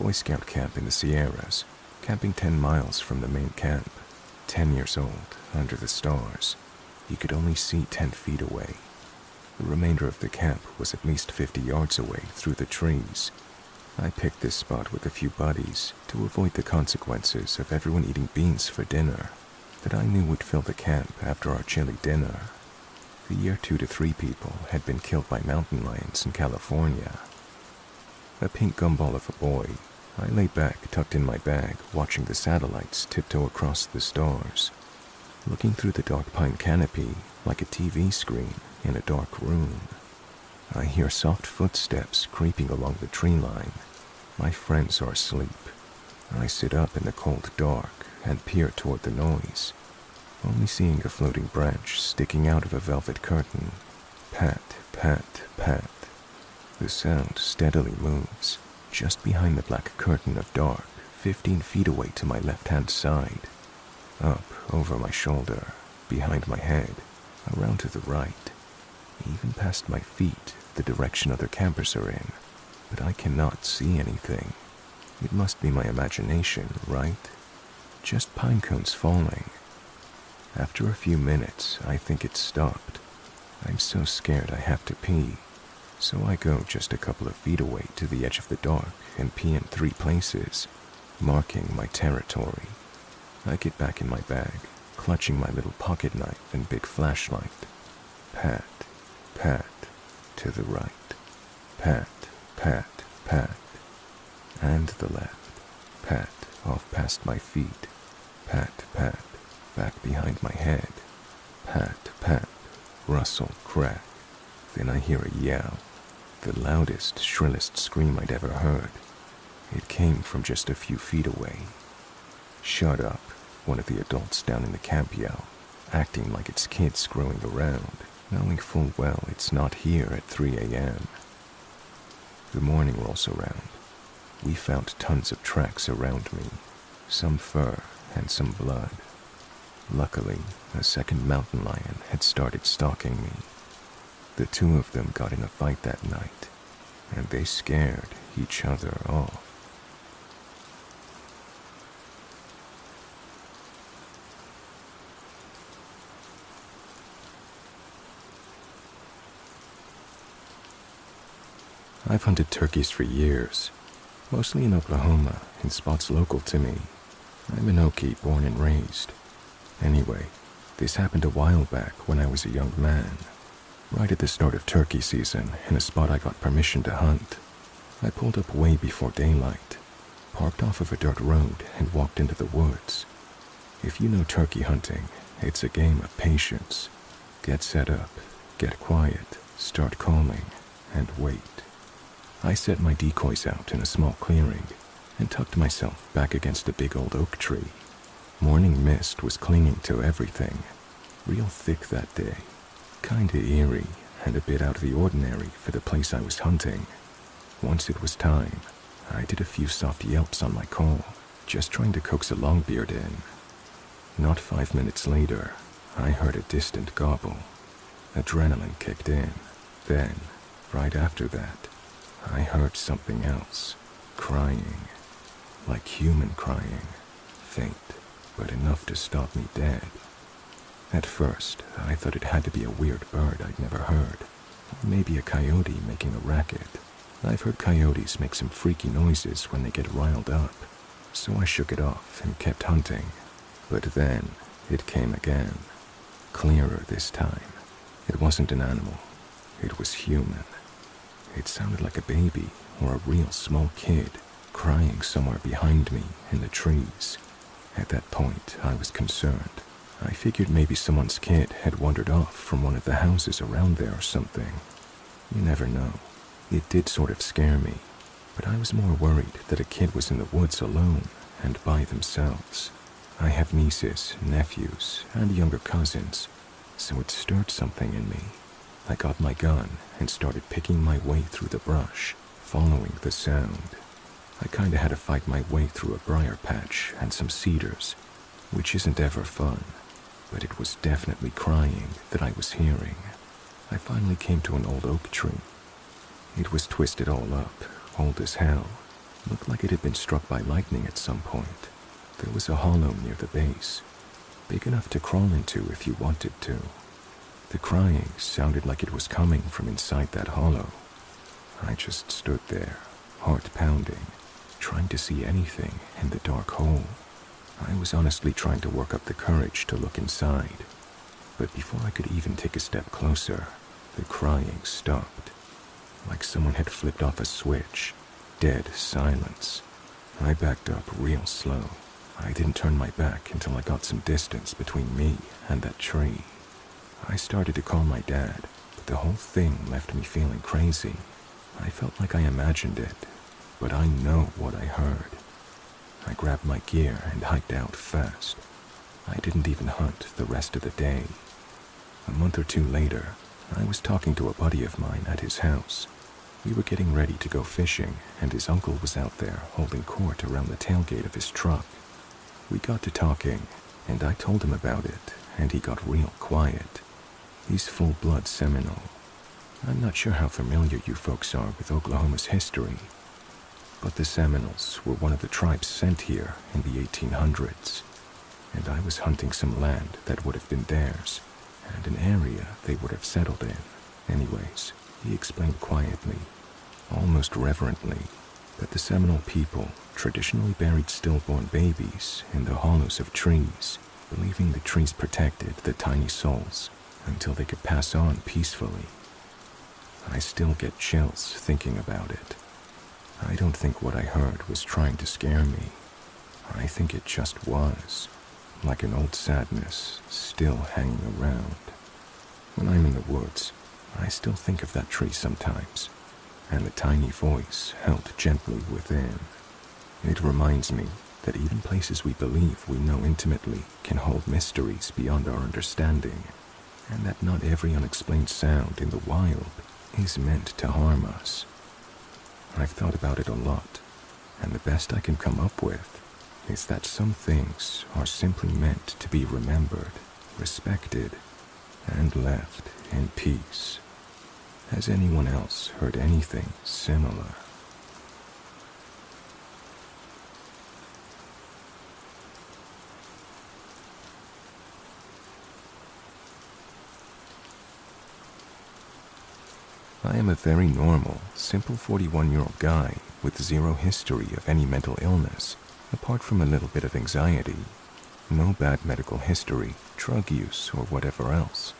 Boy Scout camp in the Sierras, camping 10 miles from the main camp. 10 years old, under the stars. You could only see 10 feet away. The remainder of the camp was at least 50 yards away through the trees. I picked this spot with a few buddies to avoid the consequences of everyone eating beans for dinner that I knew would fill the camp after our chilly dinner. The year 2 to 3 people had been killed by mountain lions in California. A pink gumball of a boy, I lay back tucked in my bag watching the satellites tiptoe across the stars, looking through the dark pine canopy like a TV screen in a dark room. I hear soft footsteps creeping along the tree line. My friends are asleep. I sit up in the cold dark and peer toward the noise, only seeing a floating branch sticking out of a velvet curtain. Pat, pat, pat. The sound steadily moves, just behind the black curtain of dark, 15 feet away to my left-hand side. Up, over my shoulder, behind my head, around to the right, even past my feet, the direction other campers are in, but I cannot see anything. It must be my imagination, right? Just pine cones falling. After a few minutes, I think it stopped. I'm so scared I have to pee, so I go just a couple of feet away to the edge of the dark and pee in 3 places, marking my territory. I get back in my bag, clutching my little pocket knife and big flashlight. Pat, pat, to the right. Pat, pat, pat. And the left. Pat, off past my feet. Pat, pat, back behind my head. Pat, pat, rustle, crack. Then I hear a yell, the loudest, shrillest scream I'd ever heard. It came from just a few feet away. Shut up, one of the adults down in the camp yelled, acting like it's kids screwing around, knowing full well it's not here at 3 a.m. The morning rolls around. We found tons of tracks around me, some fur and some blood. Luckily, a second mountain lion had started stalking me. The 2 of them got in a fight that night, and they scared each other off. I've hunted turkeys for years, mostly in Oklahoma, in spots local to me. I'm an Okie born and raised. Anyway, this happened a while back when I was a young man, right at the start of turkey season in a spot I got permission to hunt. I pulled up way before daylight, parked off of a dirt road and walked into the woods. If you know turkey hunting, it's a game of patience. Get set up, get quiet, start calling, and wait. I set my decoys out in a small clearing and tucked myself back against a big old oak tree. Morning mist was clinging to everything, real thick that day, kinda eerie and a bit out of the ordinary for the place I was hunting. Once it was time, I did a few soft yelps on my call, just trying to coax a longbeard in. Not 5 minutes later, I heard a distant gobble. Adrenaline kicked in. Then, right after that, I heard something else, crying, like human crying, faint, but enough to stop me dead. At first, I thought it had to be a weird bird I'd never heard, or maybe a coyote making a racket. I've heard coyotes make some freaky noises when they get riled up, so I shook it off and kept hunting. But then, it came again, clearer this time. It wasn't an animal, it was human. It sounded like a baby or a real small kid crying somewhere behind me in the trees. At that point, I was concerned. I figured maybe someone's kid had wandered off from one of the houses around there or something. You never know. It did sort of scare me, but I was more worried that a kid was in the woods alone and by themselves. I have nieces, nephews, and younger cousins, so it stirred something in me. I got my gun and started picking my way through the brush, following the sound. I kinda had to fight my way through a briar patch and some cedars, which isn't ever fun, but it was definitely crying that I was hearing. I finally came to an old oak tree. It was twisted all up, old as hell, Looked like it had been struck by lightning at some point. There was a hollow near the base, big enough to crawl into if you wanted to. The crying sounded like it was coming from inside that hollow. I just stood there, heart pounding, trying to see anything in the dark hole. I was honestly trying to work up the courage to look inside, but before I could even take a step closer, the crying stopped. Like someone had flipped off a switch. Dead silence. I backed up real slow. I didn't turn my back until I got some distance between me and that tree. I started to call my dad, but the whole thing left me feeling crazy. I felt like I imagined it, but I know what I heard. I grabbed my gear and hiked out fast. I didn't even hunt the rest of the day. A month or two later, I was talking to a buddy of mine at his house. We were getting ready to go fishing, and his uncle was out there holding court around the tailgate of his truck. We got to talking, and I told him about it, and he got real quiet. He's full-blood Seminole. I'm not sure how familiar you folks are with Oklahoma's history, but the Seminoles were one of the tribes sent here in the 1800s, and I was hunting some land that would have been theirs, and an area they would have settled in. Anyways, he explained quietly, almost reverently, that the Seminole people traditionally buried stillborn babies in the hollows of trees, believing the trees protected the tiny souls until they could pass on peacefully. I still get chills thinking about it. I don't think what I heard was trying to scare me. I think it just was, like an old sadness still hanging around. When I'm in the woods, I still think of that tree sometimes, and the tiny voice held gently within. It reminds me that even places we believe we know intimately can hold mysteries beyond our understanding, and that not every unexplained sound in the wild is meant to harm us. I've thought about it a lot, and the best I can come up with is that some things are simply meant to be remembered, respected, and left in peace. Has anyone else heard anything similar? I am a very normal, simple 41-year-old guy with zero history of any mental illness, apart from a little bit of anxiety. No bad medical history, drug use, or whatever else.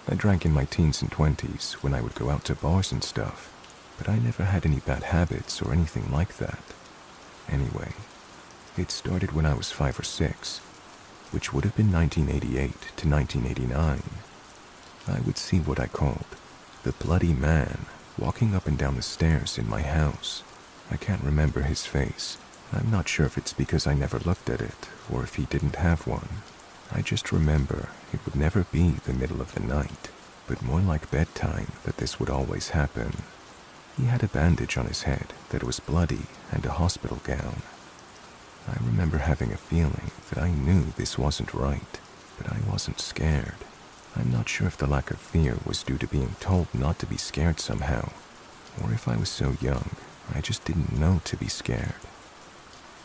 I drank in my teens and 20s when I would go out to bars and stuff, but I never had any bad habits or anything like that. Anyway, it started when I was 5 or 6, which would have been 1988 to 1989. I would see what I called the bloody man walking up and down the stairs in my house. I can't remember his face. I'm not sure if it's because I never looked at it or if he didn't have one. I just remember it would never be the middle of the night, but more like bedtime that this would always happen. He had a bandage on his head that was bloody and a hospital gown. I remember having a feeling that I knew this wasn't right, but I wasn't scared. I'm not sure if the lack of fear was due to being told not to be scared somehow, or if I was so young, I just didn't know to be scared.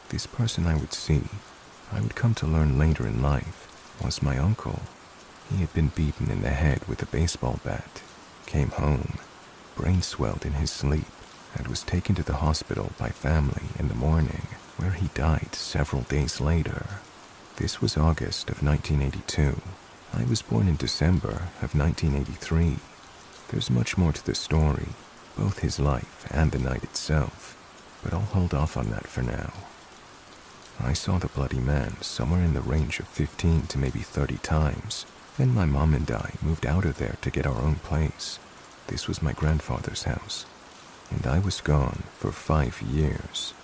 This person I would see, I would come to learn later in life, was my uncle. He had been beaten in the head with a baseball bat, came home, brain swelled in his sleep, and was taken to the hospital by family in the morning, where he died several days later. This was August of 1982. I was born in December of 1983. There's much more to the story, both his life and the night itself, but I'll hold off on that for now. I saw the bloody man somewhere in the range of 15 to maybe 30 times. Then my mom and I moved out of there to get our own place. This was my grandfather's house, and I was gone for 5 years.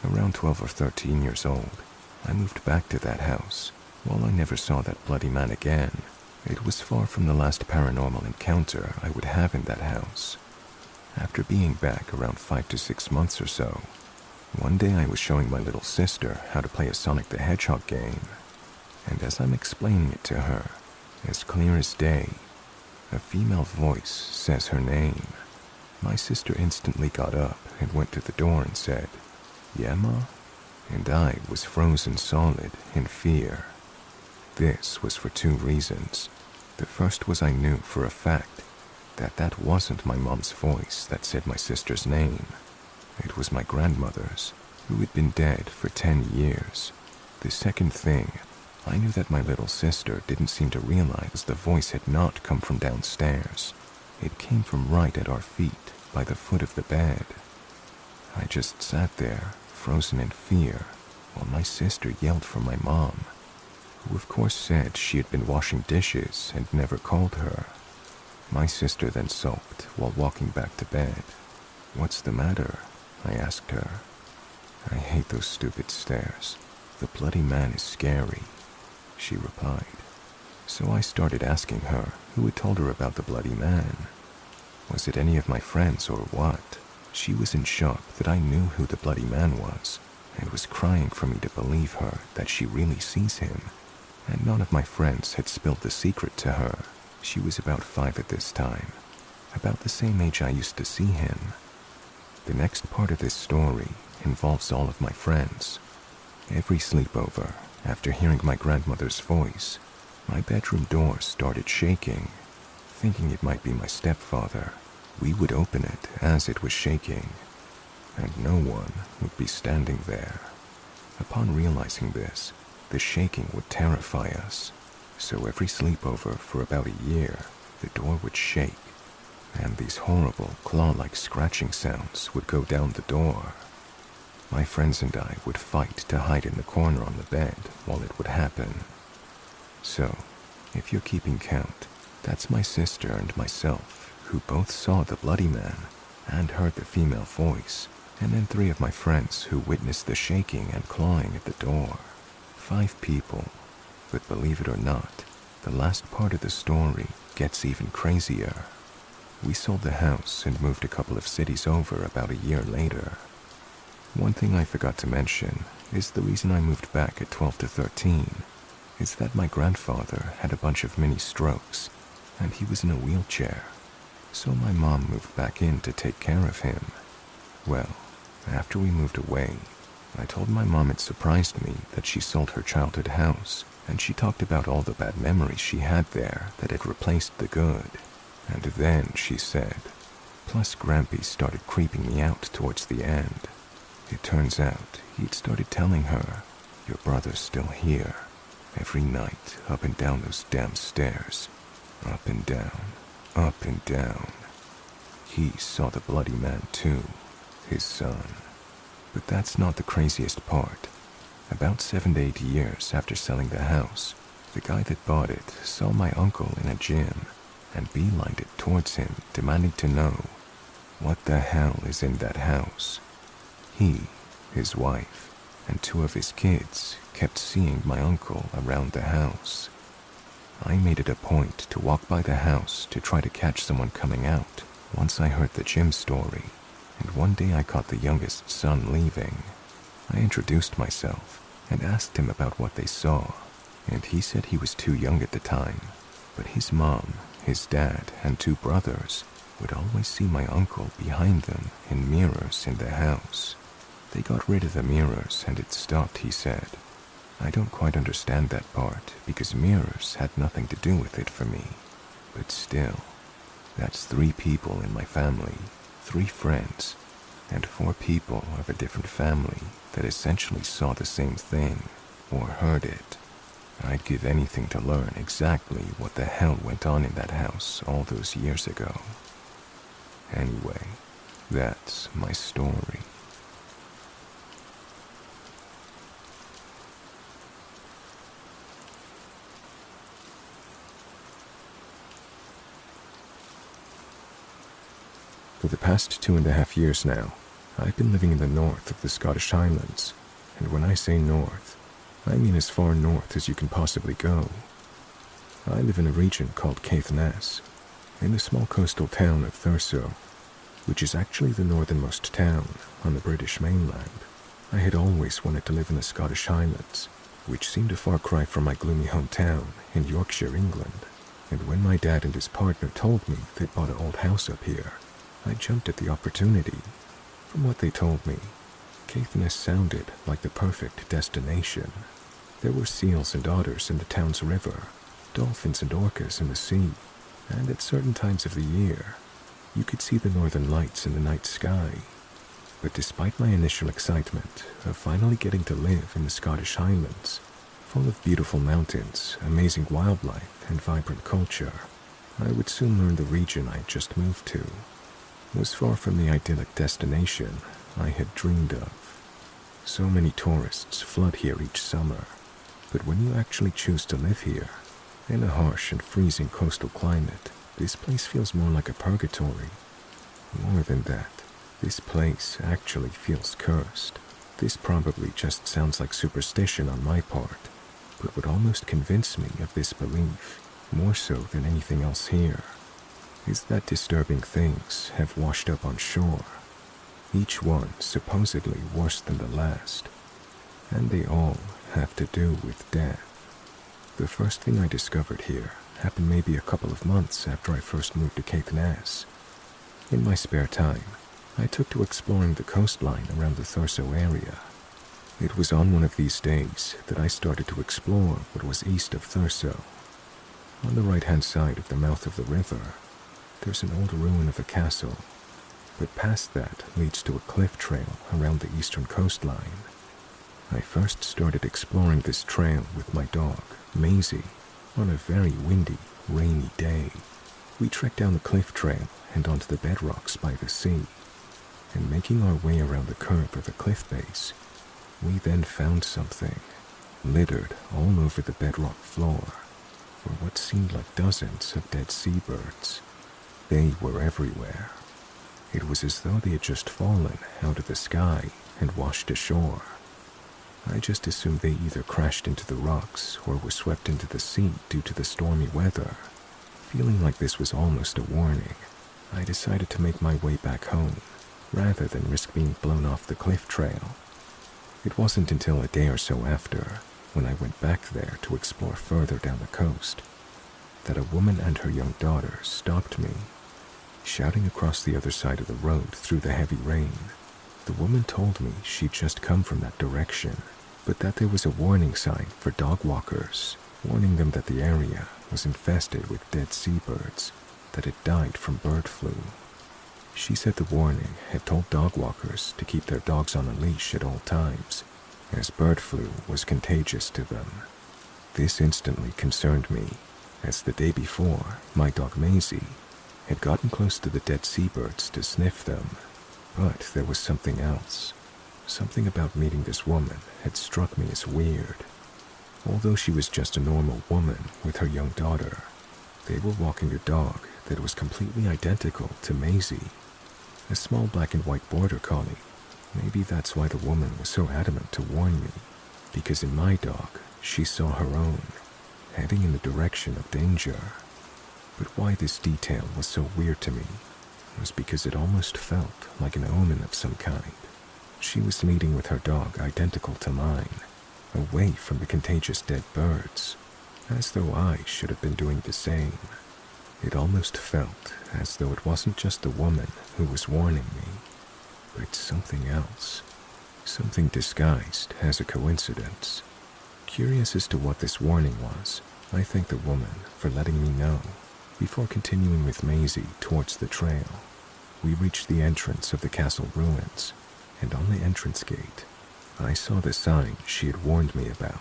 Around 12 or 13 years old, I moved back to that house. While I never saw that bloody man again, it was far from the last paranormal encounter I would have in that house. After being back around 5 to 6 months or so, one day I was showing my little sister how to play a Sonic the Hedgehog game, and as I'm explaining it to her, as clear as day, a female voice says her name. My sister instantly got up and went to the door and said, "Yeah, Ma?" And I was frozen solid in fear. This was for two reasons. The first was I knew for a fact that that wasn't my mom's voice that said my sister's name. It was my grandmother's, who had been dead for 10 years. The second thing, I knew that my little sister didn't seem to realize the voice had not come from downstairs. It came from right at our feet, by the foot of the bed. I just sat there, frozen in fear, while my sister yelled for my mom, who of course said she had been washing dishes and never called her. My sister then sulked while walking back to bed. "What's the matter?" I asked her. "I hate those stupid stairs. The bloody man is scary," she replied. So I started asking her who had told her about the bloody man. Was it any of my friends or what? She was in shock that I knew who the bloody man was, and was crying for me to believe her that she really sees him. And none of my friends had spilled the secret to her. She was about 5 at this time, about the same age I used to see him. The next part of this story involves all of my friends. Every sleepover, after hearing my grandmother's voice, my bedroom door started shaking. Thinking it might be my stepfather, we would open it as it was shaking, and no one would be standing there. Upon realizing this, the shaking would terrify us, so every sleepover for about a year, the door would shake, and these horrible claw-like scratching sounds would go down the door. My friends and I would fight to hide in the corner on the bed while it would happen. So, if you're keeping count, that's my sister and myself, who both saw the bloody man and heard the female voice, and then 3 of my friends who witnessed the shaking and clawing at the door. 5 people. But believe it or not, the last part of the story gets even crazier. We sold the house and moved a couple of cities over about a year later. One thing I forgot to mention is the reason I moved back at 12 to 13 is that my grandfather had a bunch of mini strokes, and he was in a wheelchair, so my mom moved back in to take care of him. Well, after we moved away, I told my mom it surprised me that she sold her childhood house, and she talked about all the bad memories she had there that had replaced the good. And then she said, plus Grampy started creeping me out towards the end. It turns out he'd started telling her, "Your brother's still here, every night, up and down those damn stairs, up and down, up and down." He saw the bloody man too, his son. But that's not the craziest part. About 7 to 8 years after selling the house, the guy that bought it saw my uncle in a gym and beelined it towards him, demanding to know, what the hell is in that house? He, his wife, and 2 of his kids kept seeing my uncle around the house. I made it a point to walk by the house to try to catch someone coming out once I heard the gym story, and one day I caught the youngest son leaving. I introduced myself and asked him about what they saw, and he said he was too young at the time, but his mom, his dad, and 2 brothers would always see my uncle behind them in mirrors in the house. They got rid of the mirrors and it stopped, he said. I don't quite understand that part because mirrors had nothing to do with it for me, but still, that's 3 people in my family, 3 friends, and 4 people of a different family that essentially saw the same thing or heard it. I'd give anything to learn exactly what the hell went on in that house all those years ago. Anyway, that's my story. For the past 2.5 years now, I've been living in the north of the Scottish Highlands, and when I say north, I mean as far north as you can possibly go. I live in a region called Caithness, in the small coastal town of Thurso, which is actually the northernmost town on the British mainland. I had always wanted to live in the Scottish Highlands, which seemed a far cry from my gloomy hometown in Yorkshire, England, and when my dad and his partner told me they'd bought an old house up here, I jumped at the opportunity. From what they told me, Caithness sounded like the perfect destination. There were seals and otters in the town's river, dolphins and orcas in the sea, and at certain times of the year, you could see the northern lights in the night sky. But despite my initial excitement of finally getting to live in the Scottish Highlands, full of beautiful mountains, amazing wildlife, and vibrant culture, I would soon learn the region I had just moved to was far from the idyllic destination I had dreamed of. So many tourists flood here each summer, but when you actually choose to live here, in a harsh and freezing coastal climate, this place feels more like a purgatory. More than that, this place actually feels cursed. This probably just sounds like superstition on my part, but would almost convince me of this belief, more so than anything else here, is that disturbing things have washed up on shore, each one supposedly worse than the last, and they all have to do with death. The first thing I discovered here happened maybe a couple of months after I first moved to Caithness. In my spare time, I took to exploring the coastline around the Thurso area. It was on one of these days that I started to explore what was east of Thurso. On the right-hand side of the mouth of the river, there's an old ruin of a castle, but past that leads to a cliff trail around the eastern coastline. I first started exploring this trail with my dog, Maisie, on a very windy, rainy day. We trekked down the cliff trail and onto the bedrocks by the sea, and making our way around the curve of the cliff base, we then found something littered all over the bedrock floor were what seemed like dozens of dead seabirds. They were everywhere. It was as though they had just fallen out of the sky and washed ashore. I just assumed they either crashed into the rocks or were swept into the sea due to the stormy weather. Feeling like this was almost a warning, I decided to make my way back home, rather than risk being blown off the cliff trail. It wasn't until a day or so after, when I went back there to explore further down the coast, that a woman and her young daughter stopped me, shouting across the other side of the road through the heavy rain. The woman told me she'd just come from that direction, but that there was a warning sign for dog walkers, warning them that the area was infested with dead seabirds that had died from bird flu. She said the warning had told dog walkers to keep their dogs on a leash at all times, as bird flu was contagious to them. This instantly concerned me, as the day before, my dog Maisie had gotten close to the dead seabirds to sniff them. But there was something else. Something about meeting this woman had struck me as weird. Although she was just a normal woman with her young daughter, they were walking a dog that was completely identical to Maisie, a small black and white border collie. Maybe that's why the woman was so adamant to warn me, because in my dog, she saw her own, heading in the direction of danger. But why this detail was so weird to me was because it almost felt like an omen of some kind. She was leading with her dog identical to mine, away from the contagious dead birds, as though I should have been doing the same. It almost felt as though it wasn't just the woman who was warning me, but something else, something disguised as a coincidence. Curious as to what this warning was, I thanked the woman for letting me know. Before continuing with Maisie towards the trail, we reached the entrance of the castle ruins, and on the entrance gate, I saw the sign she had warned me about.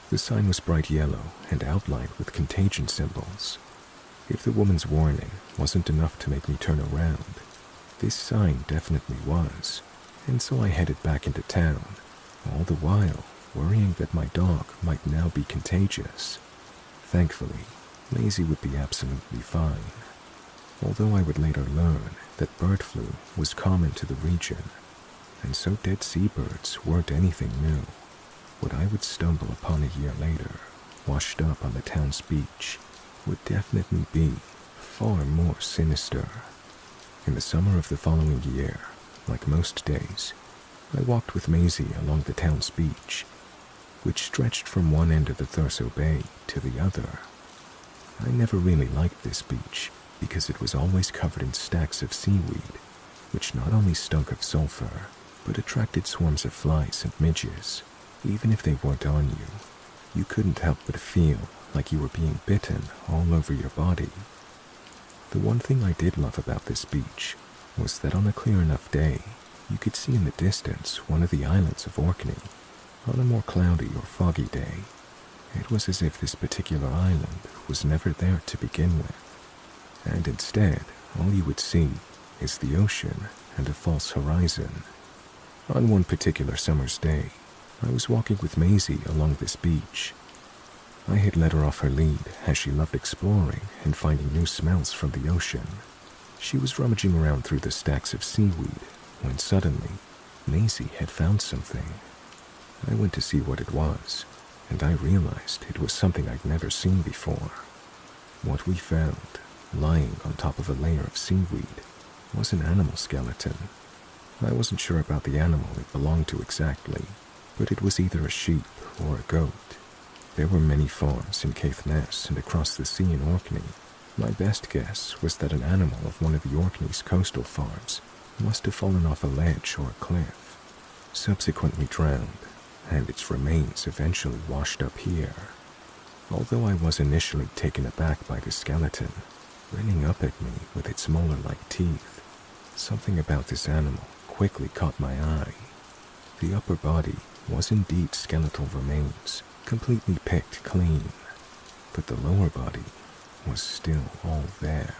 The sign was bright yellow and outlined with contagion symbols. If the woman's warning wasn't enough to make me turn around, this sign definitely was, and so I headed back into town, all the while worrying that my dog might now be contagious. Thankfully, Maisie would be absolutely fine, although I would later learn that bird flu was common to the region, and so dead seabirds weren't anything new. What I would stumble upon a year later, washed up on the town's beach, would definitely be far more sinister. In the summer of the following year, like most days, I walked with Maisie along the town's beach, which stretched from one end of the Thurso Bay to the other. I never really liked this beach because it was always covered in stacks of seaweed, which not only stunk of sulfur, but attracted swarms of flies and midges. Even if they weren't on you, you couldn't help but feel like you were being bitten all over your body. The one thing I did love about this beach was that on a clear enough day, you could see in the distance one of the islands of Orkney. On a more cloudy or foggy day, it was as if this particular island was never there to begin with, and instead, all you would see is the ocean and a false horizon. On one particular summer's day, I was walking with Maisie along this beach. I had let her off her lead as she loved exploring and finding new smells from the ocean. She was rummaging around through the stacks of seaweed when suddenly, Maisie had found something. I went to see what it was, and I realized it was something I'd never seen before. What we found, lying on top of a layer of seaweed, was an animal skeleton. I wasn't sure about the animal it belonged to exactly, but it was either a sheep or a goat. There were many farms in Caithness and across the sea in Orkney. My best guess was that an animal of one of the Orkney's coastal farms must have fallen off a ledge or a cliff, subsequently drowned, and its remains eventually washed up here. Although I was initially taken aback by the skeleton, grinning up at me with its molar-like teeth, something about this animal quickly caught my eye. The upper body was indeed skeletal remains, completely picked clean, but the lower body was still all there.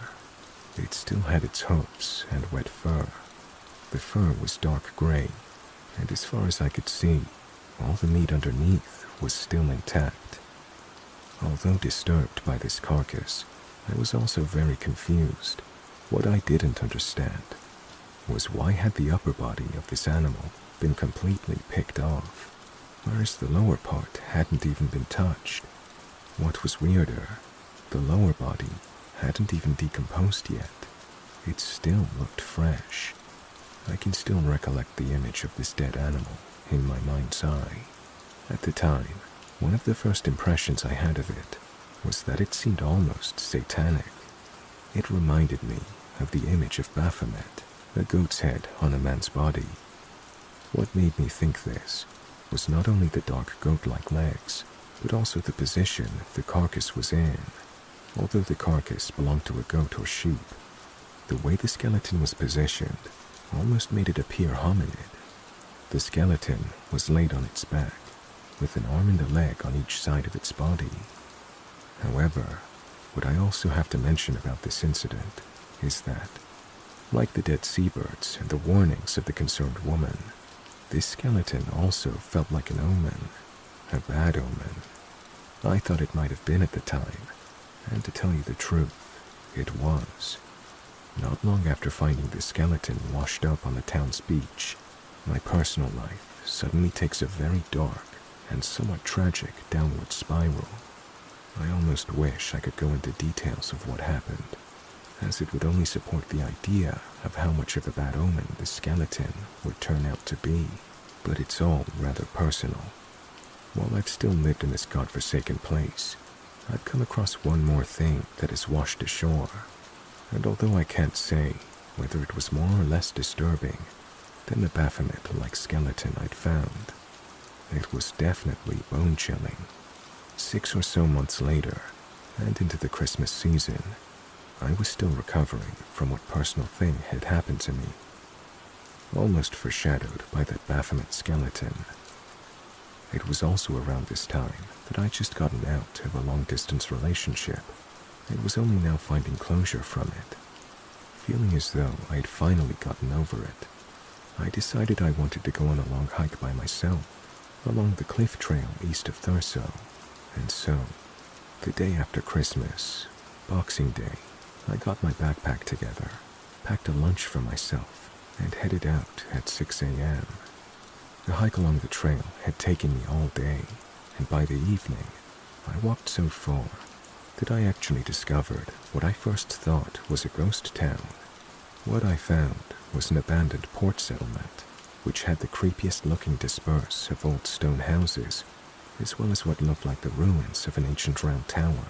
It still had its hoofs and wet fur. The fur was dark gray, and as far as I could see, all the meat underneath was still intact. Although disturbed by this carcass, I was also very confused. What I didn't understand was why had the upper body of this animal been completely picked off, whereas the lower part hadn't even been touched. What was weirder, the lower body hadn't even decomposed yet. It still looked fresh. I can still recollect the image of this dead animal in my mind's eye. At the time, one of the first impressions I had of it was that it seemed almost satanic. It reminded me of the image of Baphomet, a goat's head on a man's body. What made me think this was not only the dark goat-like legs, but also the position the carcass was in. Although the carcass belonged to a goat or sheep, the way the skeleton was positioned almost made it appear hominid. The skeleton was laid on its back, with an arm and a leg on each side of its body. However, what I also have to mention about this incident is that, like the dead seabirds and the warnings of the concerned woman, this skeleton also felt like an omen, a bad omen. I thought it might have been at the time, and to tell you the truth, it was. Not long after finding the skeleton washed up on the town's beach, my personal life suddenly takes a very dark and somewhat tragic downward spiral. I almost wish I could go into details of what happened, as it would only support the idea of how much of a bad omen the skeleton would turn out to be, but it's all rather personal. While I've still lived in this godforsaken place, I've come across one more thing that has washed ashore, and although I can't say whether it was more or less disturbing than the Baphomet-like skeleton I'd found, it was definitely bone-chilling. 6 or so months later, and into the Christmas season, I was still recovering from what personal thing had happened to me, almost foreshadowed by that Baphomet skeleton. It was also around this time that I'd just gotten out of a long-distance relationship and was only now finding closure from it. Feeling as though I'd finally gotten over it, I decided I wanted to go on a long hike by myself along the cliff trail east of Thurso. And so, the day after Christmas, Boxing Day, I got my backpack together, packed a lunch for myself, and headed out at 6 a.m. The hike along the trail had taken me all day, and by the evening, I walked so far that I actually discovered what I first thought was a ghost town. What I found was an abandoned port settlement, which had the creepiest-looking disperse of old stone houses, as well as what looked like the ruins of an ancient round tower.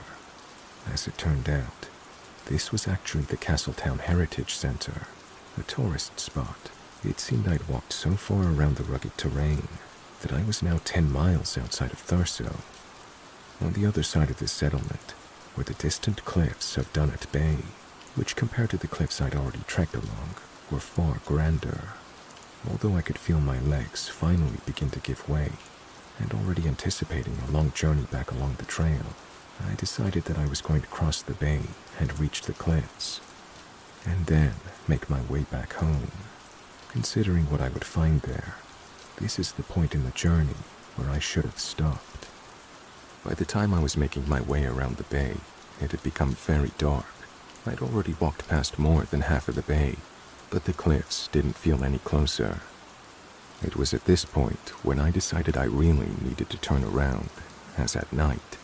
As it turned out, this was actually the Castletown Heritage Center, a tourist spot It seemed I'd walked so far around the rugged terrain that I was now 10 miles outside of Thurso. On the other side of the settlement were the distant cliffs of Dunnet Bay, which compared to the cliffs I'd already trekked along were far grander. Although I could feel my legs finally begin to give way, and already anticipating a long journey back along the trail, I decided that I was going to cross the bay and reach the cliffs, and then make my way back home. Considering what I would find there, this is the point in the journey where I should have stopped. By the time I was making my way around the bay, it had become very dark. I'd already walked past more than half of the bay, but the cliffs didn't feel any closer. It was at this point when I decided I really needed to turn around, as at night,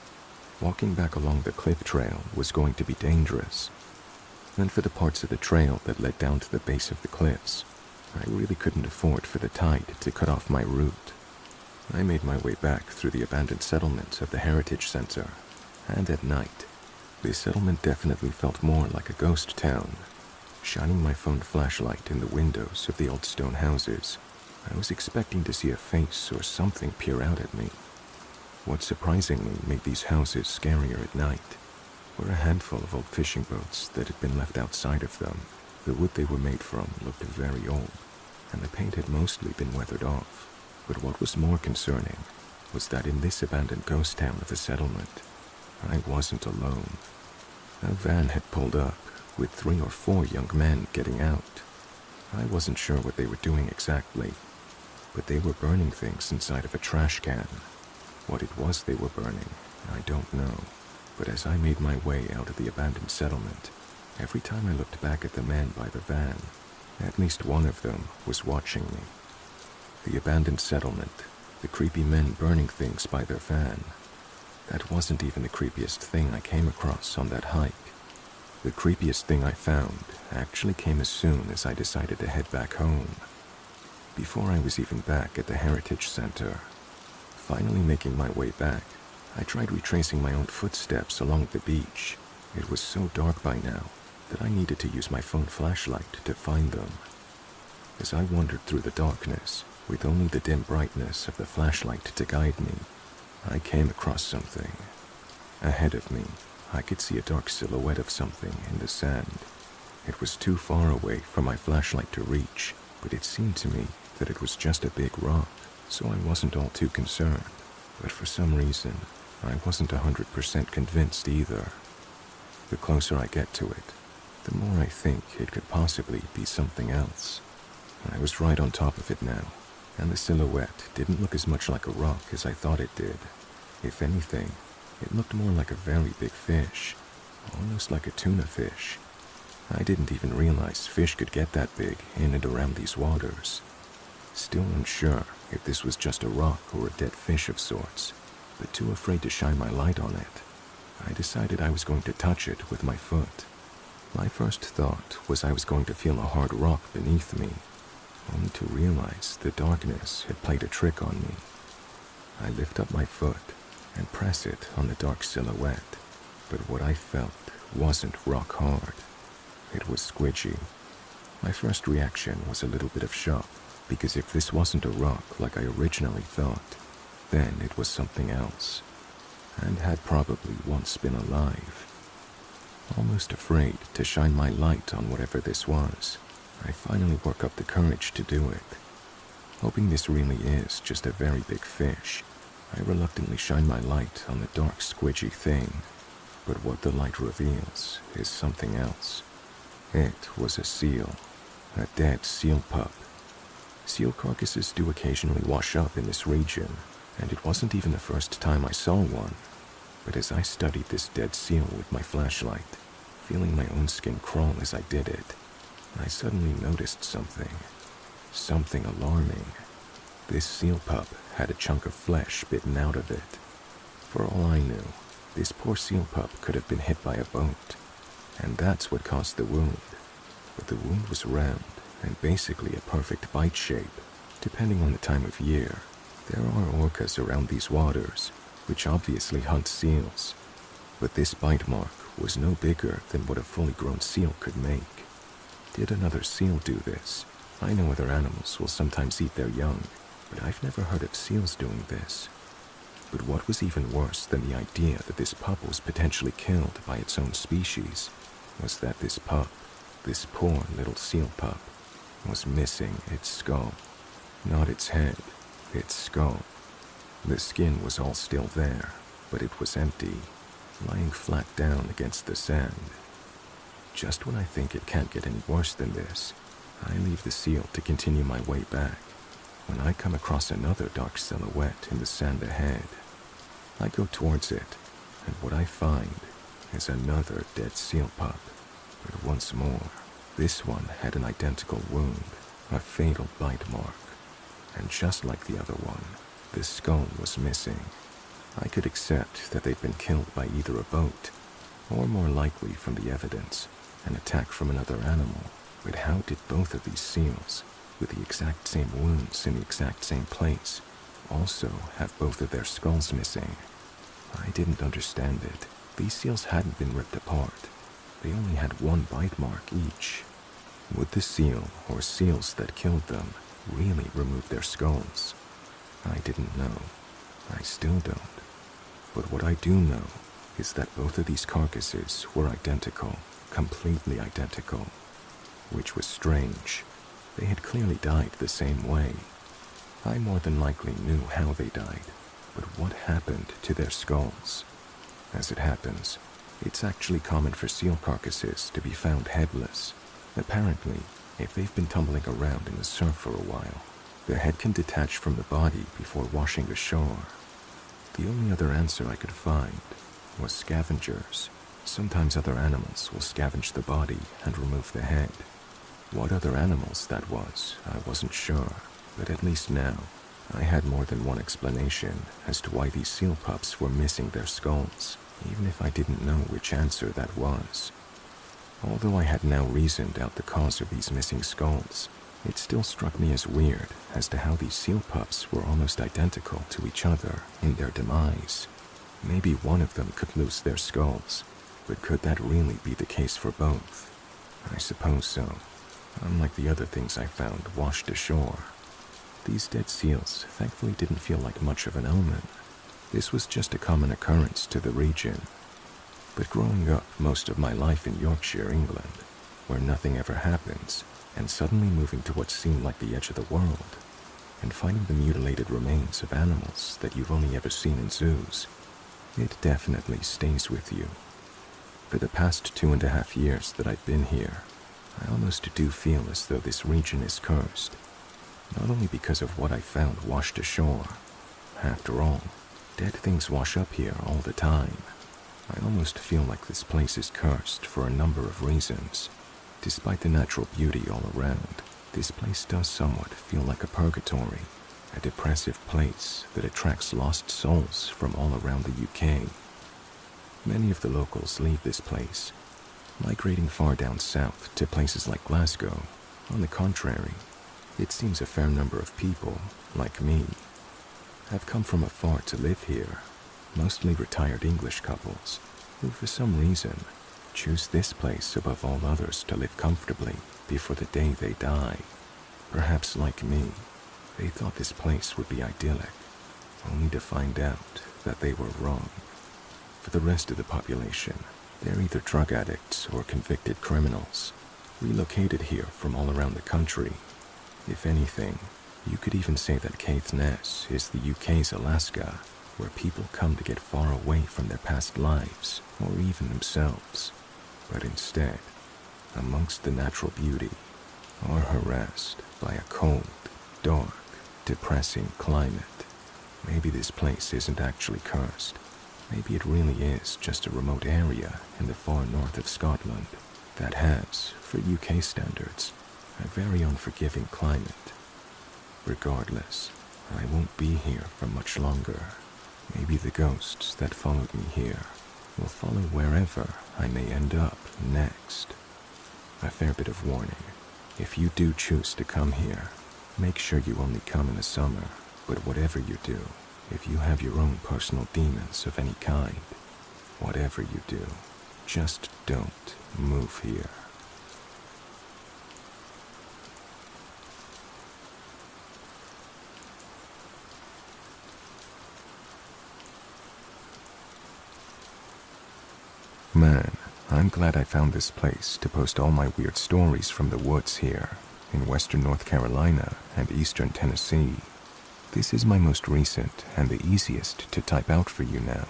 walking back along the cliff trail was going to be dangerous. And for the parts of the trail that led down to the base of the cliffs, I really couldn't afford for the tide to cut off my route. I made my way back through the abandoned settlement of the Heritage Center, and at night, this settlement definitely felt more like a ghost town. Shining my phone flashlight in the windows of the old stone houses, I was expecting to see a face or something peer out at me. What surprisingly made these houses scarier at night were a handful of old fishing boats that had been left outside of them. The wood they were made from looked very old, and the paint had mostly been weathered off. But what was more concerning was that in this abandoned ghost town of a settlement, I wasn't alone. A van had pulled up, with 3 or 4 young men getting out. I wasn't sure what they were doing exactly, but they were burning things inside of a trash can. What it was they were burning, I don't know. But as I made my way out of the abandoned settlement, every time I looked back at the men by the van, at least one of them was watching me. The abandoned settlement, the creepy men burning things by their van. That wasn't even the creepiest thing I came across on that hike. The creepiest thing I found actually came as soon as I decided to head back home. Before I was even back at the Heritage Center, finally making my way back, I tried retracing my own footsteps along the beach. It was so dark by now that I needed to use my phone flashlight to find them. As I wandered through the darkness, with only the dim brightness of the flashlight to guide me, I came across something. Ahead of me, I could see a dark silhouette of something in the sand. It was too far away for my flashlight to reach, but it seemed to me that it was just a big rock, so I wasn't all too concerned. But for some reason, I wasn't 100% convinced either. The closer I get to it, the more I think it could possibly be something else. I was right on top of it now, and the silhouette didn't look as much like a rock as I thought it did. If anything, it looked more like a very big fish, almost like a tuna fish. I didn't even realize fish could get that big in and around these waters. Still unsure if this was just a rock or a dead fish of sorts, but too afraid to shine my light on it, I decided I was going to touch it with my foot. My first thought was I was going to feel a hard rock beneath me, only to realize the darkness had played a trick on me. I lift up my foot and press it on the dark silhouette, but what I felt wasn't rock hard. It was squidgy. My first reaction was a little bit of shock, because if this wasn't a rock like I originally thought, then it was something else, and had probably once been alive. Almost afraid to shine my light on whatever this was, I finally work up the courage to do it. Hoping this really is just a very big fish, I reluctantly shine my light on the dark, squidgy thing, but what the light reveals is something else. It was a seal, a dead seal pup. Seal carcasses do occasionally wash up in this region, and it wasn't even the first time I saw one. But as I studied this dead seal with my flashlight, feeling my own skin crawl as I did it, I suddenly noticed something alarming. This seal pup had a chunk of flesh bitten out of it. For all I knew, this poor seal pup could have been hit by a boat, and that's what caused the wound. But the wound was round and basically a perfect bite shape, depending on the time of year. There are orcas around these waters, which obviously hunt seals, but this bite mark was no bigger than what a fully grown seal could make. Did another seal do this, I know other animals will sometimes eat their young, but I've never heard of seals doing this. But what was even worse than the idea that this pup was potentially killed by its own species was that this pup, this poor little seal pup, was missing its skull. Not its head, its skull. The skin was all still there, but it was empty, lying flat down against the sand. Just when I think it can't get any worse than this, I leave the seal to continue my way back, when I come across another dark silhouette in the sand ahead. I go towards it, and what I find is another dead seal pup. But once more, this one had an identical wound, a fatal bite mark. And just like the other one, the skull was missing. I could accept that they'd been killed by either a boat, or more likely from the evidence, an attack from another animal. But how did both of these seals, with the exact same wounds in the exact same place, also have both of their skulls missing? I didn't understand it. These seals hadn't been ripped apart. They only had one bite mark each. Would the seal or seals that killed them really remove their skulls? I didn't know. I still don't. But what I do know is that both of these carcasses were identical, completely identical. Which was strange. They had clearly died the same way. I more than likely knew how they died, but what happened to their skulls? As it happens, it's actually common for seal carcasses to be found headless. Apparently, if they've been tumbling around in the surf for a while, the head can detach from the body before washing ashore. The only other answer I could find was scavengers. Sometimes other animals will scavenge the body and remove the head. What other animals that was, I wasn't sure, but at least now, I had more than one explanation as to why these seal pups were missing their skulls, even if I didn't know which answer that was. Although I had now reasoned out the cause of these missing skulls, it still struck me as weird as to how these seal pups were almost identical to each other in their demise. Maybe one of them could lose their skulls, but could that really be the case for both? I suppose so. Unlike the other things I found washed ashore, these dead seals thankfully didn't feel like much of an omen. This was just a common occurrence to the region. But growing up most of my life in Yorkshire, England, where nothing ever happens, and suddenly moving to what seemed like the edge of the world, and finding the mutilated remains of animals that you've only ever seen in zoos, it definitely stays with you. For the past 2.5 years that I've been here, I almost do feel as though this region is cursed. Not only because of what I found washed ashore. After all, dead things wash up here all the time. I almost feel like this place is cursed for a number of reasons. Despite the natural beauty all around, this place does somewhat feel like a purgatory, a depressive place that attracts lost souls from all around the UK. Many of the locals leave this place, migrating far down south to places like Glasgow. On the contrary, it seems a fair number of people, like me, have come from afar to live here, mostly retired English couples, who for some reason choose this place above all others to live comfortably before the day they die. Perhaps like me, they thought this place would be idyllic, only to find out that they were wrong. For the rest of the population, they're either drug addicts or convicted criminals, relocated here from all around the country. If anything, you could even say that Caithness is the UK's Alaska, where people come to get far away from their past lives, or even themselves, but instead, amongst the natural beauty, are harassed by a cold, dark, depressing climate. Maybe this place isn't actually cursed. Maybe it really is just a remote area in the far north of Scotland that has, for UK standards, a very unforgiving climate. Regardless, I won't be here for much longer. Maybe the ghosts that followed me here will follow wherever I may end up next. A fair bit of warning. If you do choose to come here, make sure you only come in the summer, but whatever you do, if you have your own personal demons of any kind, whatever you do, just don't move here. Man, I'm glad I found this place to post all my weird stories from the woods here in western North Carolina and eastern Tennessee. This is my most recent and the easiest to type out for you now.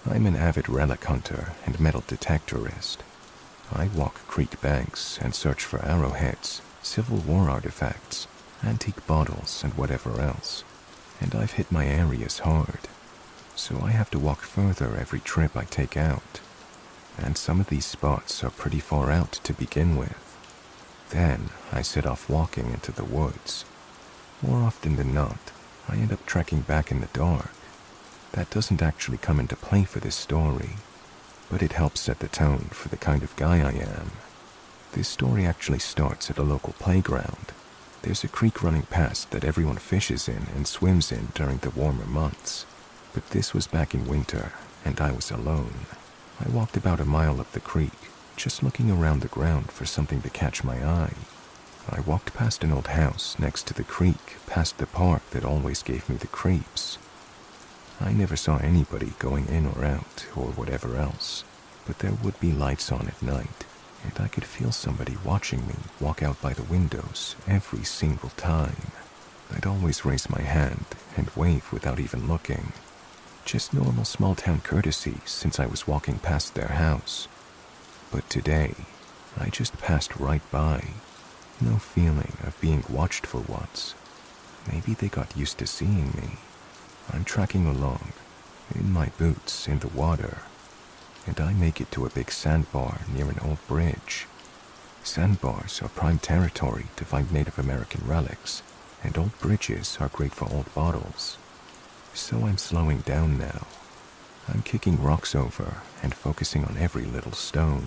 I'm an avid relic hunter and metal detectorist. I walk creek banks and search for arrowheads, Civil War artifacts, antique bottles, and whatever else. And I've hit my areas hard, so I have to walk further every trip I take out. And some of these spots are pretty far out to begin with. Then I set off walking into the woods. More often than not, I end up trekking back in the dark. That doesn't actually come into play for this story, but it helps set the tone for the kind of guy I am. This story actually starts at a local playground. There's a creek running past that everyone fishes in and swims in during the warmer months. But this was back in winter, and I was alone. I walked about a mile up the creek, just looking around the ground for something to catch my eye. I walked past an old house next to the creek, past the park that always gave me the creeps. I never saw anybody going in or out, or whatever else, but there would be lights on at night, and I could feel somebody watching me walk out by the windows every single time. I'd always raise my hand and wave without even looking. Just normal small-town courtesy since I was walking past their house. But today, I just passed right by. No feeling of being watched for once. Maybe they got used to seeing me. I'm trekking along, in my boots in the water, and I make it to a big sandbar near an old bridge. Sandbars are prime territory to find Native American relics, and old bridges are great for old bottles. So I'm slowing down now. I'm kicking rocks over and focusing on every little stone,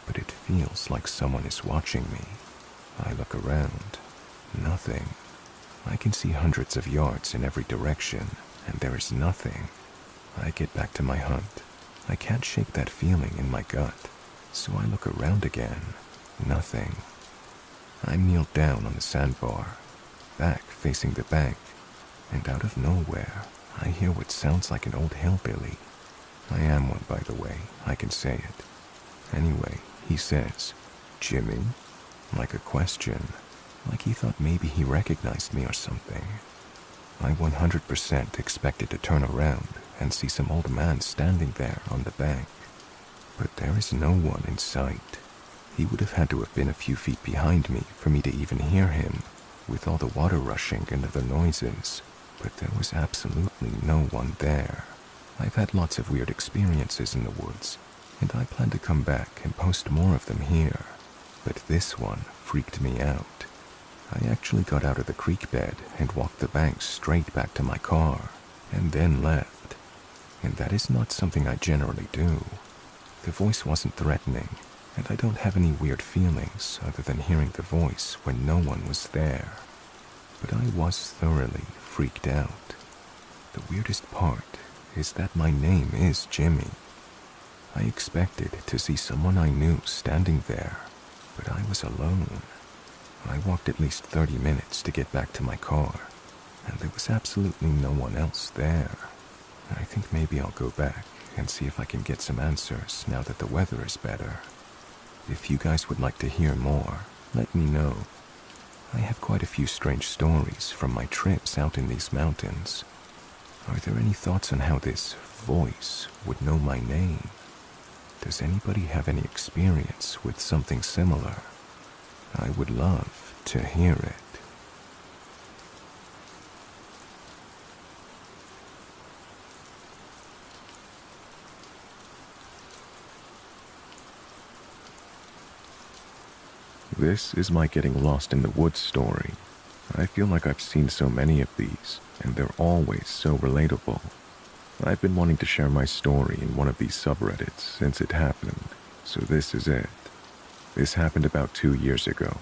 but it feels like someone is watching me. I look around. Nothing. I can see hundreds of yards in every direction, and there is nothing. I get back to my hunt. I can't shake that feeling in my gut, so I look around again. Nothing. I'm kneeled down on the sandbar, back facing the bank, and out of nowhere, I hear what sounds like an old hillbilly. I am one, by the way, I can say it. Anyway, he says, "Jimmy?" Like a question, like he thought maybe he recognized me or something. I 100% expected to turn around and see some old man standing there on the bank. But there is no one in sight. He would have had to have been a few feet behind me for me to even hear him, with all the water rushing and other noises. But there was absolutely no one there. I've had lots of weird experiences in the woods, and I plan to come back and post more of them here. But this one freaked me out. I actually got out of the creek bed and walked the banks straight back to my car, and then left. And that is not something I generally do. The voice wasn't threatening, and I don't have any weird feelings other than hearing the voice when no one was there. But I was thoroughly freaked out. The weirdest part is that my name is Jimmy. I expected to see someone I knew standing there, but I was alone. I walked at least 30 minutes to get back to my car, and there was absolutely no one else there. I think maybe I'll go back and see if I can get some answers now that the weather is better. If you guys would like to hear more, let me know. I have quite a few strange stories from my trips out in these mountains. Are there any thoughts on how this voice would know my name? Does anybody have any experience with something similar? I would love to hear it. This is my getting lost in the woods story. I feel like I've seen so many of these, and they're always so relatable. I've been wanting to share my story in one of these subreddits since it happened, so this is it. This happened about 2 years ago.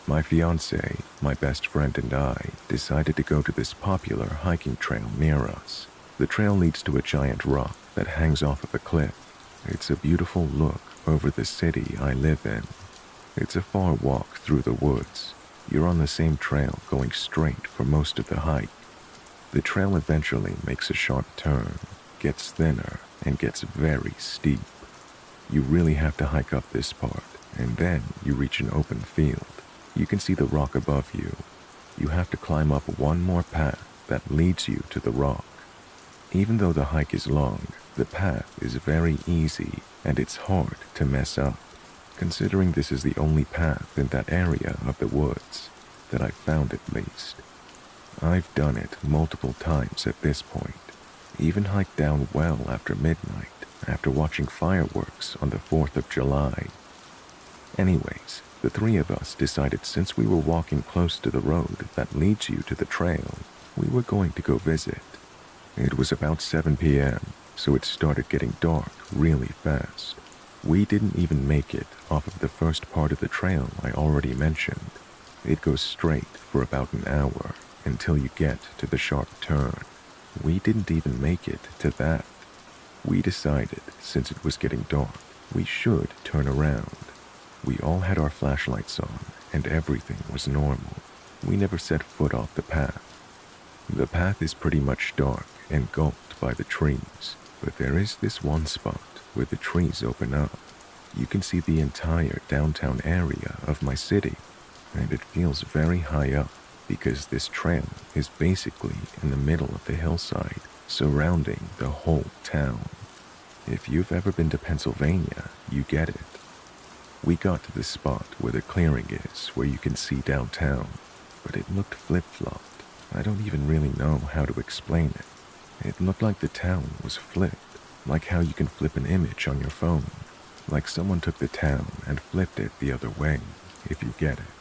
My fiancé, my best friend, and I decided to go to this popular hiking trail near us. The trail leads to a giant rock that hangs off of a cliff. It's a beautiful look over the city I live in. It's a far walk through the woods. You're on the same trail going straight for most of the hike. The trail eventually makes a sharp turn, gets thinner, and gets very steep. You really have to hike up this part, and then you reach an open field. You can see the rock above you. You have to climb up one more path that leads you to the rock. Even though the hike is long, the path is very easy and it's hard to mess up, considering this is the only path in that area of the woods, that I've found at least. I've done it multiple times at this point, even hiked down well after midnight after watching fireworks on the 4th of July. Anyways, the three of us decided since we were walking close to the road that leads you to the trail, we were going to go visit. It was about 7 p.m., so it started getting dark really fast. We didn't even make it off of the first part of the trail I already mentioned. It goes straight for about an hour until you get to the sharp turn. We didn't even make it to that. We decided, since it was getting dark, we should turn around. We all had our flashlights on, and everything was normal. We never set foot off the path. The path is pretty much dark, engulfed by the trees, but there is this one spot where the trees open up. You can see the entire downtown area of my city, and it feels very high up because this trail is basically in the middle of the hillside, surrounding the whole town. If you've ever been to Pennsylvania, you get it. We got to the spot where the clearing is, where you can see downtown, but it looked flip-flopped. I don't even really know how to explain it. It looked like the town was flipped, like how you can flip an image on your phone, like someone took the town and flipped it the other way, if you get it.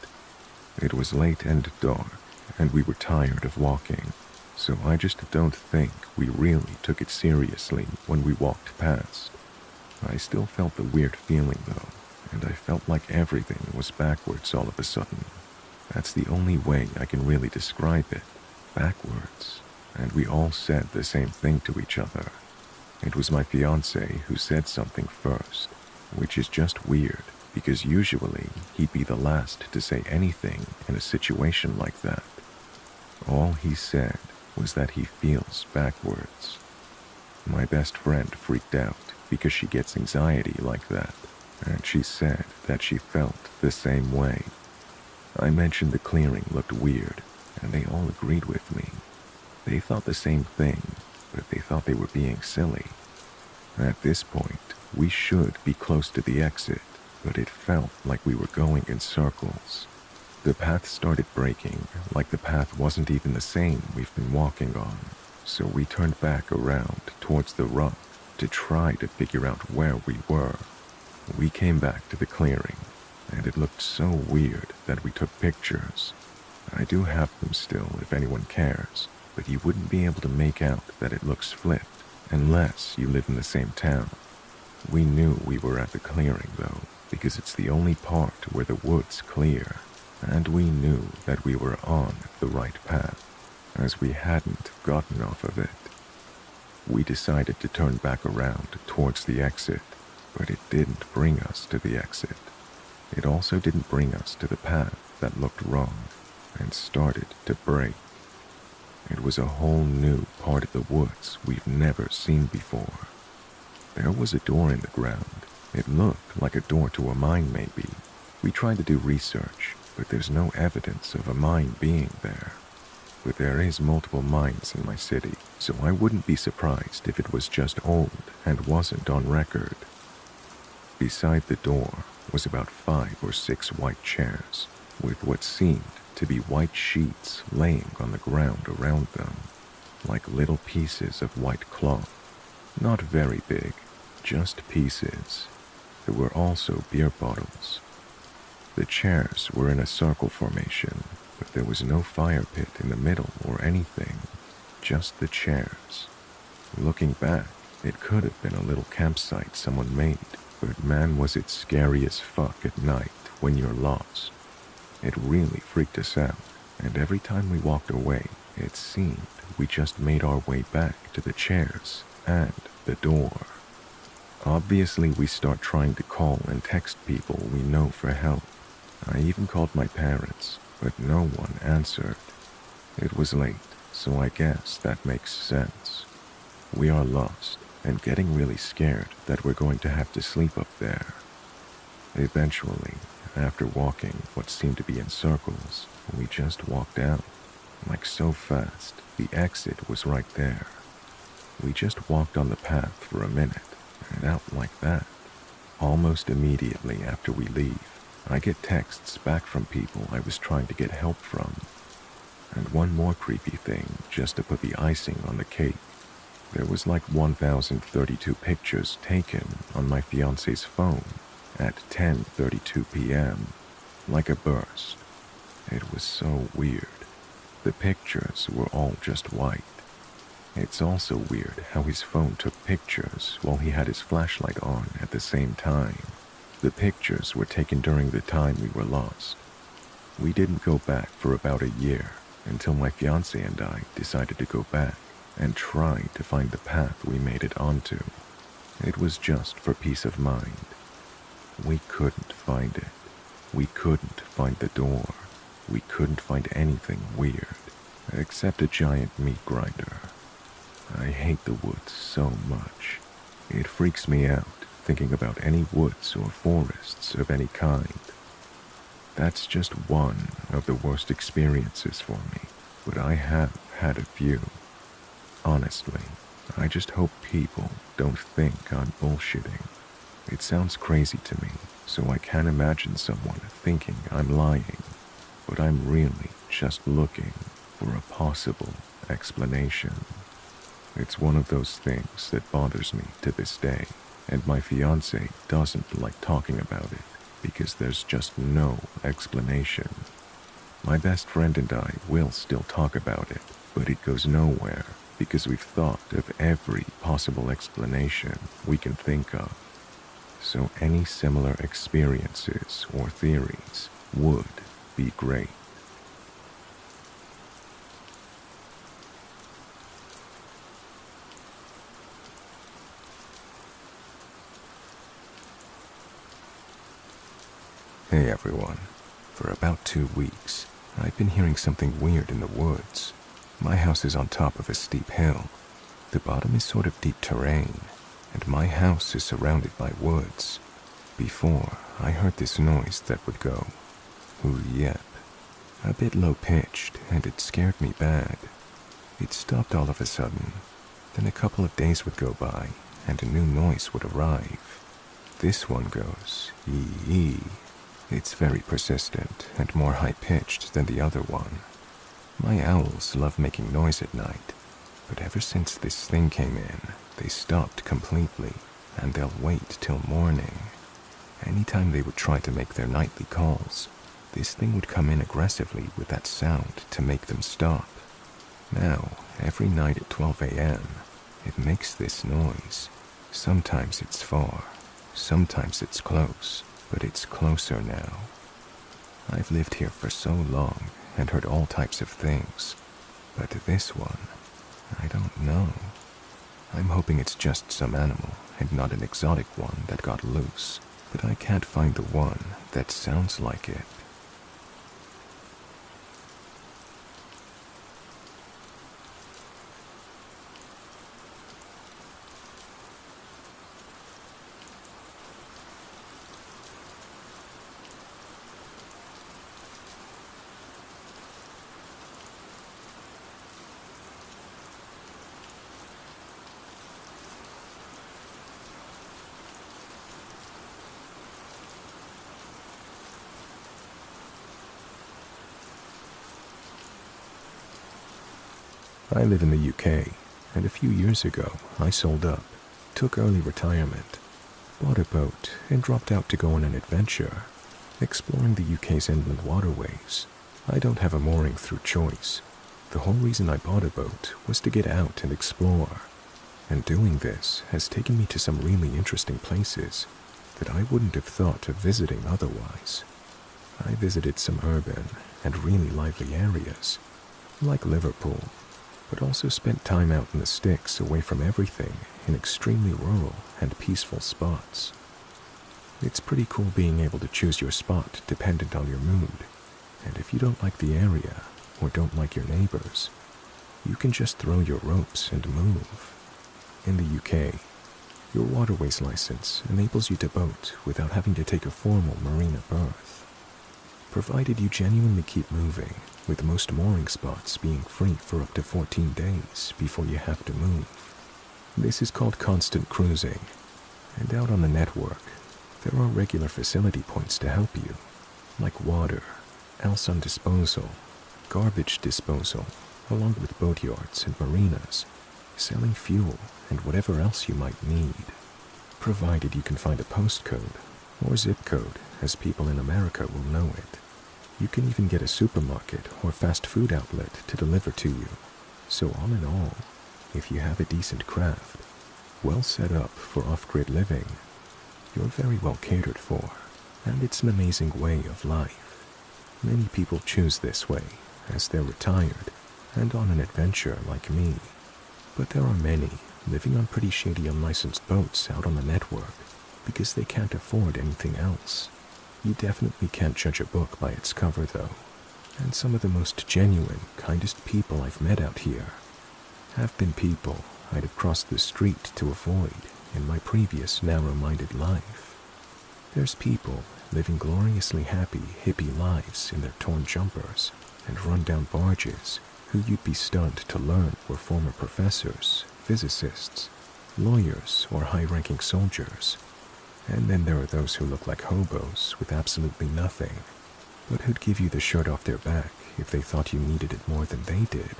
It was late and dark, and we were tired of walking, so I just don't think we really took it seriously when we walked past. I still felt the weird feeling though, and I felt like everything was backwards all of a sudden. That's the only way I can really describe it, backwards. And we all said the same thing to each other. It was my fiancé who said something first, which is just weird because usually he'd be the last to say anything in a situation like that. All he said was that he feels backwards. My best friend freaked out because she gets anxiety like that, and she said that she felt the same way. I mentioned the clearing looked weird, and they all agreed with me. They thought the same thing, but they thought they were being silly. At this point, we should be close to the exit, but it felt like we were going in circles. The path started breaking, like the path wasn't even the same we've been walking on, so we turned back around towards the rock to try to figure out where we were. We came back to the clearing, and it looked so weird that we took pictures. I do have them still if anyone cares, but you wouldn't be able to make out that it looks flipped unless you live in the same town. We knew we were at the clearing though, because it's the only part where the woods clear, and we knew that we were on the right path, as we hadn't gotten off of it. We decided to turn back around towards the exit, but it didn't bring us to the exit. It also didn't bring us to the path that looked wrong and started to break. It was a whole new part of the woods we've never seen before. There was a door in the ground. It looked like a door to a mine maybe. We tried to do research, but there's no evidence of a mine being there. But there is multiple mines in my city, so I wouldn't be surprised if it was just old and wasn't on record. Beside the door was about 5 or 6 white chairs, with what seemed to be white sheets laying on the ground around them, like little pieces of white cloth. Not very big, just pieces. There were also beer bottles. The chairs were in a circle formation, but there was no fire pit in the middle or anything, just the chairs. Looking back, it could have been a little campsite someone made, but man was it scary as fuck at night when you're lost. It really freaked us out, and every time we walked away, it seemed we just made our way back to the chairs and the door. Obviously, we start trying to call and text people we know for help. I even called my parents, but no one answered. It was late, so I guess that makes sense. We are lost, and getting really scared that we're going to have to sleep up there. Eventually, after walking what seemed to be in circles, we just walked out, like so fast, the exit was right there. We just walked on the path for a minute, and out like that. Almost immediately after we leave, I get texts back from people I was trying to get help from. And one more creepy thing, just to put the icing on the cake. There was like 1,032 pictures taken on my fiance's phone at 10:32 p.m., like a burst. It was so weird. The pictures were all just white. It's also weird how his phone took pictures while he had his flashlight on at the same time. The pictures were taken during the time we were lost. We didn't go back for about a year until my fiance and I decided to go back and try to find the path we made it onto. It was just for peace of mind. We couldn't find it. We couldn't find the door. We couldn't find anything weird, except a giant meat grinder. I hate the woods so much. It freaks me out thinking about any woods or forests of any kind. That's just one of the worst experiences for me, but I have had a few. Honestly, I just hope people don't think I'm bullshitting. It sounds crazy to me, so I can't imagine someone thinking I'm lying, but I'm really just looking for a possible explanation. It's one of those things that bothers me to this day, and my fiancé doesn't like talking about it because there's just no explanation. My best friend and I will still talk about it, but it goes nowhere because we've thought of every possible explanation we can think of. So any similar experiences or theories would be great. Hey everyone. For about 2 weeks, I've been hearing something weird in the woods. My house is on top of a steep hill. The bottom is sort of deep terrain, and my house is surrounded by woods. Before, I heard this noise that would go, "Ooh, yep," a bit low-pitched, and it scared me bad. It stopped all of a sudden. Then a couple of days would go by, and a new noise would arrive. This one goes, "Ee." It's very persistent and more high-pitched than the other one. My owls love making noise at night, but ever since this thing came in, they stopped completely, and they'll wait till morning. Anytime they would try to make their nightly calls, this thing would come in aggressively with that sound to make them stop. Now, every night at 12 a.m., it makes this noise. Sometimes it's far, sometimes it's close, but it's closer now. I've lived here for so long and heard all types of things, but this one, I don't know. I'm hoping it's just some animal and not an exotic one that got loose, but I can't find the one that sounds like it. I live in the UK, and a few years ago, I sold up, took early retirement, bought a boat, and dropped out to go on an adventure, exploring the UK's inland waterways. I don't have a mooring through choice. The whole reason I bought a boat was to get out and explore, and doing this has taken me to some really interesting places that I wouldn't have thought of visiting otherwise. I visited some urban and really lively areas, like Liverpool, but also spent time out in the sticks away from everything in extremely rural and peaceful spots. It's pretty cool being able to choose your spot dependent on your mood, and if you don't like the area or don't like your neighbors, you can just throw your ropes and move. In the UK, Your waterways license enables you to boat without having to take a formal marina berth, provided you genuinely keep moving, with most mooring spots being free for up to 14 days before you have to move. This is called constant cruising, and out on the network, there are regular facility points to help you, like water, else on disposal, garbage disposal, along with boatyards and marinas, selling fuel and whatever else you might need, provided you can find a postcode, or zip code, as people in America will know it. You can even get a supermarket or fast food outlet to deliver to you. So all in all, if you have a decent craft, well set up for off-grid living, you're very well catered for, and it's an amazing way of life. Many people choose this way, as they're retired and on an adventure like me. But there are many living on pretty shady unlicensed boats out on the network because they can't afford anything else. You definitely can't judge a book by its cover, though, and some of the most genuine, kindest people I've met out here have been people I'd have crossed the street to avoid in my previous narrow-minded life. There's people living gloriously happy, hippie lives in their torn jumpers and run-down barges who you'd be stunned to learn were former professors, physicists, lawyers, or high-ranking soldiers. And then there are those who look like hobos with absolutely nothing, but who'd give you the shirt off their back if they thought you needed it more than they did.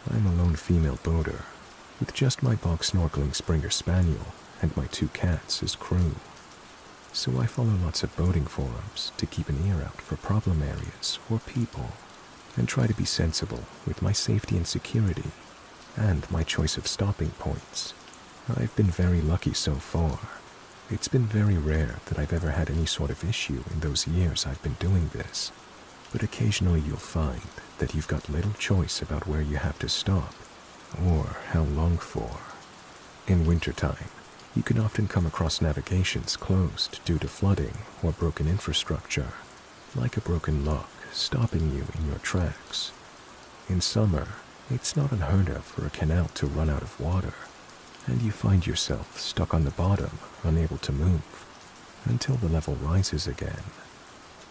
I'm a lone female boater, with just my bog-snorkeling Springer Spaniel and my 2 cats as crew. So I follow lots of boating forums to keep an ear out for problem areas or people, and try to be sensible with my safety and security, and my choice of stopping points. I've been very lucky so far. It's been very rare that I've ever had any sort of issue in those years I've been doing this, but occasionally you'll find that you've got little choice about where you have to stop, or how long for. In wintertime, you can often come across navigations closed due to flooding or broken infrastructure, like a broken lock stopping you in your tracks. In summer, it's not unheard of for a canal to run out of water, and you find yourself stuck on the bottom, unable to move, until the level rises again.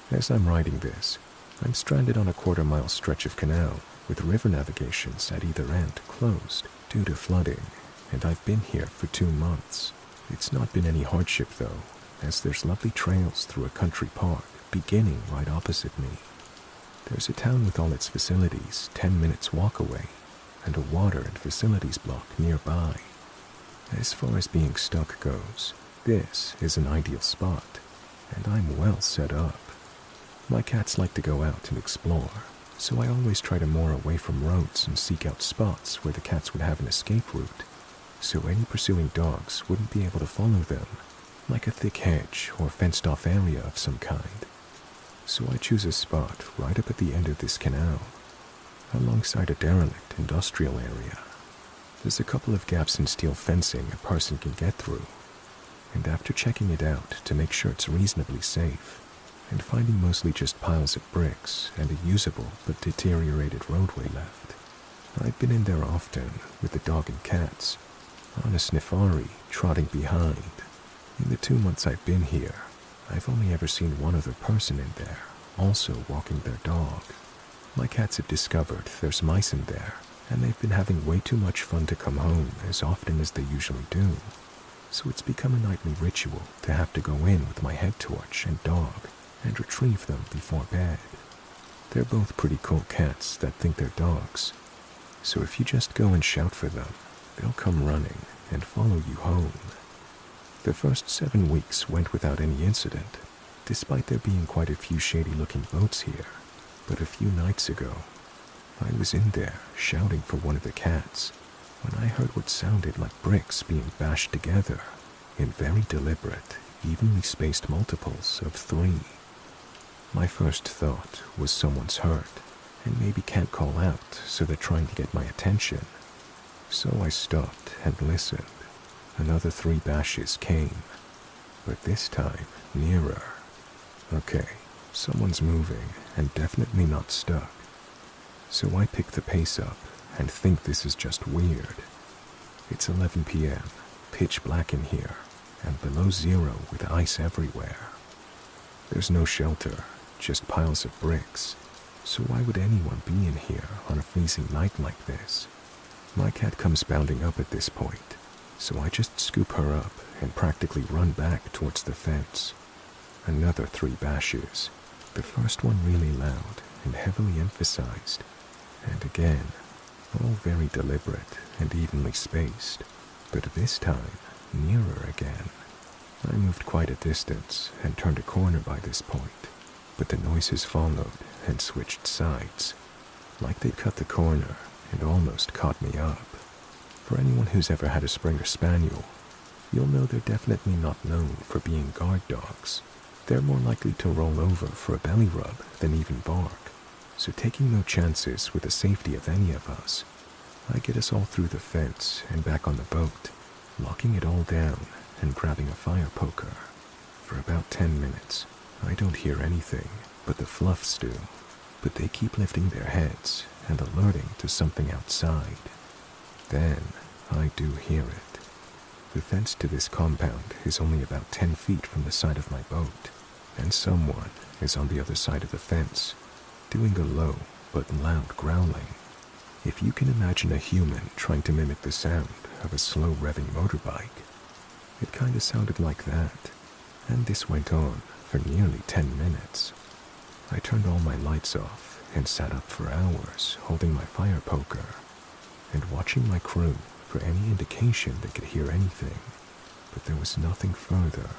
As I'm writing this, I'm stranded on a quarter-mile stretch of canal with river navigations at either end closed due to flooding, and I've been here for 2 months. It's not been any hardship though, as there's lovely trails through a country park beginning right opposite me. There's a town with all its facilities 10 minutes walk away, and a water and facilities block nearby. As far as being stuck goes, this is an ideal spot, and I'm well set up. My cats like to go out and explore, so I always try to moor away from roads and seek out spots where the cats would have an escape route, so any pursuing dogs wouldn't be able to follow them, like a thick hedge or fenced-off area of some kind. So I choose a spot right up at the end of this canal, alongside a derelict industrial area. There's a couple of gaps in steel fencing a person can get through, and after checking it out to make sure it's reasonably safe, and finding mostly just piles of bricks and a usable but deteriorated roadway left, I've been in there often with the dog and cats, on a sniffari trotting behind. In the 2 months I've been here, I've only ever seen one other person in there, also walking their dog. My cats have discovered there's mice in there, and they've been having way too much fun to come home as often as they usually do. So it's become a nightly ritual to have to go in with my head torch and dog and retrieve them before bed. They're both pretty cool cats that think they're dogs, so if you just go and shout for them, they'll come running and follow you home. The first 7 weeks went without any incident, despite there being quite a few shady-looking boats here, but a few nights ago, I was in there shouting for one of the cats when I heard what sounded like bricks being bashed together in very deliberate, evenly spaced multiples of 3. My first thought was someone's hurt and maybe can't call out, so they're trying to get my attention. So I stopped and listened. Another 3 bashes came, but this time nearer. Okay, someone's moving and definitely not stuck. So I pick the pace up and think this is just weird. It's 11 p.m., pitch black in here, and below zero with ice everywhere. There's no shelter, just piles of bricks, so why would anyone be in here on a freezing night like this? My cat comes bounding up at this point, so I just scoop her up and practically run back towards the fence. Another 3 bashes, the first one really loud and heavily emphasized, and again, all very deliberate and evenly spaced, but this time, nearer again. I moved quite a distance and turned a corner by this point, but the noises followed and switched sides, like they'd cut the corner and almost caught me up. For anyone who's ever had a Springer Spaniel, you'll know they're definitely not known for being guard dogs. They're more likely to roll over for a belly rub than even bark, so taking no chances with the safety of any of us, I get us all through the fence and back on the boat, locking it all down and grabbing a fire poker. For about 10 minutes, I don't hear anything but the fluffs do, but they keep lifting their heads and alerting to something outside. Then I do hear it. The fence to this compound is only about 10 feet from the side of my boat, and someone is on the other side of the fence, doing a low but loud growling. If you can imagine a human trying to mimic the sound of a slow revving motorbike, it kinda sounded like that, and this went on for nearly 10 minutes. I turned all my lights off and sat up for hours holding my fire poker and watching my crew for any indication they could hear anything, but there was nothing further,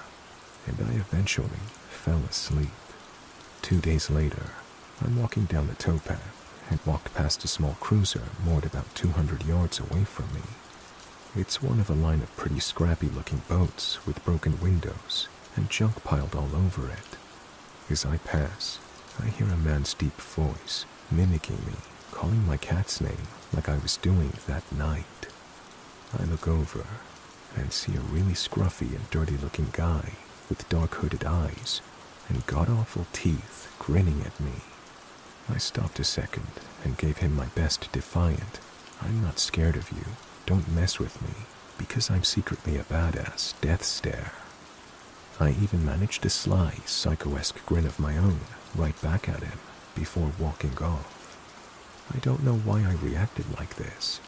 and I eventually fell asleep. 2 days later, I'm walking down the towpath and walked past a small cruiser moored about 200 yards away from me. It's one of a line of pretty scrappy-looking boats with broken windows and junk piled all over it. As I pass, I hear a man's deep voice mimicking me, calling my cat's name like I was doing that night. I look over and see a really scruffy and dirty-looking guy with dark hooded eyes and god-awful teeth grinning at me. I stopped a second and gave him my best defiant, "I'm not scared of you, don't mess with me," because I'm secretly a badass death stare. I even managed a sly, psycho-esque grin of my own right back at him before walking off. I don't know why I reacted like this.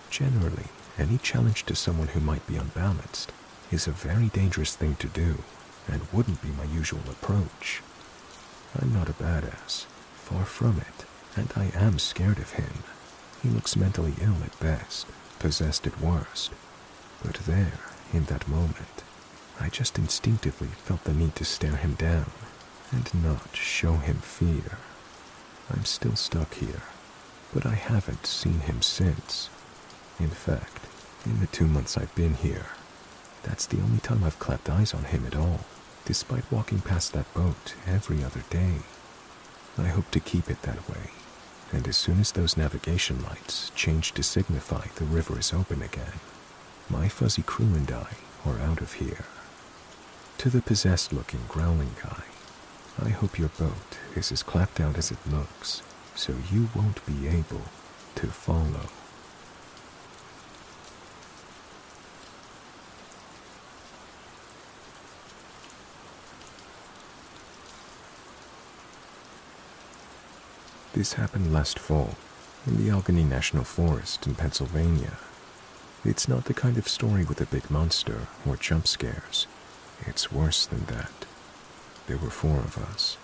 Generally, any challenge to someone who might be unbalanced is a very dangerous thing to do and wouldn't be my usual approach. I'm not a badass, far from it, and I am scared of him. He looks mentally ill at best, possessed at worst. But there, in that moment, I just instinctively felt the need to stare him down and not show him fear. I'm still stuck here, but I haven't seen him since. In fact, in the 2 months I've been here, that's the only time I've clapped eyes on him at all, despite walking past that boat every other day. I hope to keep it that way, and as soon as those navigation lights change to signify the river is open again, my fuzzy crew and I are out of here. To the possessed-looking growling guy, I hope your boat is as clapped out as it looks, so you won't be able to follow. This happened last fall in the Allegheny National Forest in Pennsylvania. It's not the kind of story with a big monster or jump scares. It's worse than that. There were 4 of us.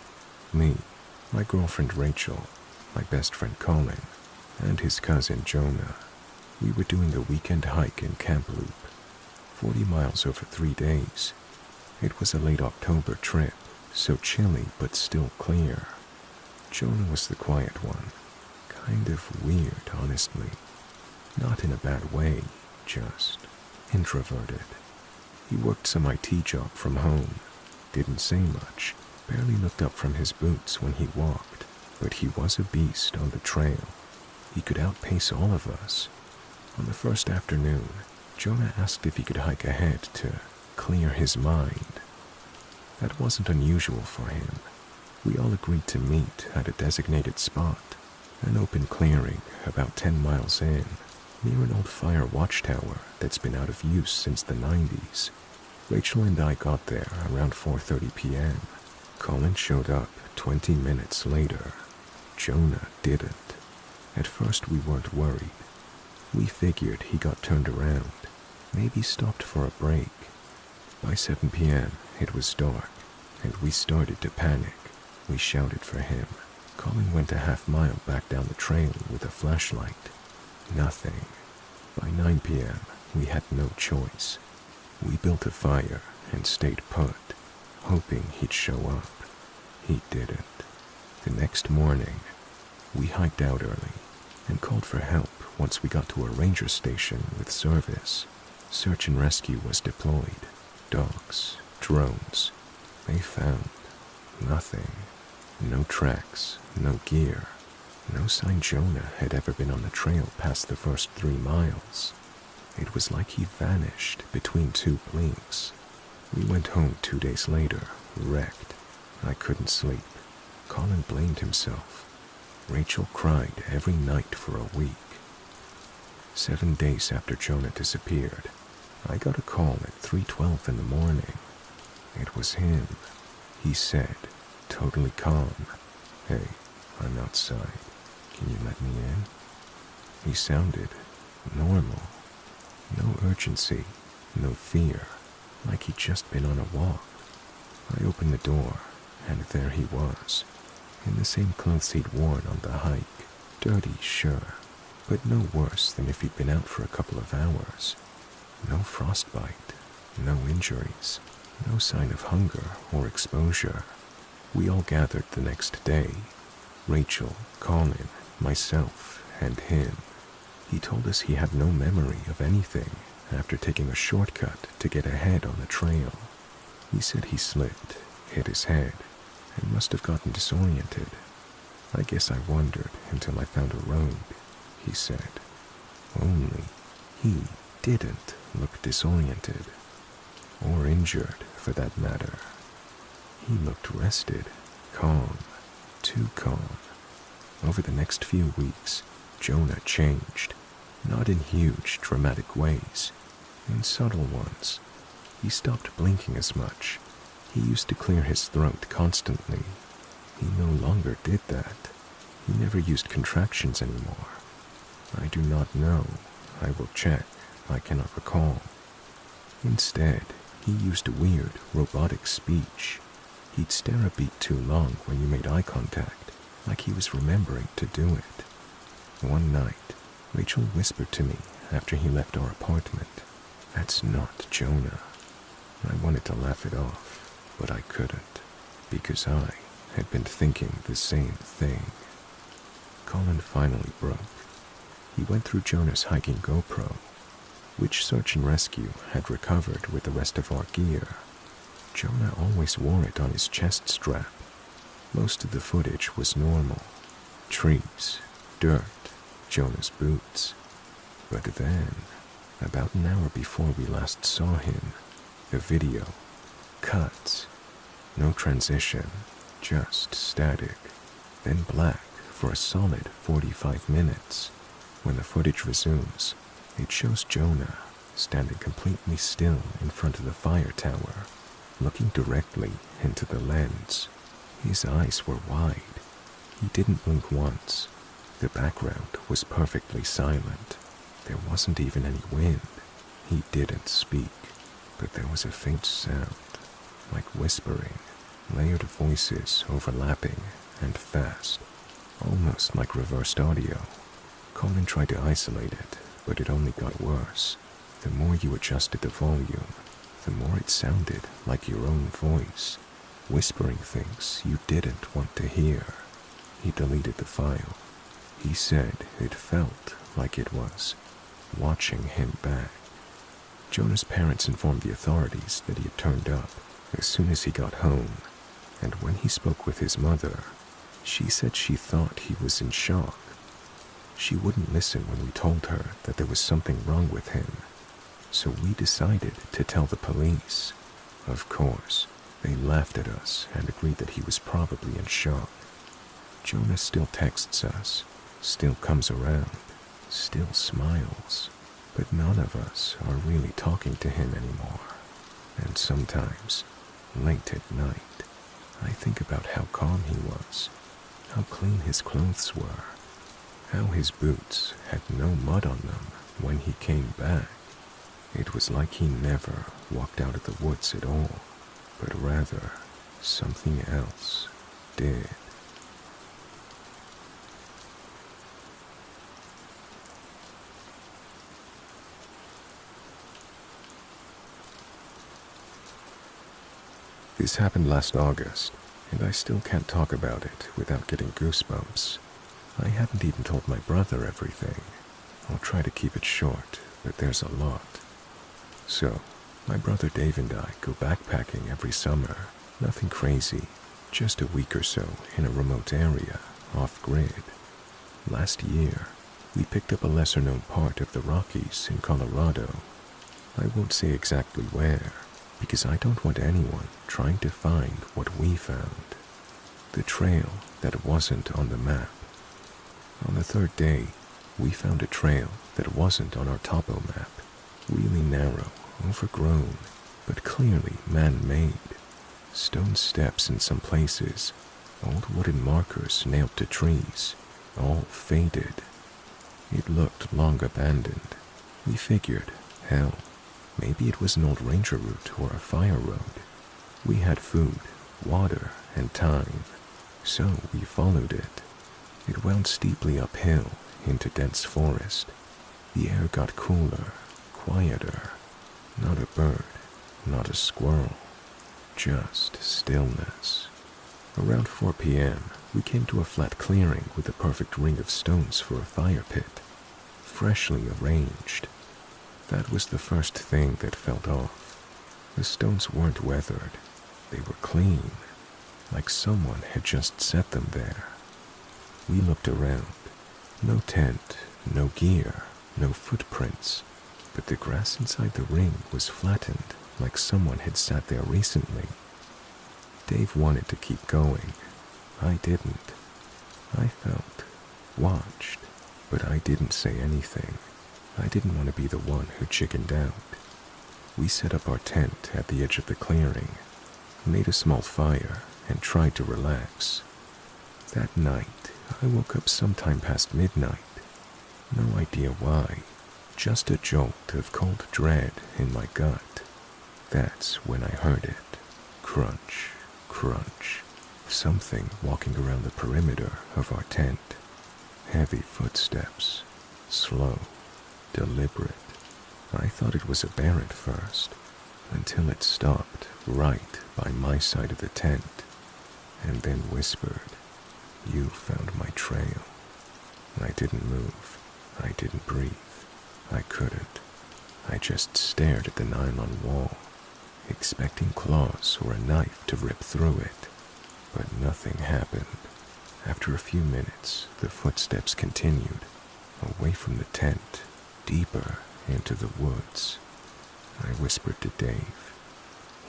Me, my girlfriend Rachel, my best friend Colin, and his cousin Jonah. We were doing a weekend hike in Camp Loop, 40 miles over 3 days. It was a late October trip, so chilly but still clear. Jonah was the quiet one. Kind of weird, honestly. Not in a bad way, just introverted. He worked some IT job from home, didn't say much, barely looked up from his boots when he walked, but he was a beast on the trail. He could outpace all of us. On the first afternoon, Jonah asked if he could hike ahead to clear his mind. That wasn't unusual for him. We all agreed to meet at a designated spot, an open clearing about 10 miles in. near an old fire watchtower that's been out of use since the 90s. Rachel and I got there around 4:30 p.m. Colin showed up 20 minutes later. Jonah didn't. At first we weren't worried. We figured he got turned around, maybe stopped for a break. By 7 p.m. it was dark, and we started to panic. We shouted for him. Colin went a half-mile back down the trail with a flashlight. Nothing. By 9 p.m. we had no choice. We built a fire and stayed put, hoping he'd show up. He didn't. The next morning, we hiked out early and called for help once we got to a ranger station with service. Search and rescue was deployed. Dogs, drones. They found nothing. No tracks, no gear. No sign Jonah had ever been on the trail past the first 3 miles. It was like he vanished between 2 blinks. We went home 2 days later, wrecked. I couldn't sleep. Colin blamed himself. Rachel cried every night for a week. 7 days after Jonah disappeared, I got a call at 3:12 in the morning. It was him. He said, totally calm, "Hey, I'm outside. Can you let me in?" He sounded normal. No urgency, no fear, like he'd just been on a walk. I opened the door, and there he was, in the same clothes he'd worn on the hike. Dirty, sure, but no worse than if he'd been out for a couple of hours. No frostbite, no injuries, no sign of hunger or exposure. We all gathered the next day. Rachel, Colin, myself, and him. He told us he had no memory of anything after taking a shortcut to get ahead on the trail. He said he slipped, hit his head, and must have gotten disoriented. I guess I wondered until I found a road, he said. Only he didn't look disoriented, or injured for that matter. He looked rested, calm, too calm. Over the next few weeks, Jonah changed, not in huge, dramatic ways, in subtle ones. He stopped blinking as much. He used to clear his throat constantly. He no longer did that. He never used contractions anymore. I do not know. I will check. I cannot recall. Instead, he used weird, robotic speech. He'd stare a beat too long when you made eye contact, like he was remembering to do it. One night, Rachel whispered to me after he left our apartment, "That's not Jonah." I wanted to laugh it off, but I couldn't, because I had been thinking the same thing. Colin finally broke. He went through Jonah's hiking GoPro, which search and rescue had recovered with the rest of our gear. Jonah always wore it on his chest strap. Most of the footage was normal. Trees, dirt, Jonah's boots. But then, about an hour before we last saw him, the video cuts. No transition, just static. Then black for a solid 45 minutes. When the footage resumes, it shows Jonah standing completely still in front of the fire tower, looking directly into the lens. His eyes were wide. He didn't blink once. The background was perfectly silent. There wasn't even any wind. He didn't speak, but there was a faint sound, like whispering, layered voices overlapping and fast, almost like reversed audio. Colin tried to isolate it, but it only got worse. The more you adjusted the volume, the more it sounded like your own voice, whispering things you didn't want to hear. He deleted the file. He said it felt like it was watching him back. Jonah's parents informed the authorities that he had turned up as soon as he got home, and when he spoke with his mother, she said she thought he was in shock. She wouldn't listen when we told her that there was something wrong with him, so we decided to tell the police. Of course, they laughed at us and agreed that he was probably in shock. Jonah still texts us, still comes around, still smiles, but none of us are really talking to him anymore. And sometimes, late at night, I think about how calm he was, how clean his clothes were, how his boots had no mud on them when he came back. It was like he never walked out of the woods at all, but rather something else did. This happened last August, and I still can't talk about it without getting goosebumps. I haven't even told my brother everything. I'll try to keep it short, but there's a lot. So, my brother Dave and I go backpacking every summer. Nothing crazy, just a week or so in a remote area, off-grid. Last year, we picked up a lesser-known part of the Rockies in Colorado. I won't say exactly where, because I don't want anyone trying to find what we found. The trail that wasn't on the map. On the third day, we found a trail that wasn't on our topo map. Really narrow, overgrown, but clearly man-made. Stone steps in some places, old wooden markers nailed to trees, all faded. It looked long abandoned. We figured, hell, maybe it was an old ranger route or a fire road. We had food, water, and time, so we followed it. It wound steeply uphill into dense forest. The air got cooler, quieter. Not a bird, not a squirrel, just stillness. Around 4 p.m., we came to a flat clearing with a perfect ring of stones for a fire pit, freshly arranged. That was the first thing that felt off. The stones weren't weathered. They were clean, like someone had just set them there. We looked around. No tent, no gear, no footprints, but the grass inside the ring was flattened like someone had sat there recently. Dave wanted to keep going. I didn't. I felt watched, but I didn't say anything. I didn't want to be the one who chickened out. We set up our tent at the edge of the clearing, made a small fire, and tried to relax. That night, I woke up sometime past midnight. No idea why, just a jolt of cold dread in my gut. That's when I heard it. Crunch, crunch. Something walking around the perimeter of our tent. Heavy footsteps. Slow, deliberate. I thought it was a bear at first, until it stopped right by my side of the tent, and then whispered, "You found my trail." I didn't move. I didn't breathe. I couldn't. I just stared at the nylon wall, expecting claws or a knife to rip through it. But nothing happened. After a few minutes, the footsteps continued, away from the tent, deeper into the woods. I whispered to Dave.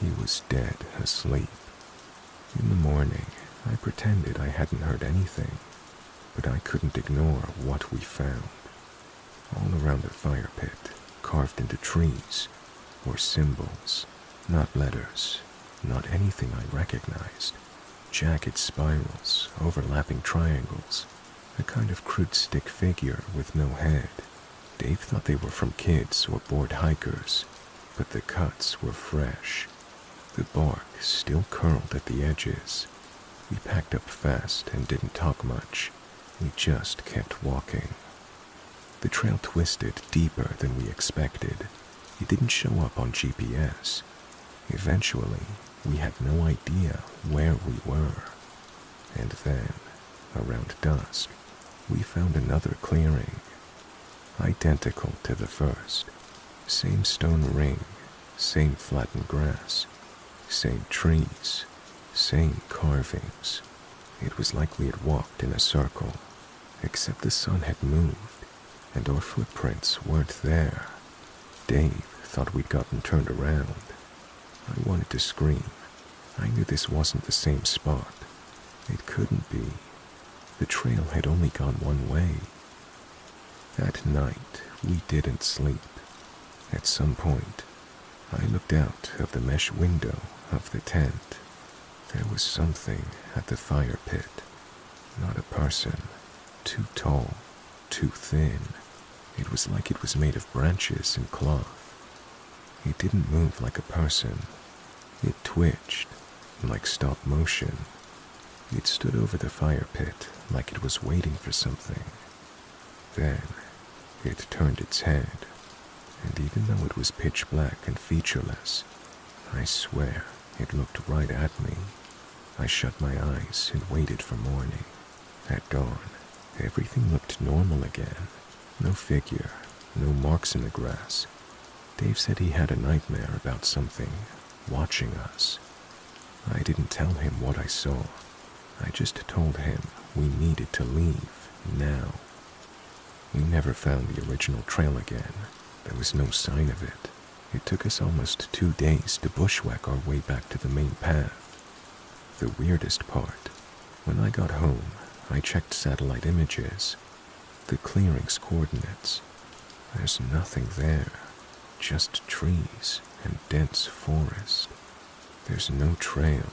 He was dead asleep. In the morning, I pretended I hadn't heard anything, but I couldn't ignore what we found. All around the fire pit, carved into trees, were symbols, not letters, not anything I recognized. Jagged spirals, overlapping triangles, a kind of crude stick figure with no head. Dave thought they were from kids or bored hikers, but the cuts were fresh. The bark still curled at the edges. We packed up fast and didn't talk much. We just kept walking. The trail twisted deeper than we expected. It didn't show up on GPS. Eventually, we had no idea where we were. And then, around dusk, we found another clearing, identical to the first. Same stone ring, same flattened grass, same trees, same carvings. It was like we had walked in a circle, except the sun had moved, and our footprints weren't there. Dave thought we'd gotten turned around. I wanted to scream. I knew this wasn't the same spot. It couldn't be. The trail had only gone one way. That night, we didn't sleep. At some point, I looked out of the mesh window of the tent. There was something at the fire pit. Not a person. Too tall, too thin. It was like it was made of branches and cloth. It didn't move like a person. It twitched, like stop motion. It stood over the fire pit like it was waiting for something. Then, it turned its head, and even though it was pitch black and featureless, I swear it looked right at me. I shut my eyes and waited for morning. At dawn, everything looked normal again. No figure, no marks in the grass. Dave said he had a nightmare about something watching us. I didn't tell him what I saw. I just told him we needed to leave now. We never found the original trail again. There was no sign of it. It took us almost 2 days to bushwhack our way back to the main path. The weirdest part, when I got home, I checked satellite images. The clearing's coordinates. There's nothing there. Just trees and dense forest. There's no trail,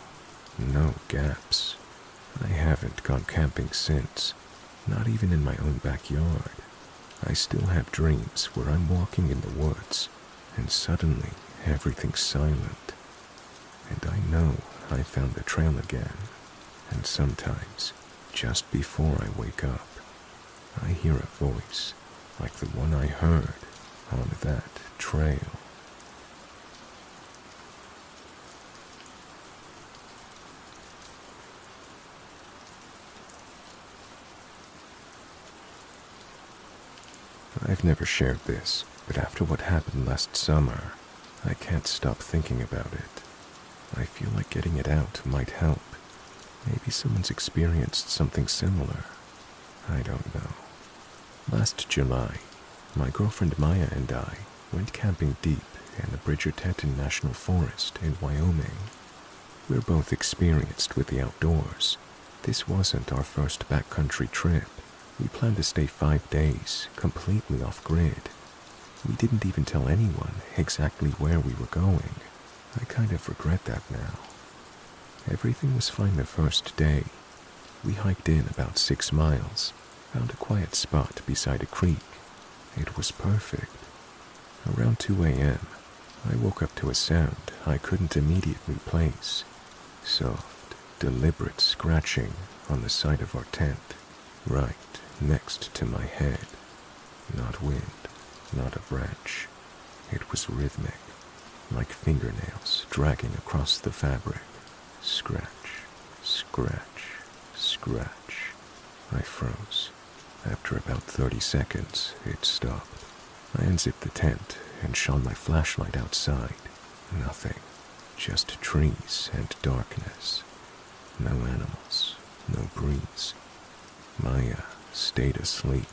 no gaps. I haven't gone camping since, not even in my own backyard. I still have dreams where I'm walking in the woods, and suddenly everything's silent. And I know I found the trail again, and sometimes, just before I wake up, I hear a voice like the one I heard on that trail. I've never shared this, but after what happened last summer, I can't stop thinking about it. I feel like getting it out might help. Maybe someone's experienced something similar. I don't know. Last July, my girlfriend Maya and I went camping deep in the Bridger-Teton National Forest in Wyoming. We're both experienced with the outdoors. This wasn't our first backcountry trip. We planned to stay 5 days, completely off-grid. We didn't even tell anyone exactly where we were going. I kind of regret that now. Everything was fine the first day. We hiked in about 6 miles, found a quiet spot beside a creek. It was perfect. Around 2 a.m., I woke up to a sound I couldn't immediately place. Soft, deliberate scratching on the side of our tent, right next to my head. Not wind, not a branch. It was rhythmic, like fingernails dragging across the fabric. Scratch, scratch, scratch. I froze. After about 30 seconds, it stopped. I unzipped the tent and shone my flashlight outside. Nothing. Just trees and darkness. No animals, no breeze. Maya stayed asleep.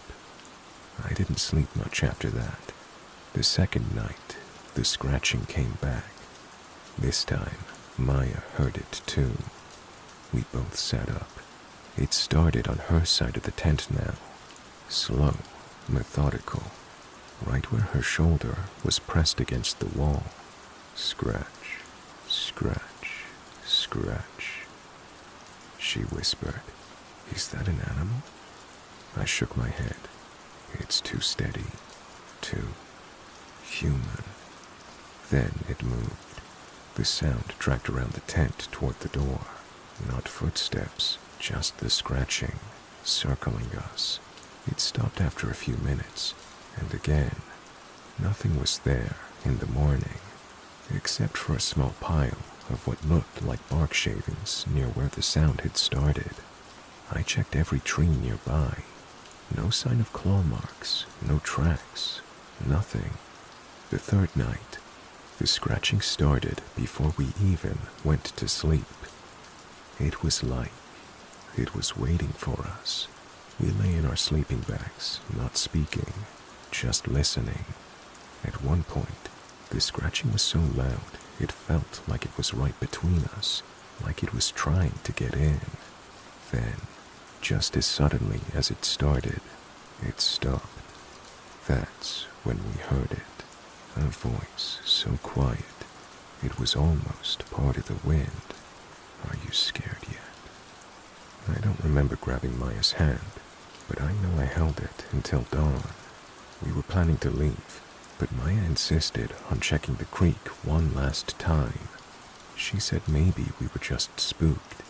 I didn't sleep much after that. The second night, the scratching came back. This time, Maya heard it too. We both sat up. It started on her side of the tent now. Slow, methodical, right where her shoulder was pressed against the wall. Scratch, scratch, scratch. She whispered, "Is that an animal?" I shook my head. It's too steady, too human. Then it moved. The sound dragged around the tent toward the door. Not footsteps, just the scratching, circling us. It stopped after a few minutes, and again, nothing was there in the morning, except for a small pile of what looked like bark shavings near where the sound had started. I checked every tree nearby. No sign of claw marks, no tracks, nothing. The third night, the scratching started before we even went to sleep. It was like it was waiting for us. We lay in our sleeping bags, not speaking, just listening. At one point, the scratching was so loud it felt like it was right between us, like it was trying to get in. Then, just as suddenly as it started, it stopped. That's when we heard it, a voice so quiet it was almost part of the wind. Are you scared yet? I don't remember grabbing Maya's hand, but I know I held it until dawn. We were planning to leave, but Maya insisted on checking the creek one last time. She said maybe we were just spooked,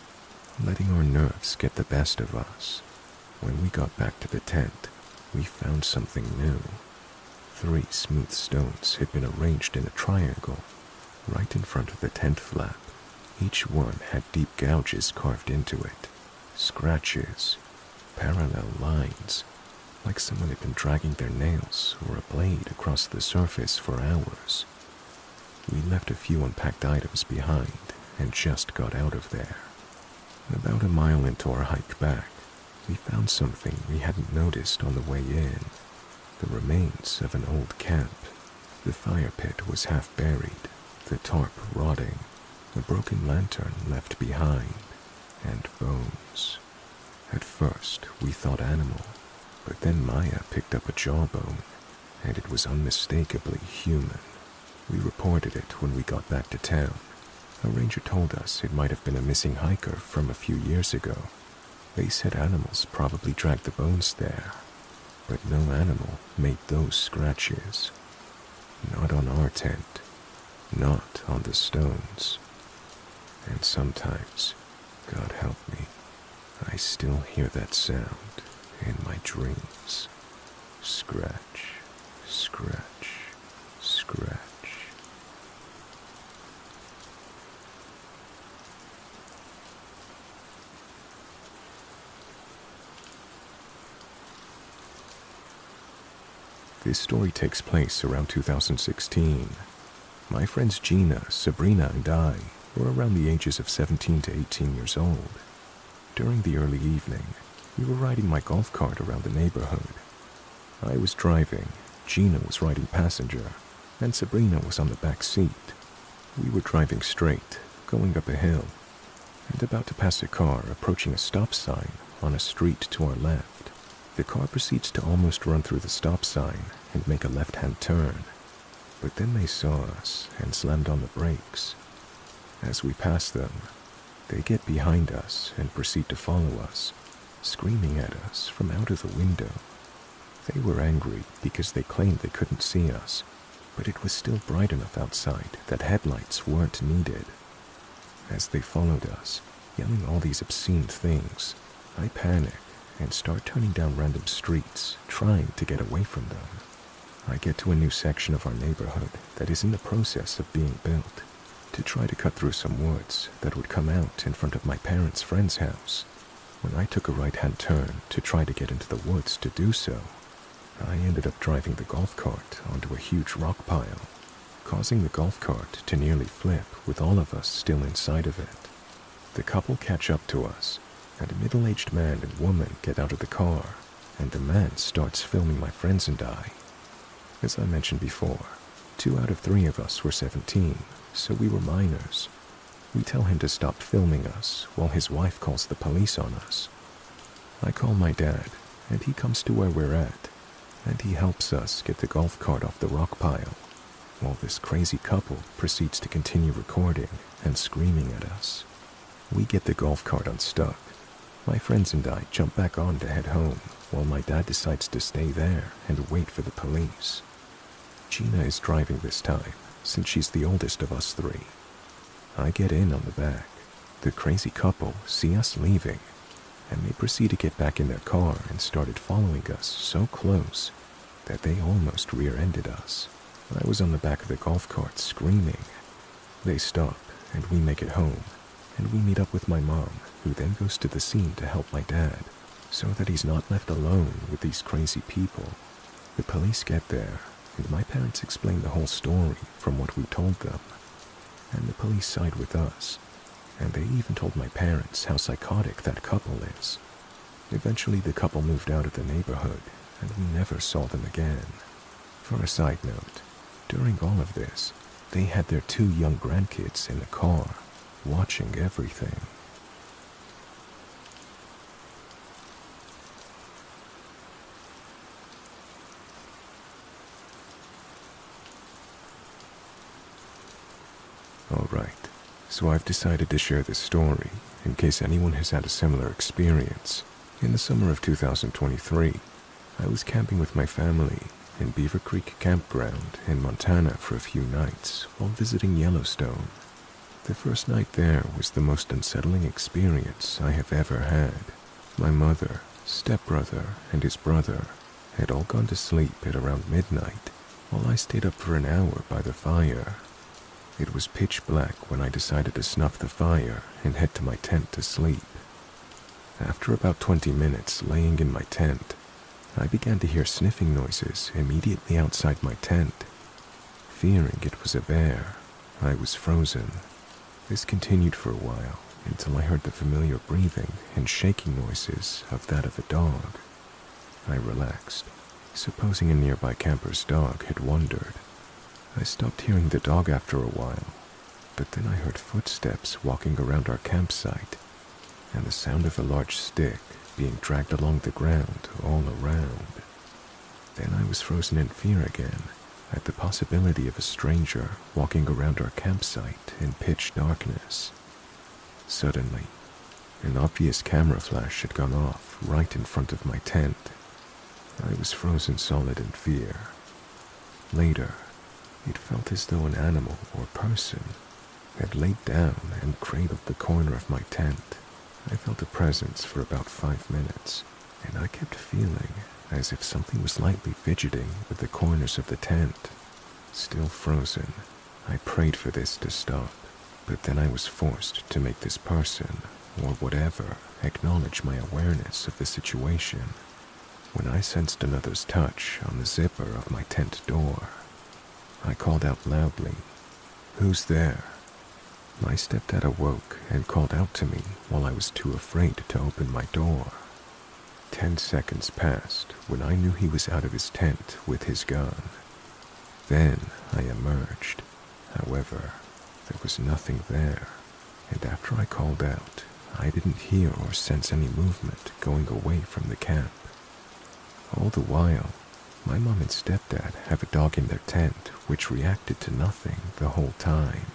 letting our nerves get the best of us. When we got back to the tent, we found something new. 3 smooth stones had been arranged in a triangle, right in front of the tent flap. Each one had deep gouges carved into it, scratches, parallel lines, like someone had been dragging their nails or a blade across the surface for hours. We left a few unpacked items behind and just got out of there. About a mile into our hike back, we found something we hadn't noticed on the way in. The remains of an old camp. The fire pit was half buried, the tarp rotting, a broken lantern left behind, and bones. At first, we thought animal, but then Maya picked up a jawbone, and it was unmistakably human. We reported it when we got back to town. A ranger told us it might have been a missing hiker from a few years ago. They said animals probably dragged the bones there, but no animal made those scratches. Not on our tent, not on the stones. And sometimes, God help me, I still hear that sound in my dreams. Scratch, scratch, scratch. This story takes place around 2016. My friends Gina, Sabrina, and I were around the ages of 17 to 18 years old. During the early evening, we were riding my golf cart around the neighborhood. I was driving, Gina was riding passenger, and Sabrina was on the back seat. We were driving straight, going up a hill, and about to pass a car approaching a stop sign on a street to our left. The car proceeds to almost run through the stop sign and make a left-hand turn, but then they saw us and slammed on the brakes. As we pass them, they get behind us and proceed to follow us, screaming at us from out of the window. They were angry because they claimed they couldn't see us, but it was still bright enough outside that headlights weren't needed. As they followed us, yelling all these obscene things, I panic and start turning down random streets, trying to get away from them. I get to a new section of our neighborhood that is in the process of being built, to try to cut through some woods that would come out in front of my parents' friend's house. When I took a right-hand turn to try to get into the woods to do so, I ended up driving the golf cart onto a huge rock pile, causing the golf cart to nearly flip with all of us still inside of it. The couple catch up to us, and a middle-aged man and woman get out of the car, and the man starts filming my friends and I. As I mentioned before, 2 out of 3 of us were 17, so we were minors. We tell him to stop filming us while his wife calls the police on us. I call my dad, and he comes to where we're at, and he helps us get the golf cart off the rock pile, while this crazy couple proceeds to continue recording and screaming at us. We get the golf cart unstuck. My friends and I jump back on to head home, while my dad decides to stay there and wait for the police. Gina is driving this time, since she's the oldest of us 3. I get in on the back. The crazy couple see us leaving, and they proceed to get back in their car and started following us so close that they almost rear-ended us. I was on the back of the golf cart screaming. They stop, and we make it home, and we meet up with my mom, who then goes to the scene to help my dad, so that he's not left alone with these crazy people. The police get there, and my parents explain the whole story from what we told them, and the police side with us, and they even told my parents how psychotic that couple is. Eventually the couple moved out of the neighborhood, and we never saw them again. For a side note, during all of this, they had their 2 young grandkids in the car, watching everything. Alright, so I've decided to share this story in case anyone has had a similar experience. In the summer of 2023, I was camping with my family in Beaver Creek Campground in Montana for a few nights while visiting Yellowstone. The first night there was the most unsettling experience I have ever had. My mother, stepbrother, and his brother had all gone to sleep at around midnight, while I stayed up for an hour by the fire. It was pitch black when I decided to snuff the fire and head to my tent to sleep. After about 20 minutes laying in my tent, I began to hear sniffing noises immediately outside my tent. Fearing it was a bear, I was frozen. This continued for a while until I heard the familiar breathing and shaking noises of that of a dog. I relaxed, supposing a nearby camper's dog had wandered. I stopped hearing the dog after a while, but then I heard footsteps walking around our campsite, and the sound of a large stick being dragged along the ground all around. Then I was frozen in fear again at the possibility of a stranger walking around our campsite in pitch darkness. Suddenly, an obvious camera flash had gone off right in front of my tent. I was frozen solid in fear. Later, it felt as though an animal or person had laid down and cradled the corner of my tent. I felt a presence for about 5 minutes, and I kept feeling as if something was lightly fidgeting with the corners of the tent. Still frozen, I prayed for this to stop, but then I was forced to make this person, or whatever, acknowledge my awareness of the situation. When I sensed another's touch on the zipper of my tent door, I called out loudly, "Who's there?" My stepdad awoke and called out to me while I was too afraid to open my door. 10 seconds passed when I knew he was out of his tent with his gun. Then I emerged. However, there was nothing there, and after I called out, I didn't hear or sense any movement going away from the camp. All the while, my mom and stepdad have a dog in their tent which reacted to nothing the whole time.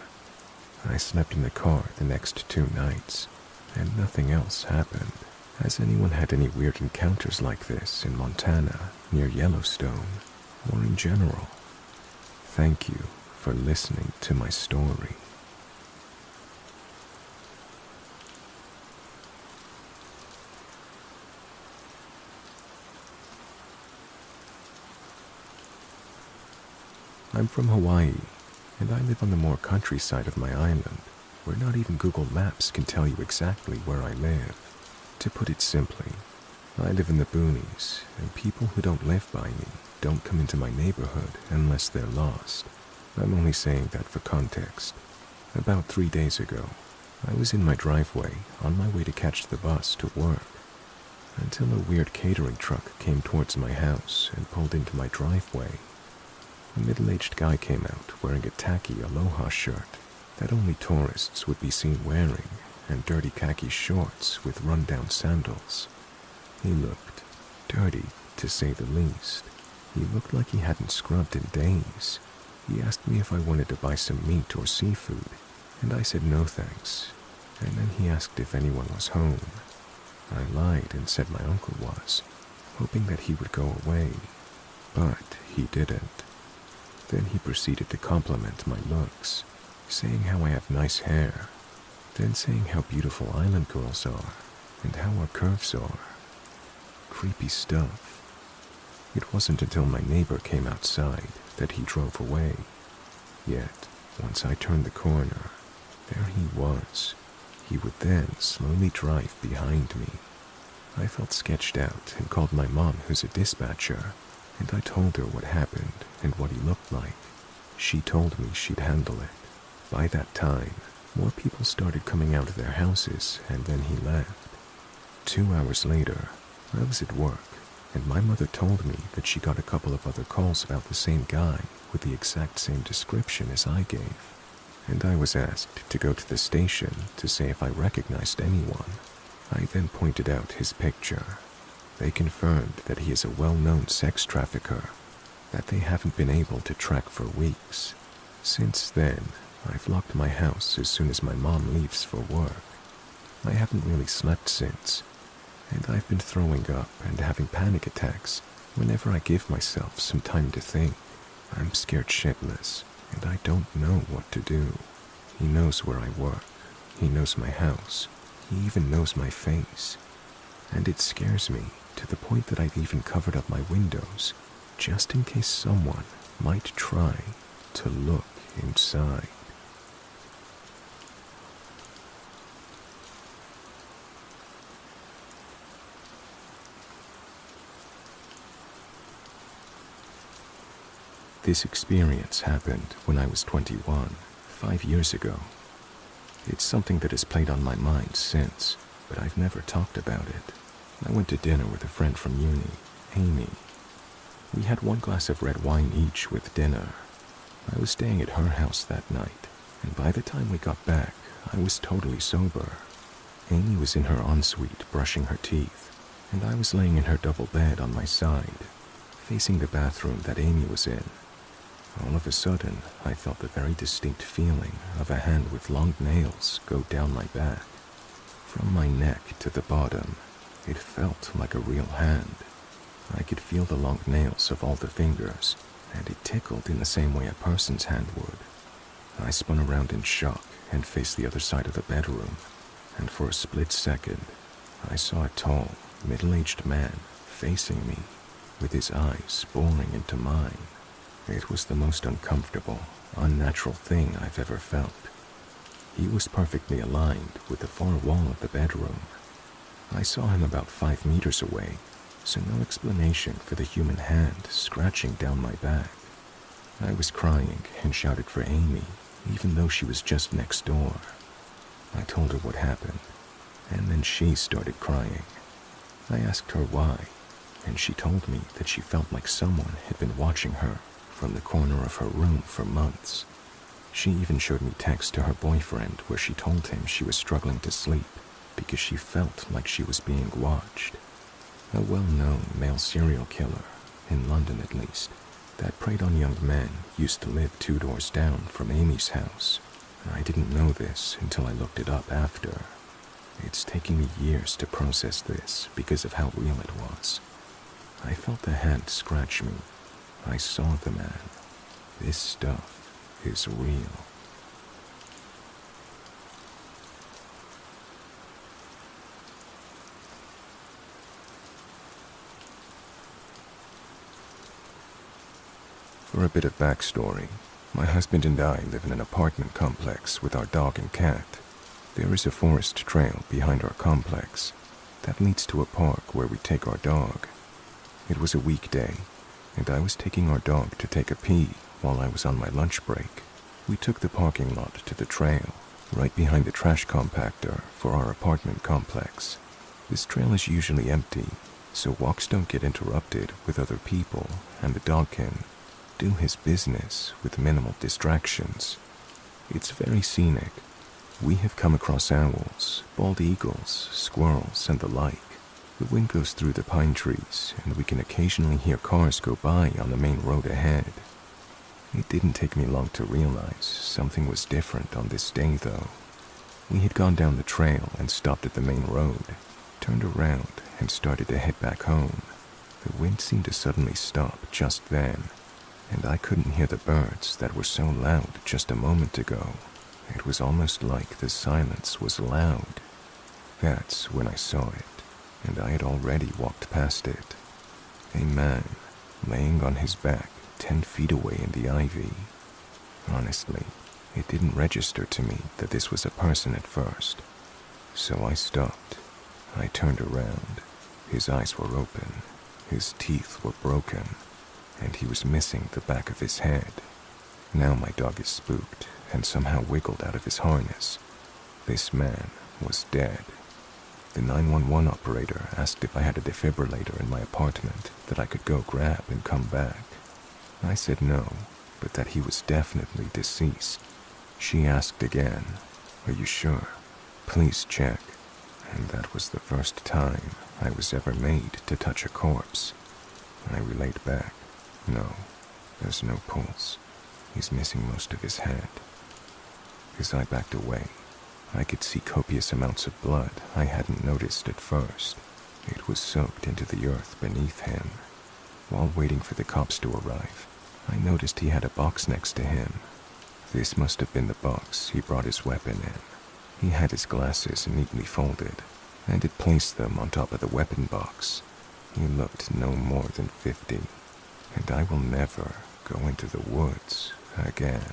I slept in the car the next 2 nights, and nothing else happened. Has anyone had any weird encounters like this in Montana, near Yellowstone, or in general? Thank you for listening to my story. I'm from Hawaii, and I live on the more countryside of my island, where not even Google Maps can tell you exactly where I live. To put it simply, I live in the boonies, and people who don't live by me don't come into my neighborhood unless they're lost. I'm only saying that for context. About 3 days ago, I was in my driveway on my way to catch the bus to work, until a weird catering truck came towards my house and pulled into my driveway. A middle-aged guy came out wearing a tacky aloha shirt that only tourists would be seen wearing, and dirty khaki shorts with run-down sandals. He looked dirty, to say the least. He looked like he hadn't scrubbed in days. He asked me if I wanted to buy some meat or seafood, and I said no thanks, and then he asked if anyone was home. I lied and said my uncle was, hoping that he would go away, but he didn't. Then he proceeded to compliment my looks, saying how I have nice hair, then saying how beautiful island girls are, and how our curves are. Creepy stuff. It wasn't until my neighbor came outside that he drove away. Yet, once I turned the corner, there he was. He would then slowly drive behind me. I felt sketched out and called my mom, who's a dispatcher, and I told her what happened and what he looked like. She told me she'd handle it. By that time, more people started coming out of their houses, and then he left. 2 hours later, I was at work, and my mother told me that she got a couple of other calls about the same guy with the exact same description as I gave, and I was asked to go to the station to say if I recognized anyone. I then pointed out his picture. They confirmed that he is a well-known sex trafficker that they haven't been able to track for weeks. Since then, I've locked my house as soon as my mom leaves for work. I haven't really slept since, and I've been throwing up and having panic attacks whenever I give myself some time to think. I'm scared shitless, and I don't know what to do. He knows where I work. He knows my house. He even knows my face. And it scares me to the point that I've even covered up my windows, just in case someone might try to look inside. This experience happened when I was 21, 5 years ago. It's something that has played on my mind since, but I've never talked about it. I went to dinner with a friend from uni, Amy. We had 1 glass of red wine each with dinner. I was staying at her house that night, and by the time we got back, I was totally sober. Amy was in her ensuite brushing her teeth, and I was laying in her double bed on my side, facing the bathroom that Amy was in. All of a sudden, I felt the very distinct feeling of a hand with long nails go down my back. From my neck to the bottom, it felt like a real hand. I could feel the long nails of all the fingers, and it tickled in the same way a person's hand would. I spun around in shock and faced the other side of the bedroom, and for a split second, I saw a tall, middle-aged man facing me, with his eyes boring into mine. It was the most uncomfortable, unnatural thing I've ever felt. He was perfectly aligned with the far wall of the bedroom. I saw him about 5 meters away, so no explanation for the human hand scratching down my back. I was crying and shouted for Amy, even though she was just next door. I told her what happened, and then she started crying. I asked her why, and she told me that she felt like someone had been watching her from the corner of her room for months. She even showed me texts to her boyfriend where she told him she was struggling to sleep because she felt like she was being watched. A well-known male serial killer, in London at least, that preyed on young men used to live 2 doors down from Amy's house. I didn't know this until I looked it up after. It's taken me years to process this because of how real it was. I felt the hand scratch me. I saw the man. This stuff is real. For a bit of backstory, my husband and I live in an apartment complex with our dog and cat. There is a forest trail behind our complex that leads to a park where we take our dog. It was a weekday, and I was taking our dog to take a pee while I was on my lunch break. We took the parking lot to the trail, right behind the trash compactor for our apartment complex. This trail is usually empty, so walks don't get interrupted with other people, and the dog can do his business with minimal distractions. It's very scenic. We have come across owls, bald eagles, squirrels, and the like. The wind goes through the pine trees, and we can occasionally hear cars go by on the main road ahead. It didn't take me long to realize something was different on this day, though. We had gone down the trail and stopped at the main road, turned around, and started to head back home. The wind seemed to suddenly stop just then, and I couldn't hear the birds that were so loud just a moment ago. It was almost like the silence was loud. That's when I saw it, and I had already walked past it. A man laying on his back 10 feet away in the ivy. Honestly, it didn't register to me that this was a person at first. So I stopped. I turned around. His eyes were open. His teeth were broken, and he was missing the back of his head. Now my dog is spooked and somehow wiggled out of his harness. This man was dead. The 911 operator asked if I had a defibrillator in my apartment that I could go grab and come back. I said no, but that he was definitely deceased. She asked again, "Are you sure? Please check." And that was the first time I was ever made to touch a corpse. I relayed back, "No, there's no pulse. He's missing most of his head." As I backed away, I could see copious amounts of blood I hadn't noticed at first. It was soaked into the earth beneath him. While waiting for the cops to arrive, I noticed he had a box next to him. This must have been the box he brought his weapon in. He had his glasses neatly folded, and had placed them on top of the weapon box. He looked no more than 50, and I will never go into the woods again.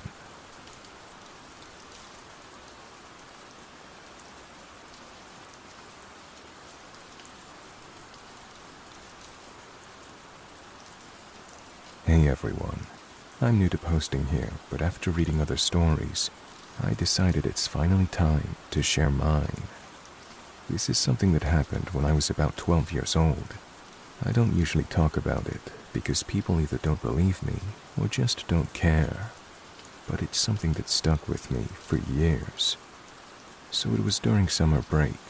Hey everyone, I'm new to posting here, but after reading other stories, I decided it's finally time to share mine. This is something that happened when I was about 12 years old. I don't usually talk about it because people either don't believe me or just don't care, but it's something that stuck with me for years. So it was during summer break.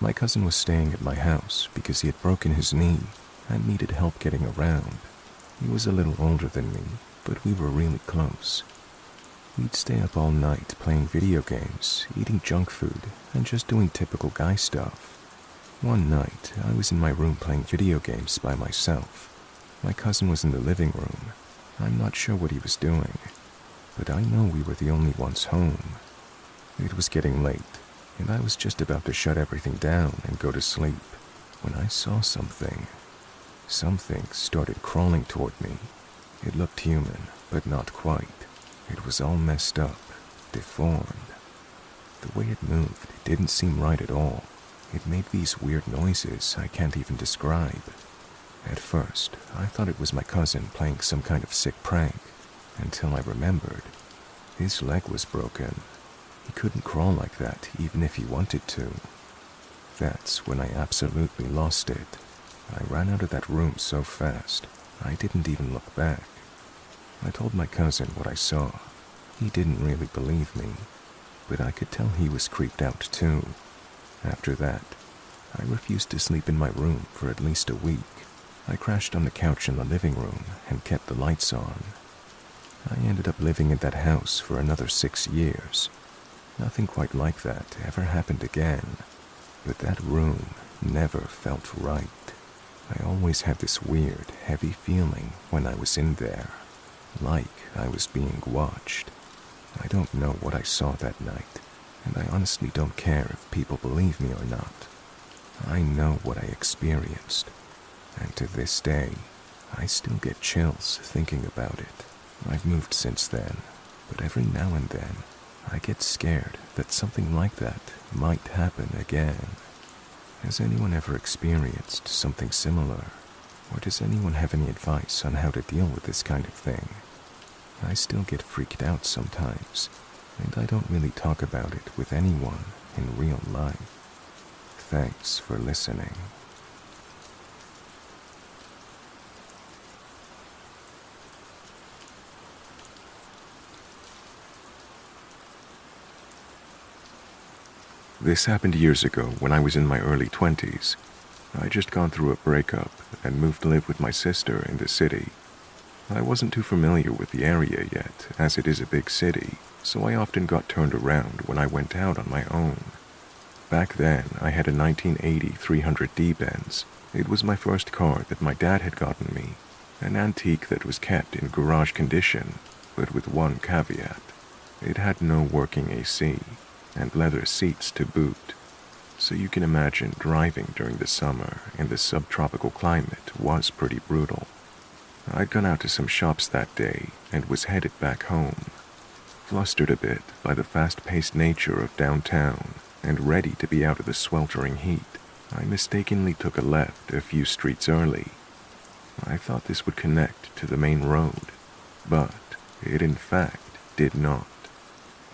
My cousin was staying at my house because he had broken his knee and needed help getting around. He was a little older than me, but we were really close. We'd stay up all night playing video games, eating junk food, and just doing typical guy stuff. One night, I was in my room playing video games by myself. My cousin was in the living room. I'm not sure what he was doing, but I know we were the only ones home. It was getting late, and I was just about to shut everything down and go to sleep when I saw something. Something started crawling toward me. It looked human, but not quite. It was all messed up, deformed. The way it moved didn't seem right at all. It made these weird noises I can't even describe. At first, I thought it was my cousin playing some kind of sick prank, until I remembered. His leg was broken. He couldn't crawl like that even if he wanted to. That's when I absolutely lost it. I ran out of that room so fast, I didn't even look back. I told my cousin what I saw. He didn't really believe me, but I could tell he was creeped out too. After that, I refused to sleep in my room for at least a week. I crashed on the couch in the living room and kept the lights on. I ended up living in that house for another 6 years. Nothing quite like that ever happened again, but that room never felt right. I always had this weird, heavy feeling when I was in there, like I was being watched. I don't know what I saw that night, and I honestly don't care if people believe me or not. I know what I experienced, and to this day, I still get chills thinking about it. I've moved since then, but every now and then, I get scared that something like that might happen again. Has anyone ever experienced something similar? Or does anyone have any advice on how to deal with this kind of thing? I still get freaked out sometimes, and I don't really talk about it with anyone in real life. Thanks for listening. This happened years ago when I was in my early 20s. I just gone through a breakup and moved to live with my sister in the city. I wasn't too familiar with the area yet, as it is a big city, so I often got turned around when I went out on my own. Back then, I had a 1980 300D Benz. It was my first car that my dad had gotten me, an antique that was kept in garage condition, but with one caveat. It had no working AC, and leather seats to boot. So you can imagine driving during the summer in the subtropical climate was pretty brutal. I'd gone out to some shops that day and was headed back home. Flustered a bit by the fast-paced nature of downtown and ready to be out of the sweltering heat, I mistakenly took a left a few streets early. I thought this would connect to the main road, but it in fact did not.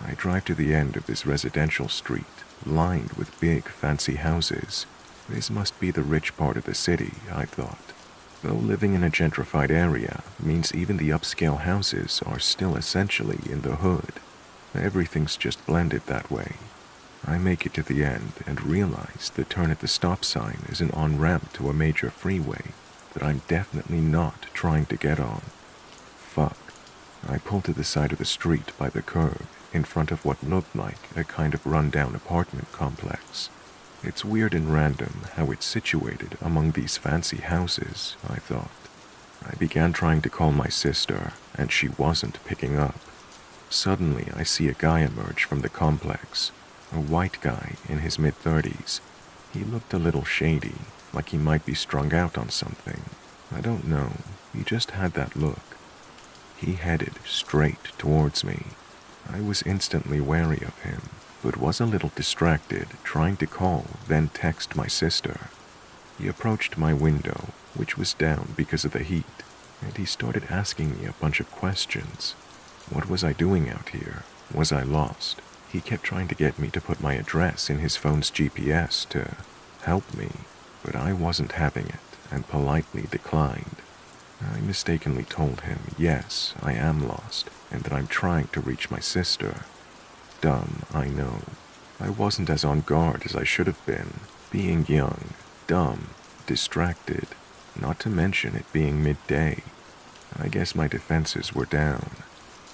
I drive to the end of this residential street, lined with big, fancy houses. This must be the rich part of the city, I thought. Though living in a gentrified area means even the upscale houses are still essentially in the hood. Everything's just blended that way. I make it to the end and realize the turn at the stop sign is an on-ramp to a major freeway that I'm definitely not trying to get on. Fuck. I pull to the side of the street by the curb in front of what looked like a kind of run-down apartment complex. It's weird and random how it's situated among these fancy houses, I thought. I began trying to call my sister, and she wasn't picking up. Suddenly, I see a guy emerge from the complex, a white guy in his mid-30s. He looked a little shady, like he might be strung out on something. I don't know, he just had that look. He headed straight towards me. I was instantly wary of him, but was a little distracted, trying to call, then text my sister. He approached my window, which was down because of the heat, and he started asking me a bunch of questions. What was I doing out here? Was I lost? He kept trying to get me to put my address in his phone's GPS to help me, but I wasn't having it and politely declined. I mistakenly told him, yes, I am lost, and that I'm trying to reach my sister. Dumb, I know. I wasn't as on guard as I should have been, being young, dumb, distracted, not to mention it being midday. I guess my defenses were down.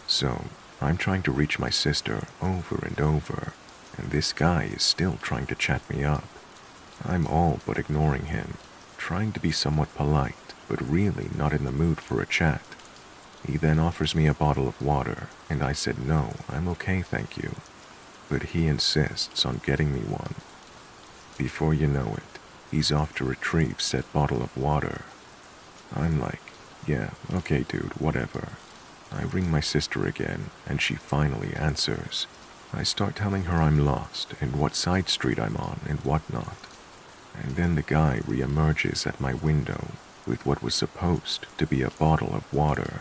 So, I'm trying to reach my sister over and over, and this guy is still trying to chat me up. I'm all but ignoring him, trying to be somewhat polite, but really not in the mood for a chat. He then offers me a bottle of water, and I said no, I'm okay, thank you. But he insists on getting me one. Before you know it, he's off to retrieve said bottle of water. I'm like, yeah, okay dude, whatever. I ring my sister again, and she finally answers. I start telling her I'm lost, and what side street I'm on, and whatnot. And then the guy re-emerges at my window with what was supposed to be a bottle of water.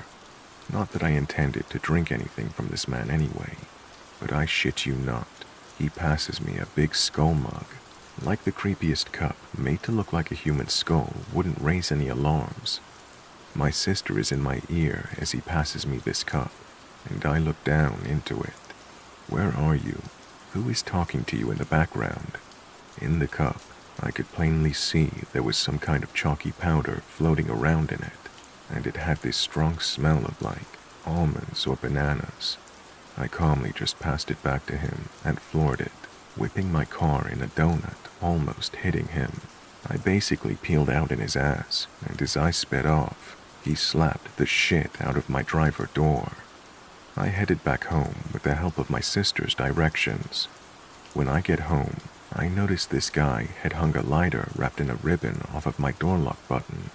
Not that I intended to drink anything from this man anyway, but I shit you not, he passes me a big skull mug, like the creepiest cup, made to look like a human skull, wouldn't raise any alarms. My sister is in my ear as he passes me this cup, and I look down into it. Where are you? Who is talking to you in the background? In the cup, I could plainly see there was some kind of chalky powder floating around in it, and it had this strong smell of like almonds or bananas. I calmly just passed it back to him and floored it, whipping my car in a donut, almost hitting him. I basically peeled out in his ass, and as I sped off, he slapped the shit out of my driver door. I headed back home with the help of my sister's directions. When I get home, I noticed this guy had hung a lighter wrapped in a ribbon off of my door lock button.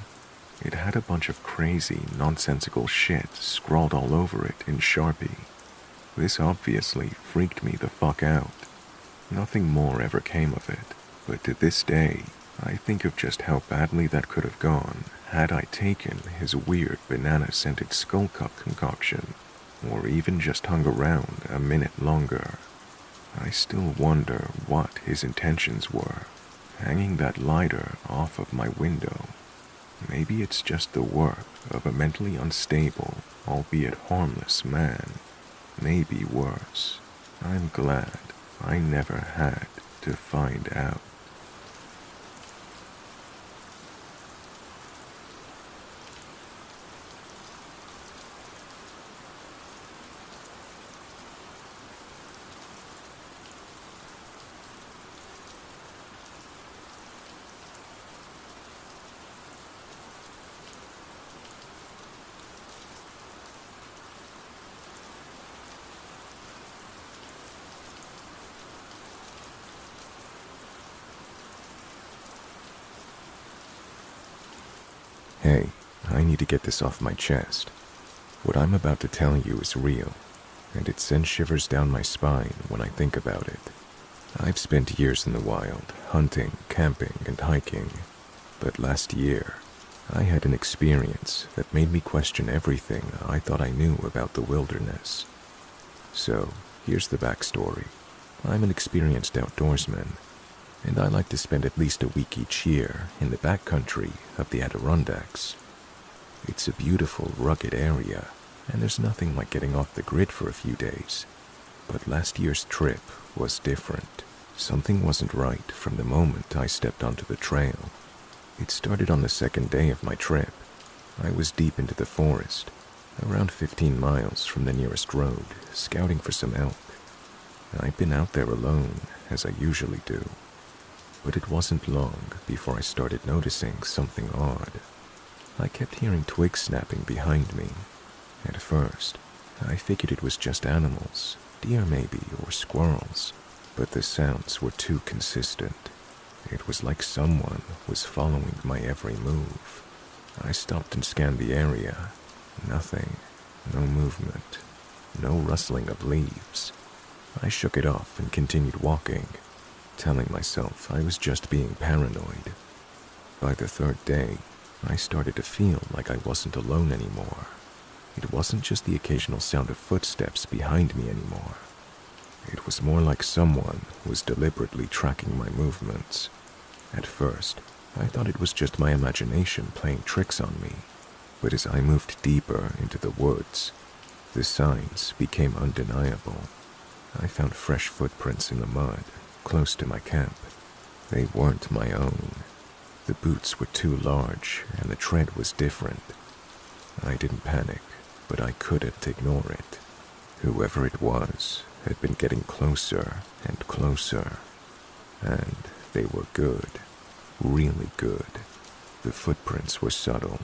It had a bunch of crazy, nonsensical shit scrawled all over it in Sharpie. This obviously freaked me the fuck out. Nothing more ever came of it, but to this day, I think of just how badly that could have gone had I taken his weird banana-scented skull cup concoction, or even just hung around a minute longer. I still wonder what his intentions were, hanging that lighter off of my window. Maybe it's just the work of a mentally unstable, albeit harmless man. Maybe worse. I'm glad I never had to find out. Hey, I need to get this off my chest. What I'm about to tell you is real, and it sends shivers down my spine when I think about it. I've spent years in the wild, hunting, camping, and hiking, but last year, I had an experience that made me question everything I thought I knew about the wilderness. So, here's the backstory. I'm an experienced outdoorsman, and I like to spend at least a week each year in the backcountry of the Adirondacks. It's a beautiful, rugged area, and there's nothing like getting off the grid for a few days. But last year's trip was different. Something wasn't right from the moment I stepped onto the trail. It started on the second day of my trip. I was deep into the forest, around 15 miles from the nearest road, scouting for some elk. I'd been out there alone, as I usually do, but it wasn't long before I started noticing something odd. I kept hearing twigs snapping behind me. At first, I figured it was just animals, deer maybe, or squirrels, but the sounds were too consistent. It was like someone was following my every move. I stopped and scanned the area. Nothing. No movement. No rustling of leaves. I shook it off and continued walking, telling myself I was just being paranoid. By the third day, I started to feel like I wasn't alone anymore. It wasn't just the occasional sound of footsteps behind me anymore. It was more like someone was deliberately tracking my movements. At first, I thought it was just my imagination playing tricks on me, but as I moved deeper into the woods, the signs became undeniable. I found fresh footprints in the mud, close to my camp. They weren't my own. The boots were too large, and the tread was different. I didn't panic, but I couldn't ignore it. Whoever it was had been getting closer and closer, and they were good, really good. The footprints were subtle,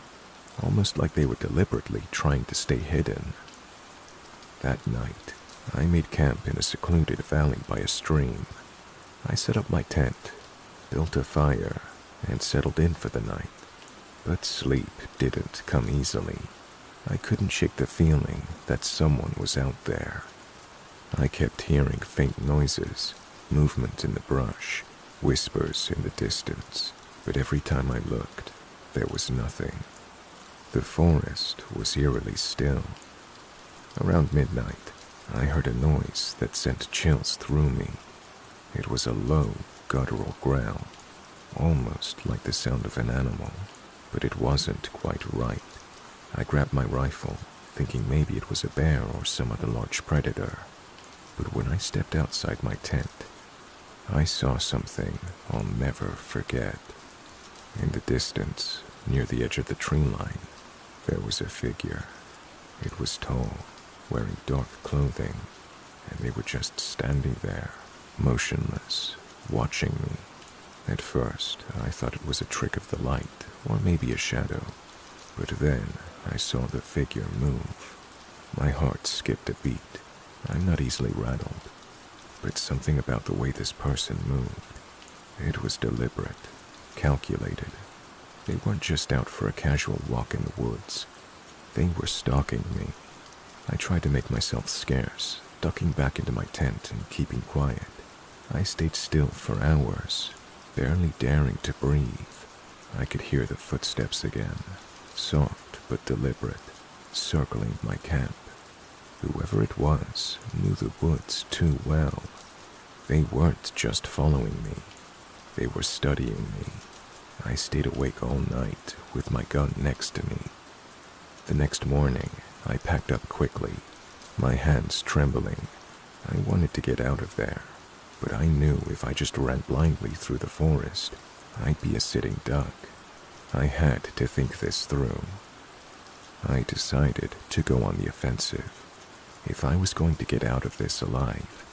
almost like they were deliberately trying to stay hidden. That night, I made camp in a secluded valley by a stream. I set up my tent, built a fire, and settled in for the night. But sleep didn't come easily. I couldn't shake the feeling that someone was out there. I kept hearing faint noises, movement in the brush, whispers in the distance, but every time I looked, there was nothing. The forest was eerily still. Around midnight, I heard a noise that sent chills through me. It was a low, guttural growl, almost like the sound of an animal, but it wasn't quite right. I grabbed my rifle, thinking maybe it was a bear or some other large predator. But when I stepped outside my tent, I saw something I'll never forget. In the distance, near the edge of the tree line, there was a figure. It was tall, wearing dark clothing, and they were just standing there, motionless, watching me. At first, I thought it was a trick of the light, or maybe a shadow. But then, I saw the figure move. My heart skipped a beat. I'm not easily rattled. But something about the way this person moved. It was deliberate, calculated. They weren't just out for a casual walk in the woods. They were stalking me. I tried to make myself scarce, ducking back into my tent and keeping quiet. I stayed still for hours, barely daring to breathe. I could hear the footsteps again, soft but deliberate, circling my camp. Whoever it was knew the woods too well. They weren't just following me. They were studying me. I stayed awake all night with my gun next to me. The next morning, I packed up quickly, my hands trembling. I wanted to get out of there, but I knew if I just ran blindly through the forest, I'd be a sitting duck. I had to think this through. I decided to go on the offensive. If I was going to get out of this alive,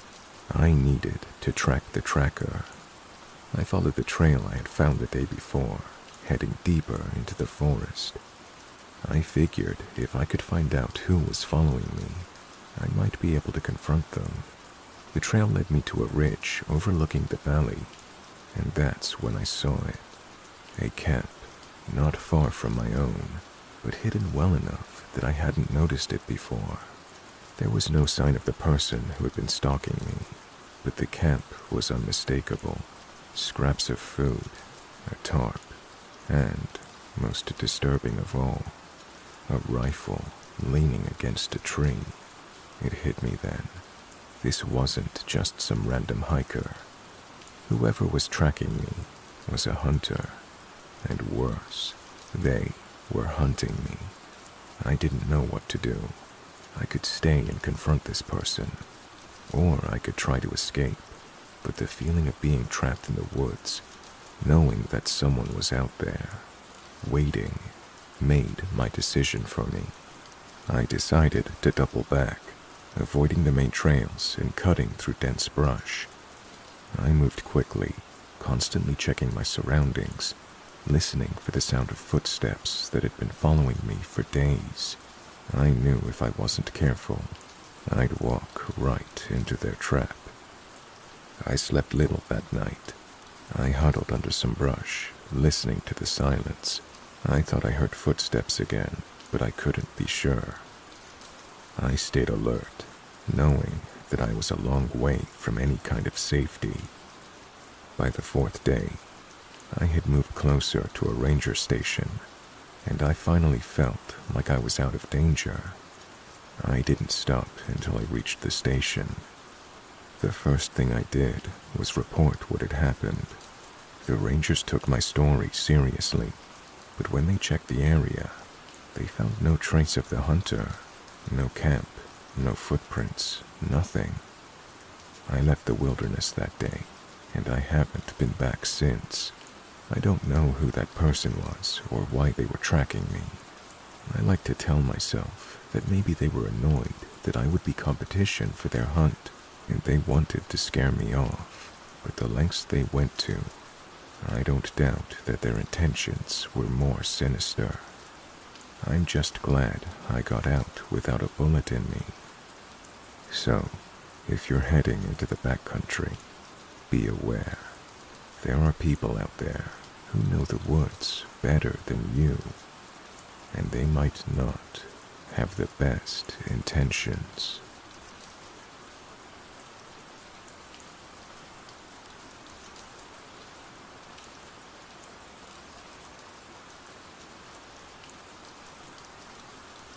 I needed to track the tracker. I followed the trail I had found the day before, heading deeper into the forest. I figured if I could find out who was following me, I might be able to confront them. The trail led me to a ridge overlooking the valley, and that's when I saw it. A camp, not far from my own, but hidden well enough that I hadn't noticed it before. There was no sign of the person who had been stalking me, but the camp was unmistakable. Scraps of food, a tarp, and, most disturbing of all, a rifle leaning against a tree. It hit me then. This wasn't just some random hiker. Whoever was tracking me was a hunter, and worse, they were hunting me. I didn't know what to do. I could stay and confront this person, or I could try to escape, but the feeling of being trapped in the woods, knowing that someone was out there, waiting, made my decision for me. I decided to double back. avoiding the main trails and cutting through dense brush. I moved quickly, constantly checking my surroundings, listening for the sound of footsteps that had been following me for days. I knew if I wasn't careful, I'd walk right into their trap. I slept little that night. I huddled under some brush, listening to the silence. I thought I heard footsteps again, but I couldn't be sure. I stayed alert, knowing that I was a long way from any kind of safety. By the fourth day, I had moved closer to a ranger station, and I finally felt like I was out of danger. I didn't stop until I reached the station. The first thing I did was report what had happened. The rangers took my story seriously, but when they checked the area, they found no trace of the hunter, no camp, no footprints, nothing. I left the wilderness that day, and I haven't been back since. I don't know who that person was or why they were tracking me. I like to tell myself that maybe they were annoyed that I would be competition for their hunt, and they wanted to scare me off, but the lengths they went to, I don't doubt that their intentions were more sinister. I'm just glad I got out without a bullet in me. So, if you're heading into the backcountry, be aware. There are people out there who know the woods better than you, and they might not have the best intentions.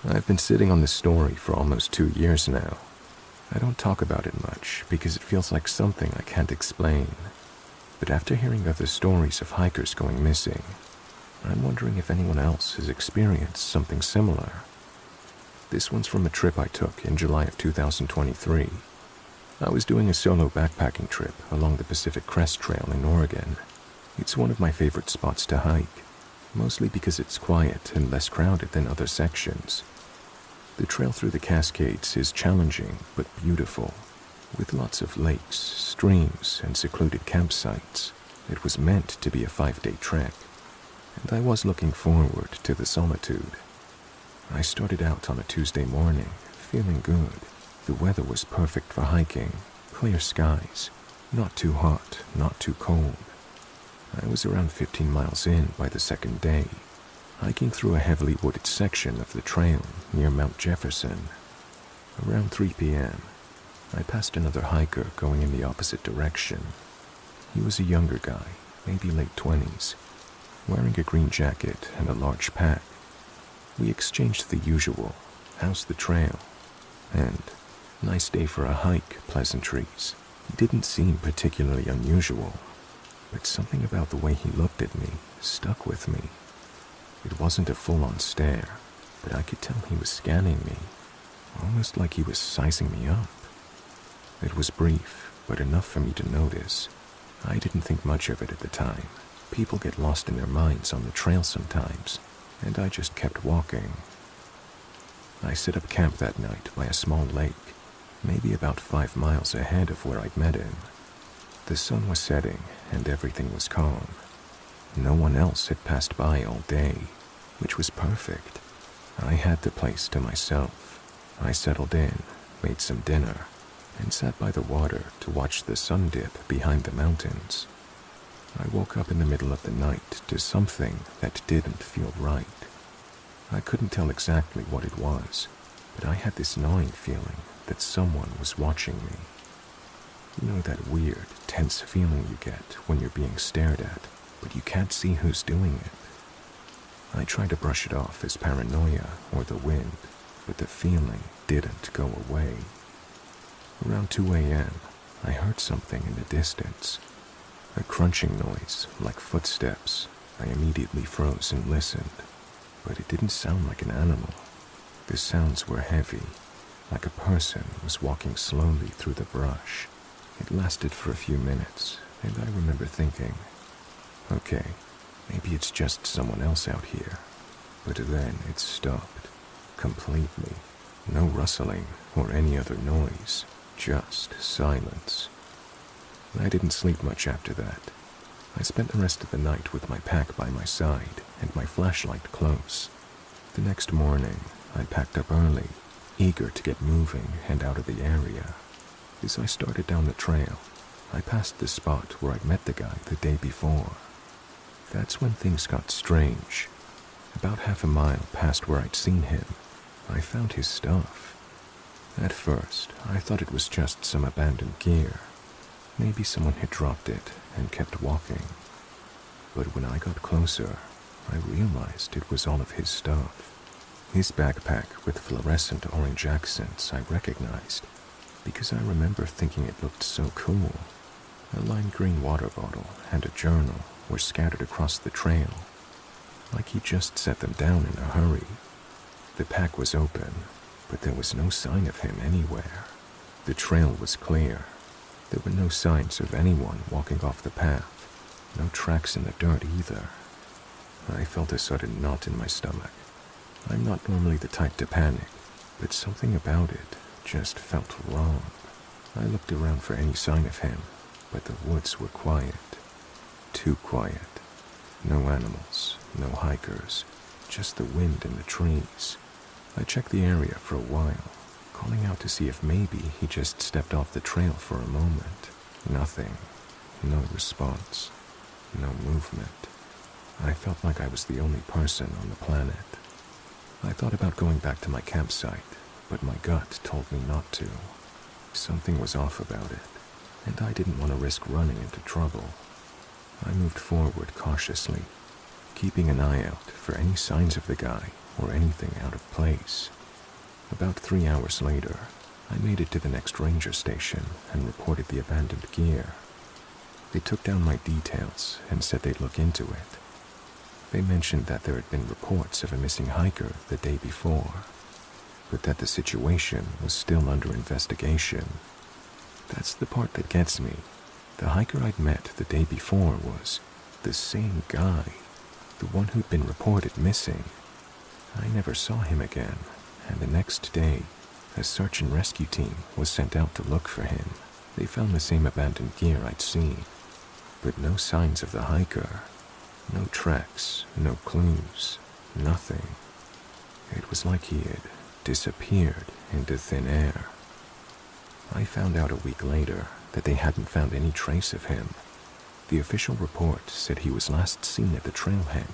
I've been sitting on this story for almost 2 years now. I don't talk about it much because it feels like something I can't explain. But after hearing other stories of hikers going missing, I'm wondering if anyone else has experienced something similar. This one's from a trip I took in July of 2023. I was doing a solo backpacking trip along the Pacific Crest Trail in Oregon. It's one of my favorite spots to hike, mostly because it's quiet and less crowded than other sections. The trail through the Cascades is challenging but beautiful, with lots of lakes, streams, and secluded campsites. It was meant to be a 5-day trek, and I was looking forward to the solitude. I started out on a Tuesday morning, feeling good. The weather was perfect for hiking, clear skies, not too hot, not too cold. I was around 15 miles in by the second day, hiking through a heavily wooded section of the trail near Mount Jefferson. Around 3 p.m., I passed another hiker going in the opposite direction. He was a younger guy, maybe late 20s, wearing a green jacket and a large pack. We exchanged the usual, "How's the trail?" and "Nice day for a hike" pleasantries. He didn't seem particularly unusual, but something about the way he looked at me stuck with me. It wasn't a full-on stare, but I could tell he was scanning me, almost like he was sizing me up. It was brief, but enough for me to notice. I didn't think much of it at the time. People get lost in their minds on the trail sometimes, and I just kept walking. I set up camp that night by a small lake, maybe about 5 miles ahead of where I'd met him. The sun was setting, and everything was calm. No one else had passed by all day, which was perfect. I had the place to myself. I settled in, made some dinner, and sat by the water to watch the sun dip behind the mountains. I woke up in the middle of the night to something that didn't feel right. I couldn't tell exactly what it was, but I had this gnawing feeling that someone was watching me. You know that weird, tense feeling you get when you're being stared at, but you can't see who's doing it. I tried to brush it off as paranoia or the wind, but the feeling didn't go away. Around 2 a.m., I heard something in the distance. A crunching noise, like footsteps. I immediately froze and listened, but it didn't sound like an animal. The sounds were heavy, like a person was walking slowly through the brush. It lasted for a few minutes, and I remember thinking, okay, maybe it's just someone else out here. But then it stopped, completely. No rustling, or any other noise, just silence. I didn't sleep much after that. I spent the rest of the night with my pack by my side and my flashlight close. The next morning, I packed up early, eager to get moving and out of the area. As I started down the trail, I passed the spot where I'd met the guy the day before. That's when things got strange. About half a mile past where I'd seen him, I found his stuff. At first, I thought it was just some abandoned gear. Maybe someone had dropped it and kept walking. But when I got closer, I realized it was all of his stuff. His backpack with fluorescent orange accents I recognized, because I remember thinking it looked so cool. A lime green water bottle and a journal were scattered across the trail, like he just set them down in a hurry. The pack was open, but there was no sign of him anywhere. The trail was clear. There were no signs of anyone walking off the path, no tracks in the dirt either. I felt a sudden knot in my stomach. I'm not normally the type to panic, but something about it just felt wrong. I looked around for any sign of him, but the woods were quiet. Too quiet. No animals, no hikers, just the wind and the trees. I checked the area for a while, calling out to see if maybe he just stepped off the trail for a moment. Nothing. No response. No movement. I felt like I was the only person on the planet. I thought about going back to my campsite, but my gut told me not to. Something was off about it, and I didn't want to risk running into trouble. I moved forward cautiously, keeping an eye out for any signs of the guy or anything out of place. About 3 hours later, I made it to the next ranger station and reported the abandoned gear. They took down my details and said they'd look into it. They mentioned that there had been reports of a missing hiker the day before, but that the situation was still under investigation. That's the part that gets me. The hiker I'd met the day before was the same guy, the one who'd been reported missing. I never saw him again, and the next day, a search and rescue team was sent out to look for him. They found the same abandoned gear I'd seen, but no signs of the hiker. No tracks, no clues, nothing. It was like he had disappeared into thin air. I found out a week later that they hadn't found any trace of him. The official report said he was last seen at the trailhead,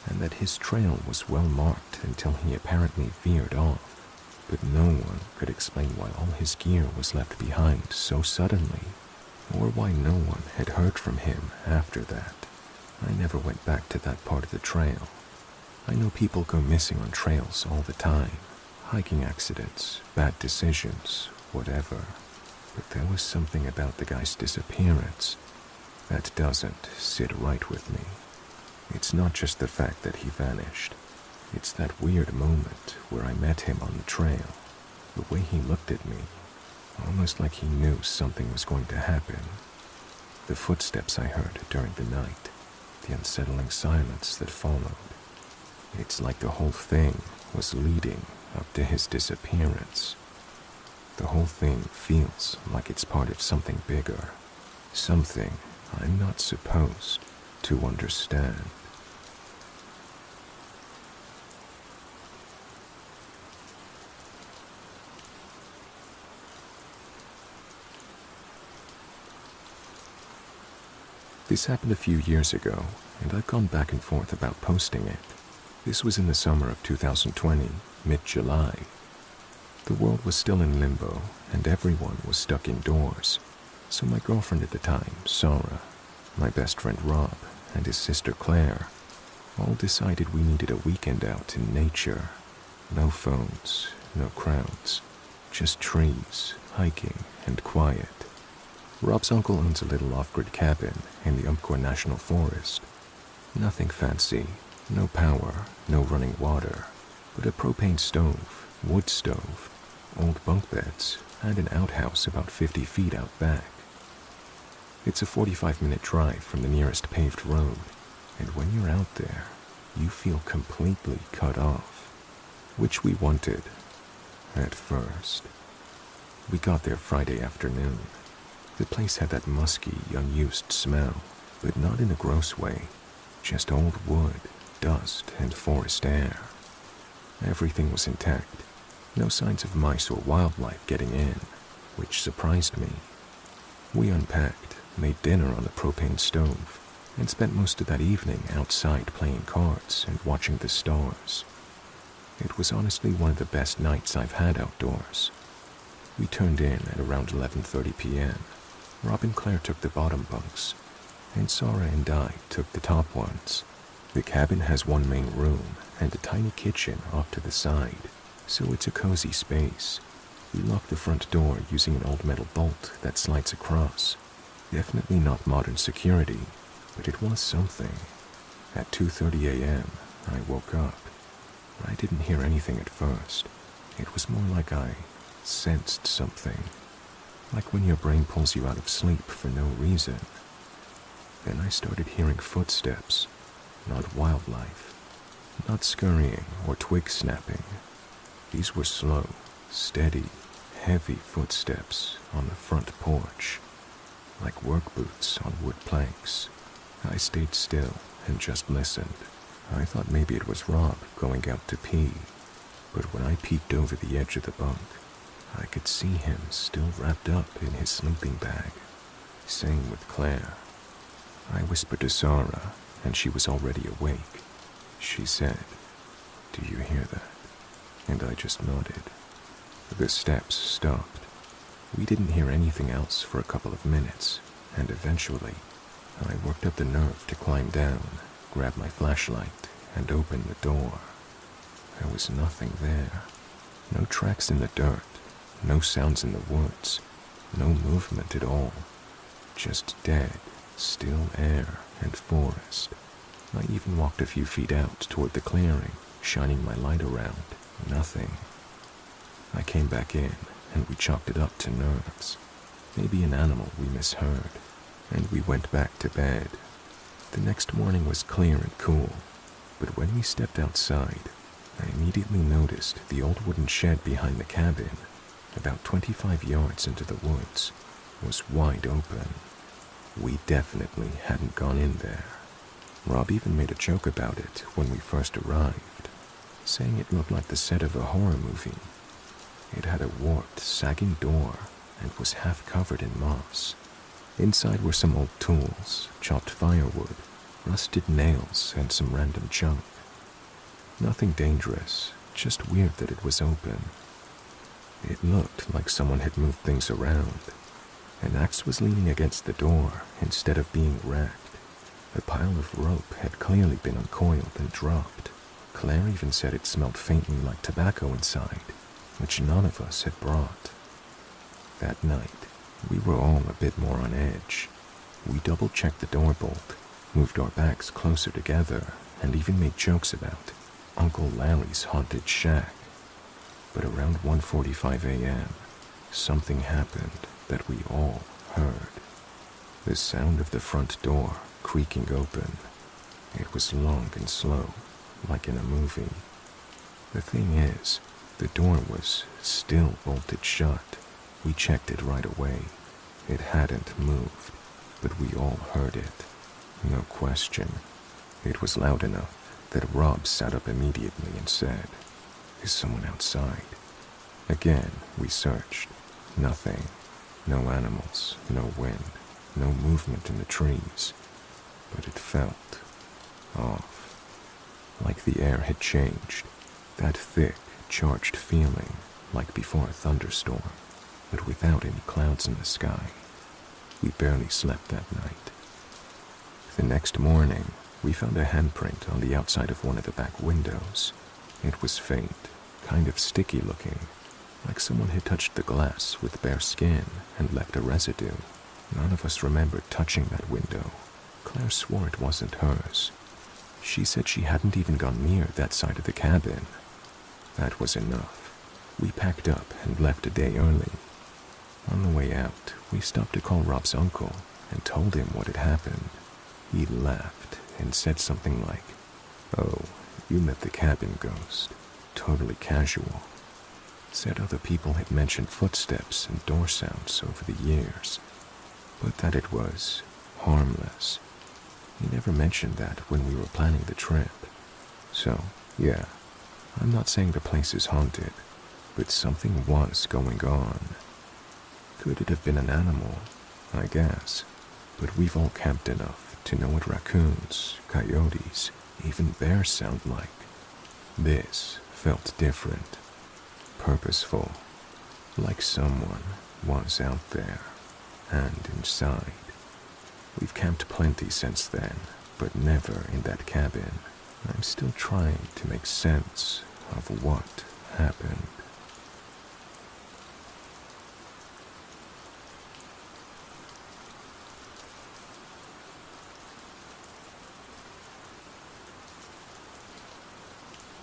and that his trail was well marked until he apparently veered off. But no one could explain why all his gear was left behind so suddenly, or why no one had heard from him after that. I never went back to that part of the trail. I know people go missing on trails all the time. Hiking accidents, bad decisions, whatever. But there was something about the guy's disappearance that doesn't sit right with me. It's not just the fact that he vanished. It's that weird moment where I met him on the trail. The way he looked at me, almost like he knew something was going to happen. The footsteps I heard during the night. The unsettling silence that followed. It's like the whole thing was leading up to his disappearance. The whole thing feels like it's part of something bigger, something I'm not supposed to understand. This happened a few years ago, and I've gone back and forth about posting it. This was in the summer of 2020, mid-July. The world was still in limbo, and everyone was stuck indoors. So my girlfriend at the time, Sarah, my best friend Rob, and his sister Claire, all decided we needed a weekend out in nature. No phones, no crowds, just trees, hiking, and quiet. Rob's uncle owns a little off-grid cabin in the Umpqua National Forest. Nothing fancy, no power, no running water, but a propane stove, wood stove, old bunk beds, and an outhouse about 50 feet out back. It's a 45-minute drive from the nearest paved road, and when you're out there, you feel completely cut off, which we wanted at first. We got there Friday afternoon. The place had that musky, unused smell, but not in a gross way, just old wood, dust, and forest air. Everything was intact, no signs of mice or wildlife getting in, which surprised me. We unpacked, made dinner on the propane stove, and spent most of that evening outside playing cards and watching the stars. It was honestly one of the best nights I've had outdoors. We turned in at around 11:30 p.m. Rob and Claire took the bottom bunks, and Sarah and I took the top ones. The cabin has one main room and a tiny kitchen off to the side, so it's a cozy space. We locked the front door using an old metal bolt that slides across. Definitely not modern security, but it was something. At 2:30 a.m., I woke up. I didn't hear anything at first. It was more like I sensed something, like when your brain pulls you out of sleep for no reason. Then I started hearing footsteps, not wildlife, not scurrying or twig snapping. These were slow, steady, heavy footsteps on the front porch, like work boots on wood planks. I stayed still and just listened. I thought maybe it was Rob going out to pee, but when I peeked over the edge of the bunk, I could see him still wrapped up in his sleeping bag. Same with Claire. I whispered to Sarah, and she was already awake. She said, "Do you hear that?" And I just nodded. The steps stopped. We didn't hear anything else for a couple of minutes, and eventually, I worked up the nerve to climb down, grab my flashlight, and open the door. There was nothing there. No tracks in the dirt, no sounds in the woods, no movement at all. Just dead, still air and forest. I even walked a few feet out toward the clearing, shining my light around. Nothing. I came back in, and we chalked it up to nerves. Maybe an animal we misheard, and we went back to bed. The next morning was clear and cool, but when we stepped outside, I immediately noticed the old wooden shed behind the cabin, about 25 yards into the woods, was wide open. We definitely hadn't gone in there. Rob even made a joke about it when we first arrived, saying it looked like the set of a horror movie. It had a warped, sagging door and was half covered in moss. Inside were some old tools, chopped firewood, rusted nails, and some random junk. Nothing dangerous, just weird that it was open. It looked like someone had moved things around. An axe was leaning against the door instead of being racked. A pile of rope had clearly been uncoiled and dropped. Claire even said it smelled faintly like tobacco inside, which none of us had brought. That night, we were all a bit more on edge. We double-checked the door bolt, moved our backs closer together, and even made jokes about Uncle Larry's haunted shack. But around 1:45 a.m., something happened that we all heard. The sound of the front door creaking open. It was long and slow, like in a movie. The thing is, the door was still bolted shut. We checked it right away. It hadn't moved, but we all heard it. No question. It was loud enough that Rob sat up immediately and said, "Is someone outside?" Again, we searched. Nothing. No animals, no wind, no movement in the trees. But it felt off. Like the air had changed. That thick, charged feeling, like before a thunderstorm, but without any clouds in the sky. We barely slept that night. The next morning, we found a handprint on the outside of one of the back windows. It was faint, kind of sticky looking, like someone had touched the glass with bare skin and left a residue. None of us remembered touching that window. Claire swore it wasn't hers. She said she hadn't even gone near that side of the cabin. That was enough. We packed up and left a day early. On the way out, we stopped to call Rob's uncle and told him what had happened. He laughed and said something like, "Oh, you met the cabin ghost. Totally casual." Said other people had mentioned footsteps and door sounds over the years, but that it was harmless. He never mentioned that when we were planning the trip. So, yeah, I'm not saying the place is haunted, but something was going on. Could it have been an animal? I guess. But we've all camped enough to know what raccoons, coyotes, even bears sound like. This felt different. Purposeful. Like someone was out there. And inside. We've camped plenty since then, but never in that cabin. I'm still trying to make sense of what happened.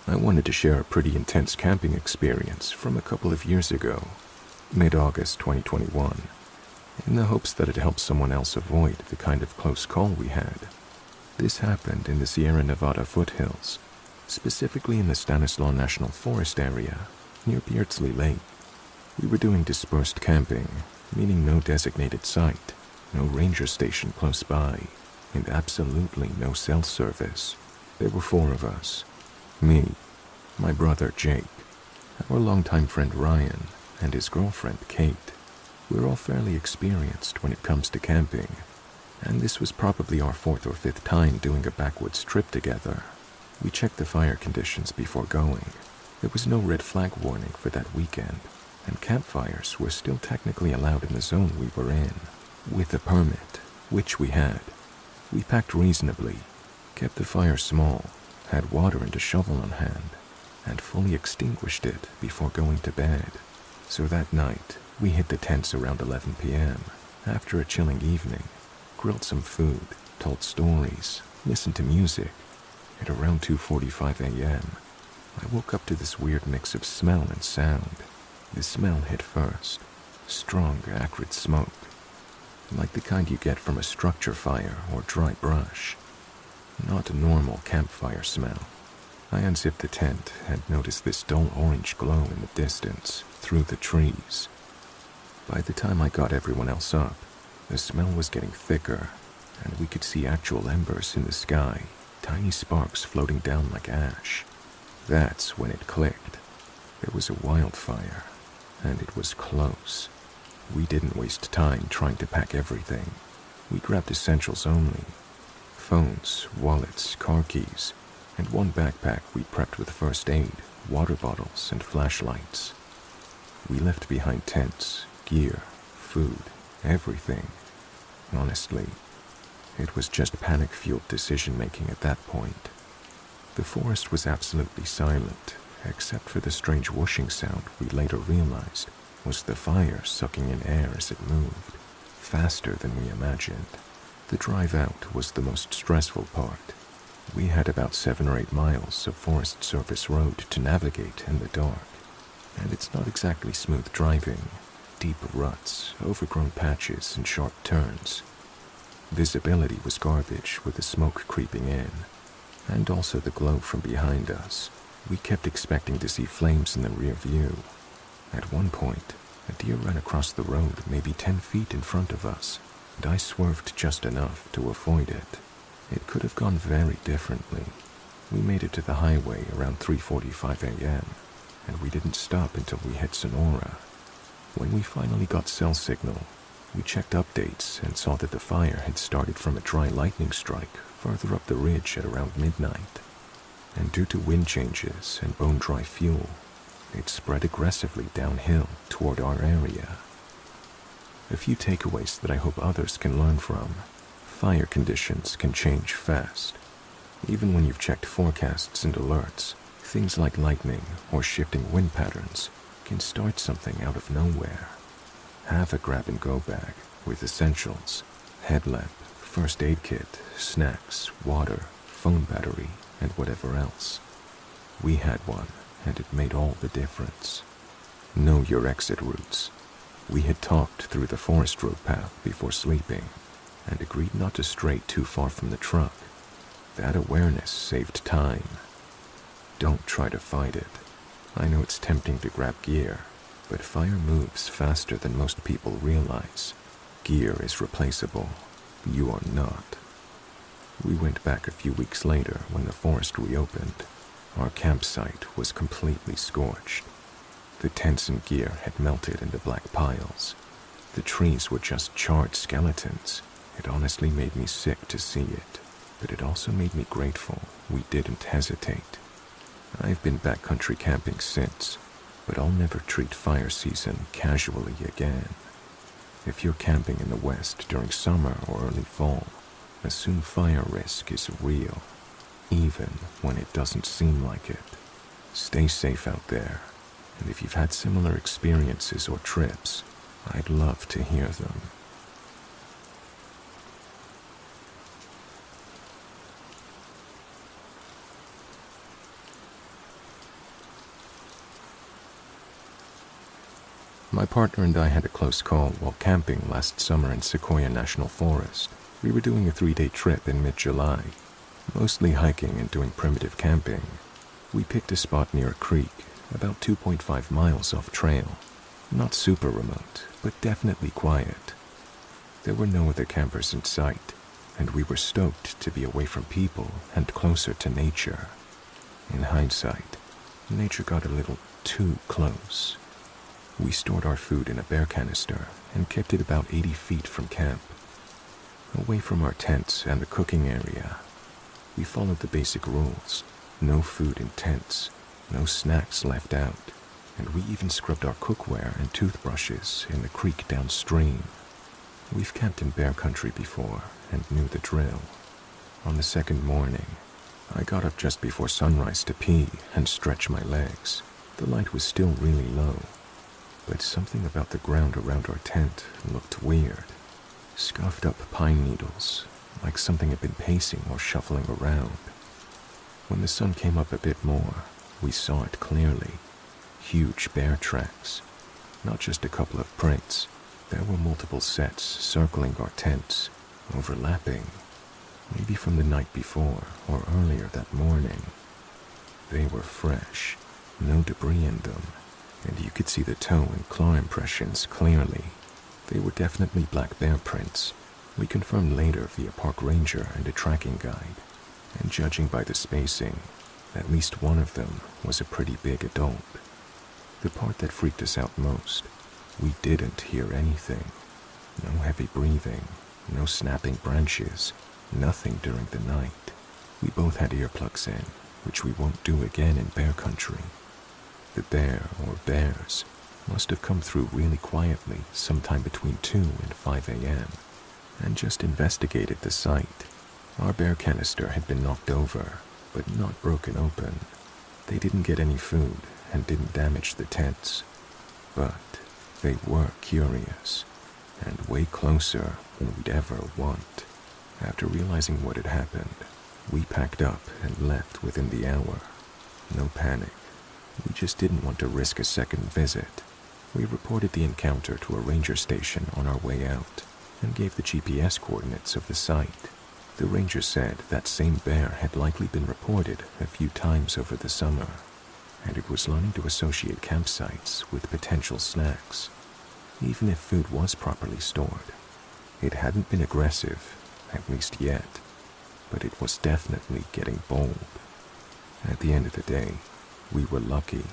I wanted to share a pretty intense camping experience from a couple of years ago, mid-August 2021, in the hopes that it helps someone else avoid the kind of close call we had. This happened in the Sierra Nevada foothills, specifically in the Stanislaus National Forest area, near Beardsley Lake. We were doing dispersed camping, meaning no designated site, no ranger station close by, and absolutely no cell service. There were 4 of us. Me, my brother Jake, our longtime friend Ryan, and his girlfriend Kate. We're all fairly experienced when it comes to camping, and this was probably our 4th or 5th time doing a backwoods trip together. We checked the fire conditions before going. There was no red flag warning for that weekend, and campfires were still technically allowed in the zone we were in, with a permit, which we had. We packed reasonably, kept the fire small, had water and a shovel on hand, and fully extinguished it before going to bed. So that night, we hit the tents around 11 p.m. after a chilling evening, grilled some food, told stories, listened to music. At around 2:45 a.m., I woke up to this weird mix of smell and sound. The smell hit first, strong, acrid smoke, like the kind you get from a structure fire or dry brush. Not a normal campfire smell. I unzipped the tent and noticed this dull orange glow in the distance, through the trees. By the time I got everyone else up, the smell was getting thicker, and we could see actual embers in the sky, tiny sparks floating down like ash. That's when it clicked. There was a wildfire, and it was close. We didn't waste time trying to pack everything. We grabbed essentials only. Phones, wallets, car keys, and one backpack we prepped with first aid, water bottles, and flashlights. We left behind tents, gear, food, everything. Honestly, it was just panic-fueled decision-making at that point. The forest was absolutely silent, except for the strange whooshing sound we later realized was the fire sucking in air as it moved, faster than we imagined. The drive out was the most stressful part. We had about 7 or 8 miles of Forest Service road to navigate in the dark, and it's not exactly smooth driving. Deep ruts, overgrown patches, and sharp turns. Visibility was garbage with the smoke creeping in, and also the glow from behind us. We kept expecting to see flames in the rear view. At one point, a deer ran across the road maybe 10 feet in front of us, and I swerved just enough to avoid it. It could have gone very differently. We made it to the highway around 3:45 a.m., and we didn't stop until we hit Sonora. When we finally got cell signal, we checked updates and saw that the fire had started from a dry lightning strike further up the ridge at around midnight. And due to wind changes and bone-dry fuel, it spread aggressively downhill toward our area. A few takeaways that I hope others can learn from. Fire conditions can change fast. Even when you've checked forecasts and alerts, things like lightning or shifting wind patterns can start something out of nowhere. Have a grab-and-go bag with essentials, headlamp, first aid kit, snacks, water, phone battery, and whatever else. We had one, and it made all the difference. Know your exit routes. We had talked through the forest road path before sleeping, and agreed not to stray too far from the truck. That awareness saved time. Don't try to fight it. I know it's tempting to grab gear, but fire moves faster than most people realize. Gear is replaceable. You are not. We went back a few weeks later when the forest reopened. Our campsite was completely scorched. The tents and gear had melted into black piles. The trees were just charred skeletons. It honestly made me sick to see it, but it also made me grateful we didn't hesitate. I've been backcountry camping since, but I'll never treat fire season casually again. If you're camping in the West during summer or early fall, assume fire risk is real, even when it doesn't seem like it. Stay safe out there, and if you've had similar experiences or trips, I'd love to hear them. My partner and I had a close call while camping last summer in Sequoia National Forest. We were doing a 3-day trip in mid-July, mostly hiking and doing primitive camping. We picked a spot near a creek, about 2.5 miles off trail. Not super remote, but definitely quiet. There were no other campers in sight, and we were stoked to be away from people and closer to nature. In hindsight, nature got a little too close. We stored our food in a bear canister and kept it about 80 feet from camp, away from our tents and the cooking area. We followed the basic rules: no food in tents, no snacks left out, and we even scrubbed our cookware and toothbrushes in the creek downstream. We've camped in bear country before and knew the drill. On the second morning, I got up just before sunrise to pee and stretch my legs. The light was still really low, but something about the ground around our tent looked weird. Scuffed up pine needles, like something had been pacing or shuffling around. When the sun came up a bit more, we saw it clearly. Huge bear tracks. Not just a couple of prints. There were multiple sets circling our tents, overlapping. Maybe from the night before or earlier that morning. They were fresh, no debris in them, and you could see the toe and claw impressions clearly. They were definitely black bear prints. We confirmed later via park ranger and a tracking guide, and judging by the spacing, at least one of them was a pretty big adult. The part that freaked us out most, we didn't hear anything. No heavy breathing, no snapping branches, nothing during the night. We both had earplugs in, which we won't do again in bear country. The bear or bears must have come through really quietly sometime between 2 and 5 a.m. and just investigated the site. Our bear canister had been knocked over, but not broken open. They didn't get any food and didn't damage the tents, but they were curious and way closer than we'd ever want. After realizing what had happened, we packed up and left within the hour. No panic. We just didn't want to risk a second visit. We reported the encounter to a ranger station on our way out and gave the GPS coordinates of the site. The ranger said that same bear had likely been reported a few times over the summer, and it was learning to associate campsites with potential snacks, even if food was properly stored. It hadn't been aggressive, at least yet, but it was definitely getting bold. At the end of the day, we were lucky.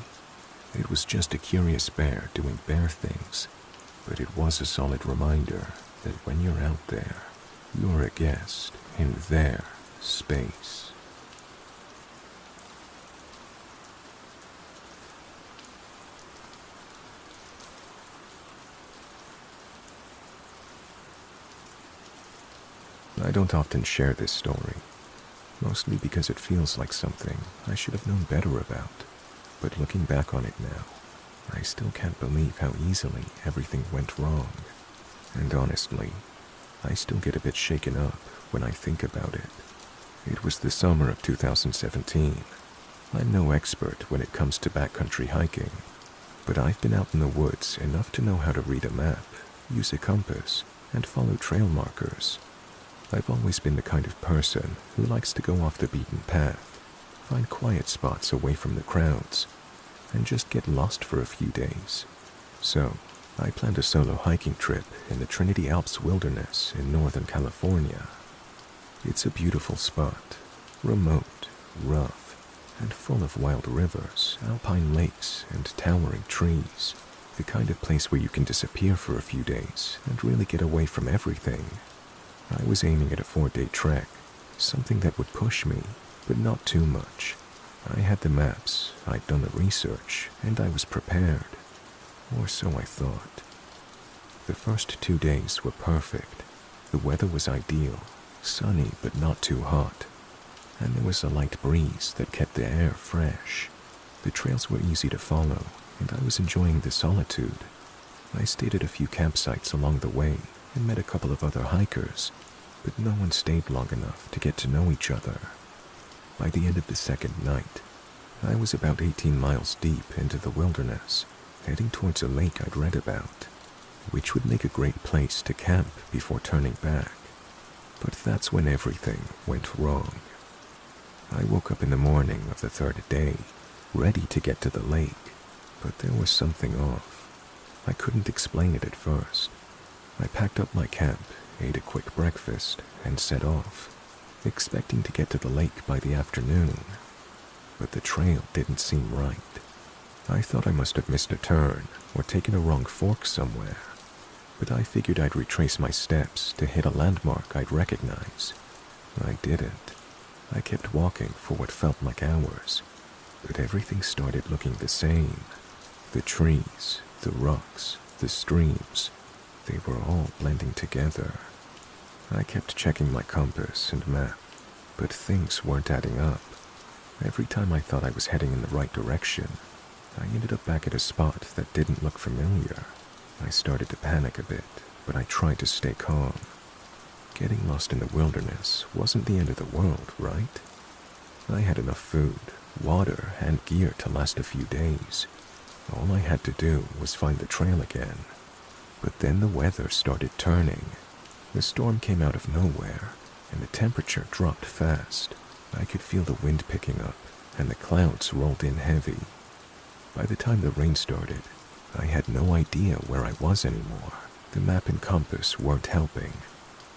It was just a curious bear doing bear things, but it was a solid reminder that when you're out there, you're a guest in their space. I don't often share this story, mostly because it feels like something I should have known better about. But looking back on it now, I still can't believe how easily everything went wrong. And honestly, I still get a bit shaken up when I think about it. It was the summer of 2017. I'm no expert when it comes to backcountry hiking, but I've been out in the woods enough to know how to read a map, use a compass, and follow trail markers. I've always been the kind of person who likes to go off the beaten path, find quiet spots away from the crowds, and just get lost for a few days. So, I planned a solo hiking trip in the Trinity Alps wilderness in Northern California. It's a beautiful spot, remote, rough, and full of wild rivers, alpine lakes, and towering trees. The kind of place where you can disappear for a few days and really get away from everything. I was aiming at a 4-day trek, something that would push me, but not too much. I had the maps, I'd done the research, and I was prepared. Or so I thought. The first 2 days were perfect. The weather was ideal, sunny but not too hot, and there was a light breeze that kept the air fresh. The trails were easy to follow, and I was enjoying the solitude. I stayed at a few campsites along the way and met a couple of other hikers, but no one stayed long enough to get to know each other. By the end of the second night, I was about 18 miles deep into the wilderness, heading towards a lake I'd read about, which would make a great place to camp before turning back. But that's when everything went wrong. I woke up in the morning of the third day, ready to get to the lake, but there was something off. I couldn't explain it at first. I packed up my camp, ate a quick breakfast, and set off, expecting to get to the lake by the afternoon. But the trail didn't seem right. I thought I must have missed a turn or taken a wrong fork somewhere, but I figured I'd retrace my steps to hit a landmark I'd recognize. I didn't. I kept walking for what felt like hours, but everything started looking the same. The trees, the rocks, the streams, they were all blending together. I kept checking my compass and map, but things weren't adding up. Every time I thought I was heading in the right direction, I ended up back at a spot that didn't look familiar. I started to panic a bit, but I tried to stay calm. Getting lost in the wilderness wasn't the end of the world, right? I had enough food, water, and gear to last a few days. All I had to do was find the trail again. But then the weather started turning. The storm came out of nowhere, and the temperature dropped fast. I could feel the wind picking up, and the clouds rolled in heavy. By the time the rain started, I had no idea where I was anymore. The map and compass weren't helping.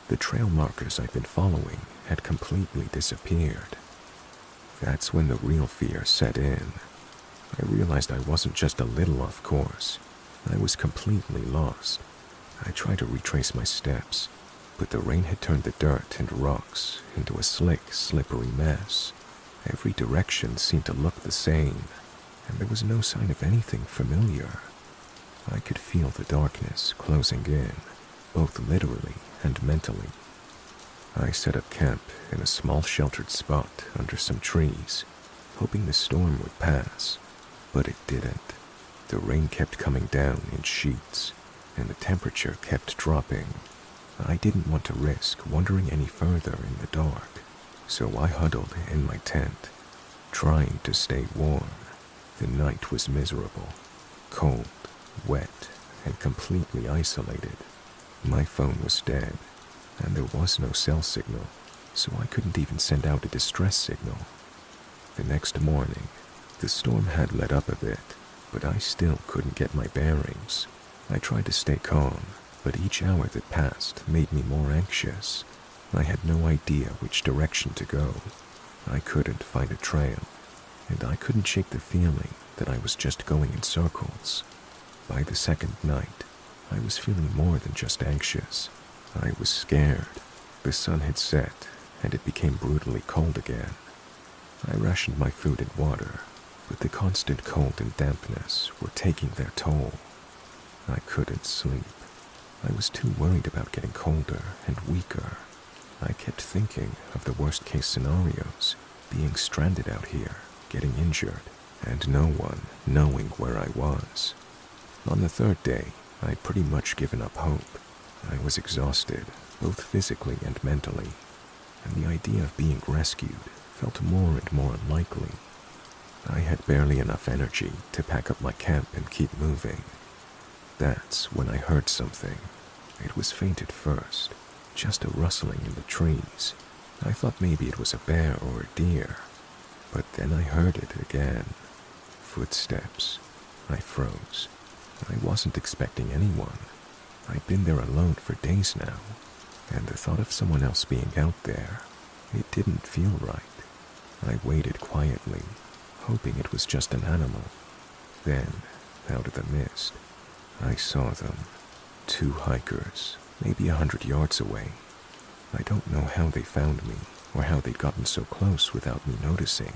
The trail markers I'd been following had completely disappeared. That's when the real fear set in. I realized I wasn't just a little off course. I was completely lost. I tried to retrace my steps, but the rain had turned the dirt and rocks into a slick, slippery mess. Every direction seemed to look the same, and there was no sign of anything familiar. I could feel the darkness closing in, both literally and mentally. I set up camp in a small sheltered spot under some trees, hoping the storm would pass, but it didn't. The rain kept coming down in sheets, and the temperature kept dropping. I didn't want to risk wandering any further in the dark, so I huddled in my tent, trying to stay warm. The night was miserable, cold, wet, and completely isolated. My phone was dead, and there was no cell signal, so I couldn't even send out a distress signal. The next morning, the storm had let up a bit, but I still couldn't get my bearings. I tried to stay calm, but each hour that passed made me more anxious. I had no idea which direction to go. I couldn't find a trail, and I couldn't shake the feeling that I was just going in circles. By the second night, I was feeling more than just anxious. I was scared. The sun had set, and it became brutally cold again. I rationed my food and water, but the constant cold and dampness were taking their toll. I couldn't sleep. I was too worried about getting colder and weaker. I kept thinking of the worst-case scenarios, being stranded out here, getting injured, and no one knowing where I was. On the third day, I'd pretty much given up hope. I was exhausted, both physically and mentally, and the idea of being rescued felt more and more unlikely. I had barely enough energy to pack up my camp and keep moving. That's when I heard something. It was faint at first, just a rustling in the trees. I thought maybe it was a bear or a deer, but then I heard it again. Footsteps. I froze. I wasn't expecting anyone. I'd been there alone for days now, and the thought of someone else being out there, it didn't feel right. I waited quietly, hoping it was just an animal. Then, out of the mist, I saw them. 2 hikers, maybe 100 yards away. I don't know how they found me, or how they'd gotten so close without me noticing.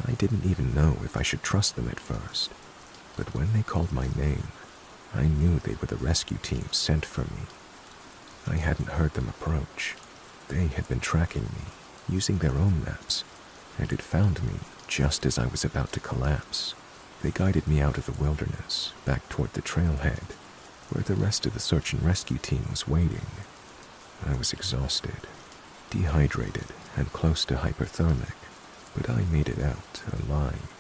I didn't even know if I should trust them at first. But when they called my name, I knew they were the rescue team sent for me. I hadn't heard them approach. They had been tracking me, using their own maps, and had found me just as I was about to collapse. They guided me out of the wilderness, back toward the trailhead, where the rest of the search and rescue team was waiting. I was exhausted, dehydrated, and close to hypothermic, but I made it out alive.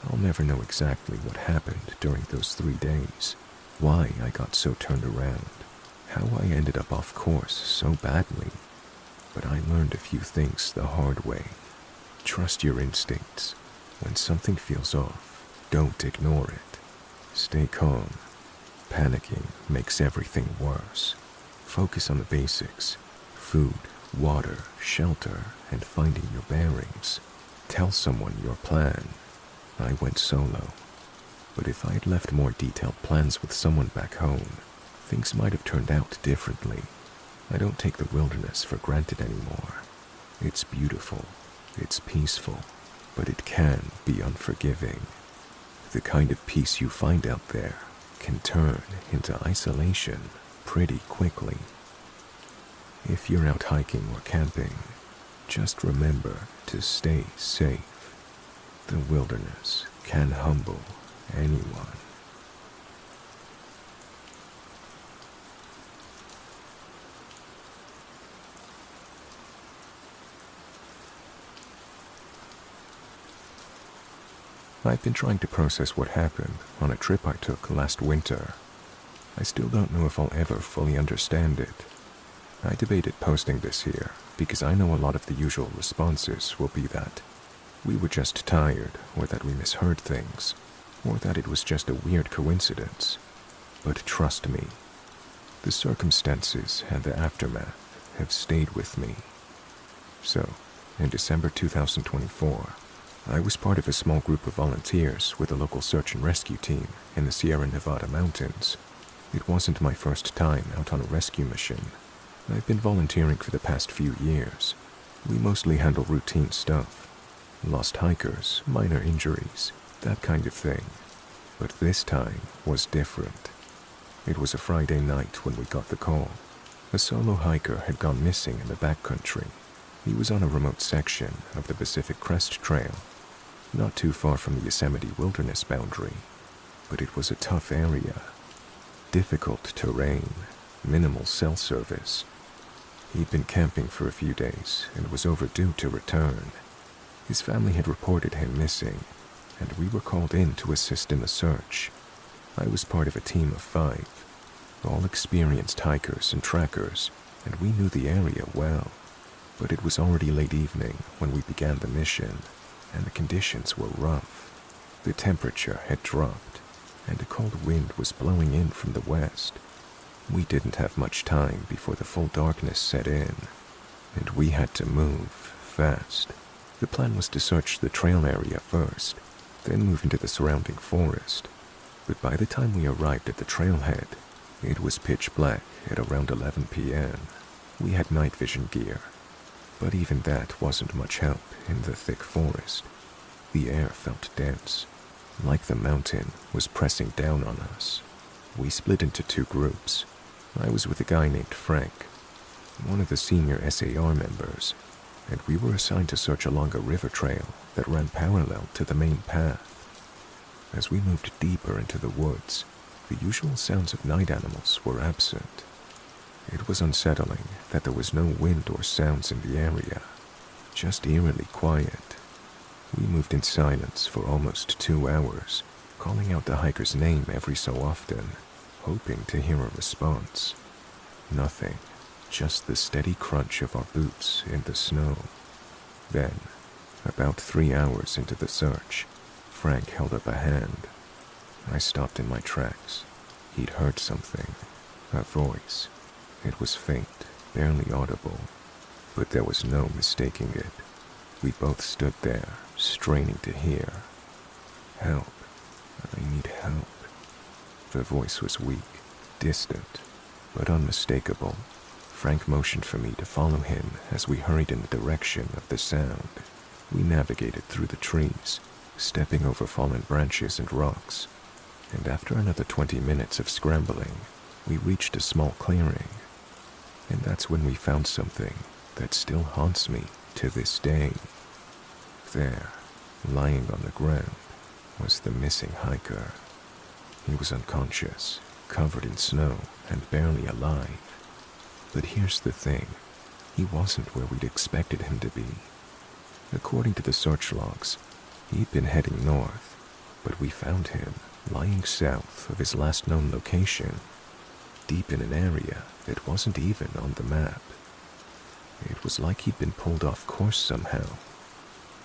I'll never know exactly what happened during those 3 days, why I got so turned around, how I ended up off course so badly, but I learned a few things the hard way. Trust your instincts. When something feels off, don't ignore it. Stay calm. Panicking makes everything worse. Focus on the basics: food, water, shelter, and finding your bearings. Tell someone your plan. I went solo, but if I'd left more detailed plans with someone back home, things might have turned out differently. I don't take the wilderness for granted anymore. It's beautiful, it's peaceful, but it can be unforgiving. The kind of peace you find out there can turn into isolation pretty quickly. If you're out hiking or camping, just remember to stay safe. The wilderness can humble anyone. I've been trying to process what happened on a trip I took last winter. I still don't know if I'll ever fully understand it. I debated posting this here because I know a lot of the usual responses will be that we were just tired, or that we misheard things, or that it was just a weird coincidence. But trust me, the circumstances and the aftermath have stayed with me. So, in December 2024, I was part of a small group of volunteers with a local search and rescue team in the Sierra Nevada mountains. It wasn't my first time out on a rescue mission. I've been volunteering for the past few years. We mostly handle routine stuff. Lost hikers, minor injuries, that kind of thing. But this time was different. It was a Friday night when we got the call. A solo hiker had gone missing in the backcountry. He was on a remote section of the Pacific Crest Trail, not too far from the Yosemite Wilderness boundary, but it was a tough area. Difficult terrain, minimal cell service. He'd been camping for a few days and was overdue to return. His family had reported him missing, and we were called in to assist in the search. I was part of a team of 5, all experienced hikers and trackers, and we knew the area well. But it was already late evening when we began the mission, and the conditions were rough. The temperature had dropped, and a cold wind was blowing in from the west. We didn't have much time before the full darkness set in, and we had to move fast. The plan was to search the trail area first, then move into the surrounding forest. But by the time we arrived at the trailhead, it was pitch black at around 11 p.m. We had night vision gear, but even that wasn't much help in the thick forest. The air felt dense, like the mountain was pressing down on us. We split into 2 groups. I was with a guy named Frank, one of the senior SAR members, and we were assigned to search along a river trail that ran parallel to the main path. As we moved deeper into the woods, the usual sounds of night animals were absent. It was unsettling that there was no wind or sounds in the area, just eerily quiet. We moved in silence for almost 2 hours, calling out the hiker's name every so often, hoping to hear a response. Nothing. Just the steady crunch of our boots in the snow. Then, about 3 hours into the search, Frank held up a hand. I stopped in my tracks. He'd heard something, a voice. It was faint, barely audible, but there was no mistaking it. We both stood there, straining to hear. Help. I need help. The voice was weak, distant, but unmistakable. Frank motioned for me to follow him as we hurried in the direction of the sound. We navigated through the trees, stepping over fallen branches and rocks, and after another 20 minutes of scrambling, we reached a small clearing. And that's when we found something that still haunts me to this day. There, lying on the ground, was the missing hiker. He was unconscious, covered in snow, and barely alive. But here's the thing, he wasn't where we'd expected him to be. According to the search logs, he'd been heading north, but we found him lying south of his last known location, deep in an area that wasn't even on the map. It was like he'd been pulled off course somehow.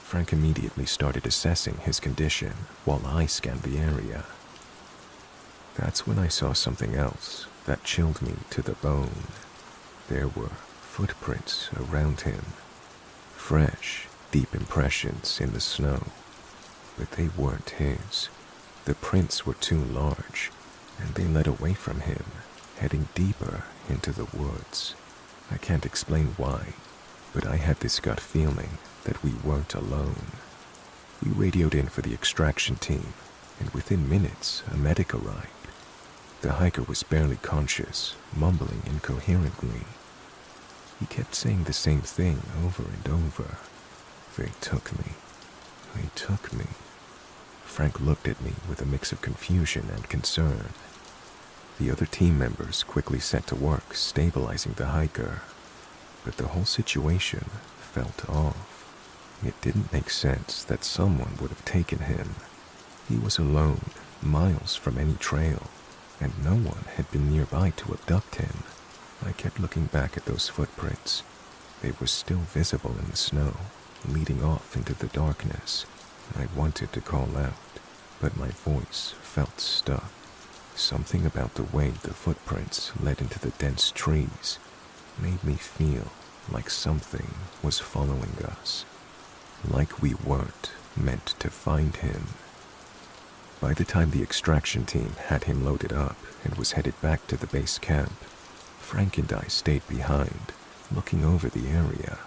Frank immediately started assessing his condition while I scanned the area. That's when I saw something else that chilled me to the bone. There were footprints around him. Fresh, deep impressions in the snow. But they weren't his. The prints were too large, and they led away from him, heading deeper into the woods. I can't explain why, but I had this gut feeling that we weren't alone. We radioed in for the extraction team, and within minutes, a medic arrived. The hiker was barely conscious, mumbling incoherently. He kept saying the same thing over and over. They took me. They took me. Frank looked at me with a mix of confusion and concern. The other team members quickly set to work stabilizing the hiker, but the whole situation felt off. It didn't make sense that someone would have taken him. He was alone, miles from any trail, and no one had been nearby to abduct him. I kept looking back at those footprints. They were still visible in the snow, leading off into the darkness. I wanted to call out, but my voice felt stuck. Something about the way the footprints led into the dense trees made me feel like something was following us, like we weren't meant to find him. By the time the extraction team had him loaded up and was headed back to the base camp, Frank and I stayed behind, looking over the area.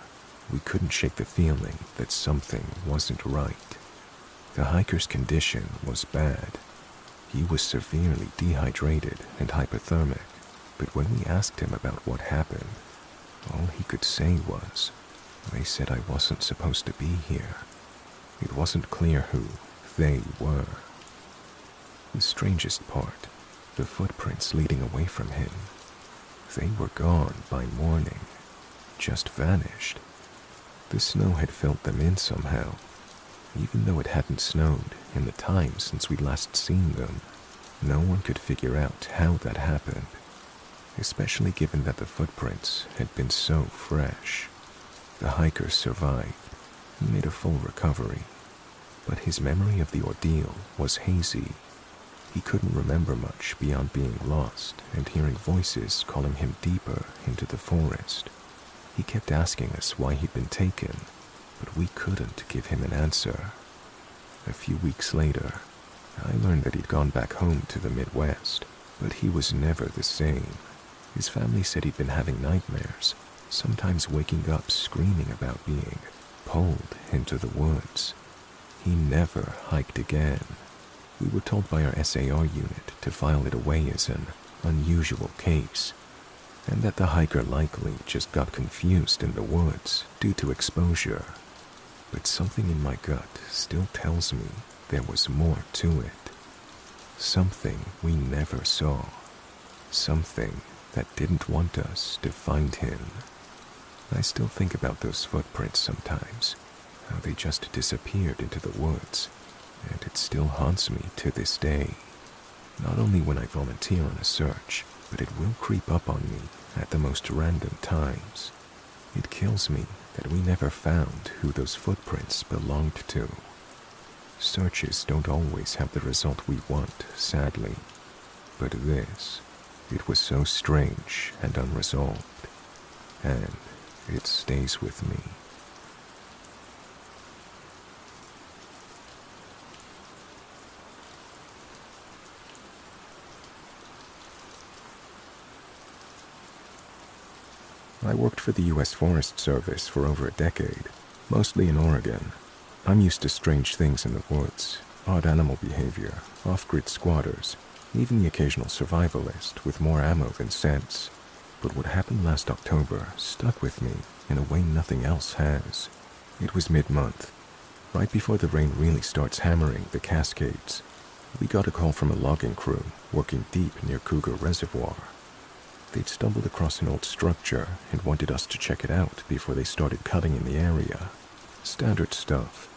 We couldn't shake the feeling that something wasn't right. The hiker's condition was bad. He was severely dehydrated and hypothermic, but when we asked him about what happened, all he could say was, "They said I wasn't supposed to be here." It wasn't clear who they were. The strangest part, the footprints leading away from him. They were gone by morning, just vanished. The snow had filled them in somehow, even though it hadn't snowed in the time since we'd last seen them. No one could figure out how that happened, especially given that the footprints had been so fresh. The hiker survived. He made a full recovery, but his memory of the ordeal was hazy. He couldn't remember much beyond being lost and hearing voices calling him deeper into the forest. He kept asking us why he'd been taken, but we couldn't give him an answer. A few weeks later, I learned that he'd gone back home to the Midwest, but he was never the same. His family said he'd been having nightmares, sometimes waking up screaming about being pulled into the woods. He never hiked again. We were told by our SAR unit to file it away as an unusual case, and that the hiker likely just got confused in the woods due to exposure. But something in my gut still tells me there was more to it. Something we never saw. Something that didn't want us to find him. I still think about those footprints sometimes, how they just disappeared into the woods, and it still haunts me to this day. Not only when I volunteer on a search, but it will creep up on me at the most random times. It kills me that we never found who those footprints belonged to. Searches don't always have the result we want, sadly. But this, it was so strange and unresolved, and it stays with me. I worked for the U.S. Forest Service for over a decade, mostly in Oregon. I'm used to strange things in the woods, odd animal behavior, off-grid squatters, even the occasional survivalist with more ammo than sense. But what happened last October stuck with me in a way nothing else has. It was mid-month, right before the rain really starts hammering the Cascades. We got a call from a logging crew working deep near Cougar Reservoir. They'd stumbled across an old structure and wanted us to check it out before they started cutting in the area. Standard stuff.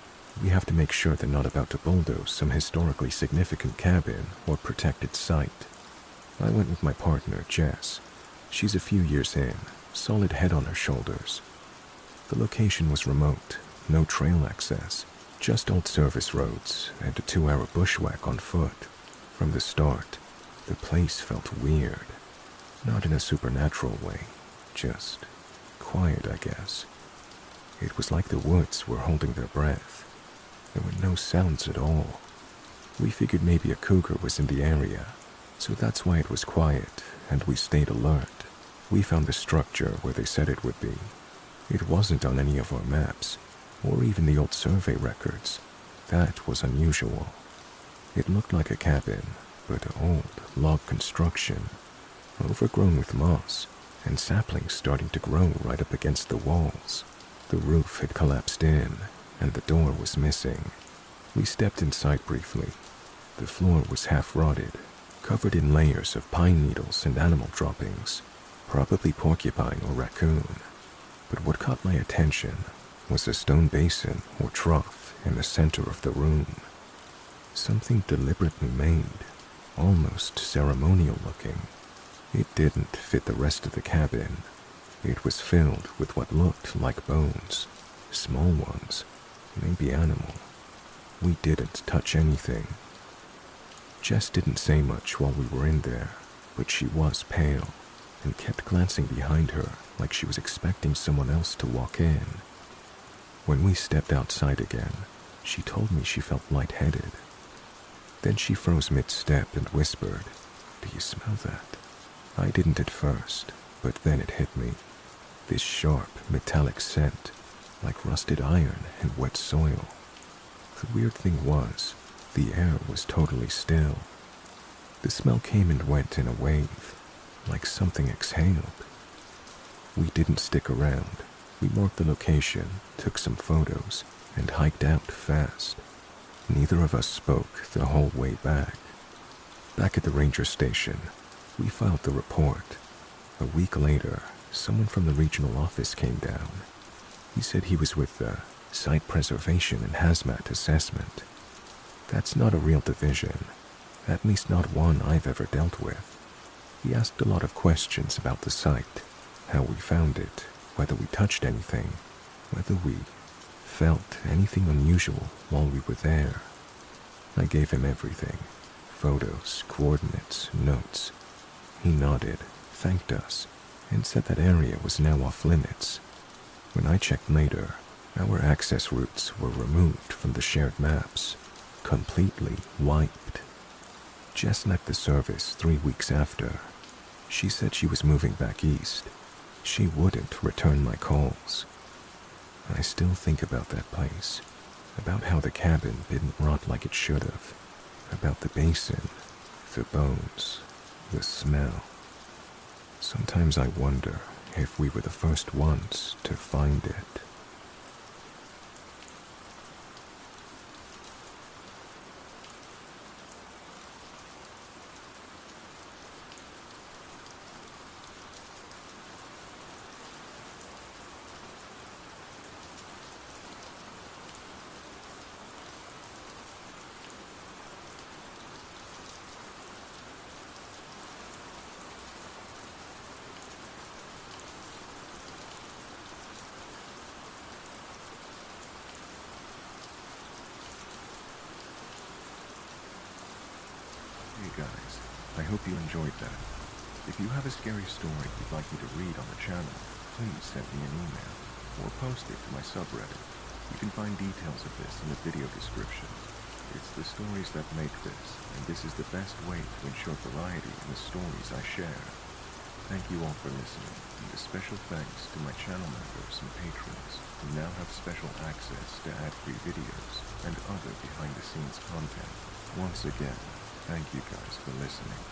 We have to make sure they're not about to bulldoze some historically significant cabin or protected site. I went with my partner, Jess. She's a few years in, solid head on her shoulders. The location was remote, no trail access, just old service roads and a 2-hour bushwhack on foot. From the start, the place felt weird. Not in a supernatural way, just quiet, I guess. It was like the woods were holding their breath. There were no sounds at all. We figured maybe a cougar was in the area, so that's why it was quiet, and we stayed alert. We found the structure where they said it would be. It wasn't on any of our maps, or even the old survey records. That was unusual. It looked like a cabin, but old log construction, overgrown with moss, and saplings starting to grow right up against the walls. The roof had collapsed in, and the door was missing. We stepped inside briefly. The floor was half rotted, covered in layers of pine needles and animal droppings, probably porcupine or raccoon. But what caught my attention was a stone basin or trough in the center of the room. Something deliberately made, almost ceremonial looking. It didn't fit the rest of the cabin. It was filled with what looked like bones, small ones, maybe animal. We didn't touch anything. Jess didn't say much while we were in there, but she was pale and kept glancing behind her like she was expecting someone else to walk in. When we stepped outside again, she told me she felt lightheaded. Then she froze mid-step and whispered, "Do you smell that?" I didn't at first, but then it hit me. This sharp, metallic scent, like rusted iron and wet soil. The weird thing was, the air was totally still. The smell came and went in a wave, like something exhaled. We didn't stick around. We marked the location, took some photos, and hiked out fast. Neither of us spoke the whole way back. Back at the ranger station, we filed the report. A week later, someone from the regional office came down. He said he was with the Site Preservation and Hazmat Assessment. That's not a real division, at least not one I've ever dealt with. He asked a lot of questions about the site, how we found it, whether we touched anything, whether we felt anything unusual while we were there. I gave him everything, photos, coordinates, notes. He nodded, thanked us, and said that area was now off limits. When I checked later, our access routes were removed from the shared maps, completely wiped. Jess left the service 3 weeks after. She said she was moving back east. She wouldn't return my calls. I still think about that place, about how the cabin didn't rot like it should have, about the basin, the bones, the smell. Sometimes I wonder if we were the first ones to find it. hope you enjoyed that. If you have a scary story you'd like me to read on the channel, please send me an email or post it to my subreddit. You can find details of this in the video description. It's the stories that make this, and this is the best way to ensure variety in the stories I share. Thank you all for listening, and a special thanks to my channel members and patrons who now have special access to ad-free videos and other behind-the-scenes content. Once again, thank you guys for listening.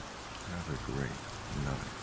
Have a great night.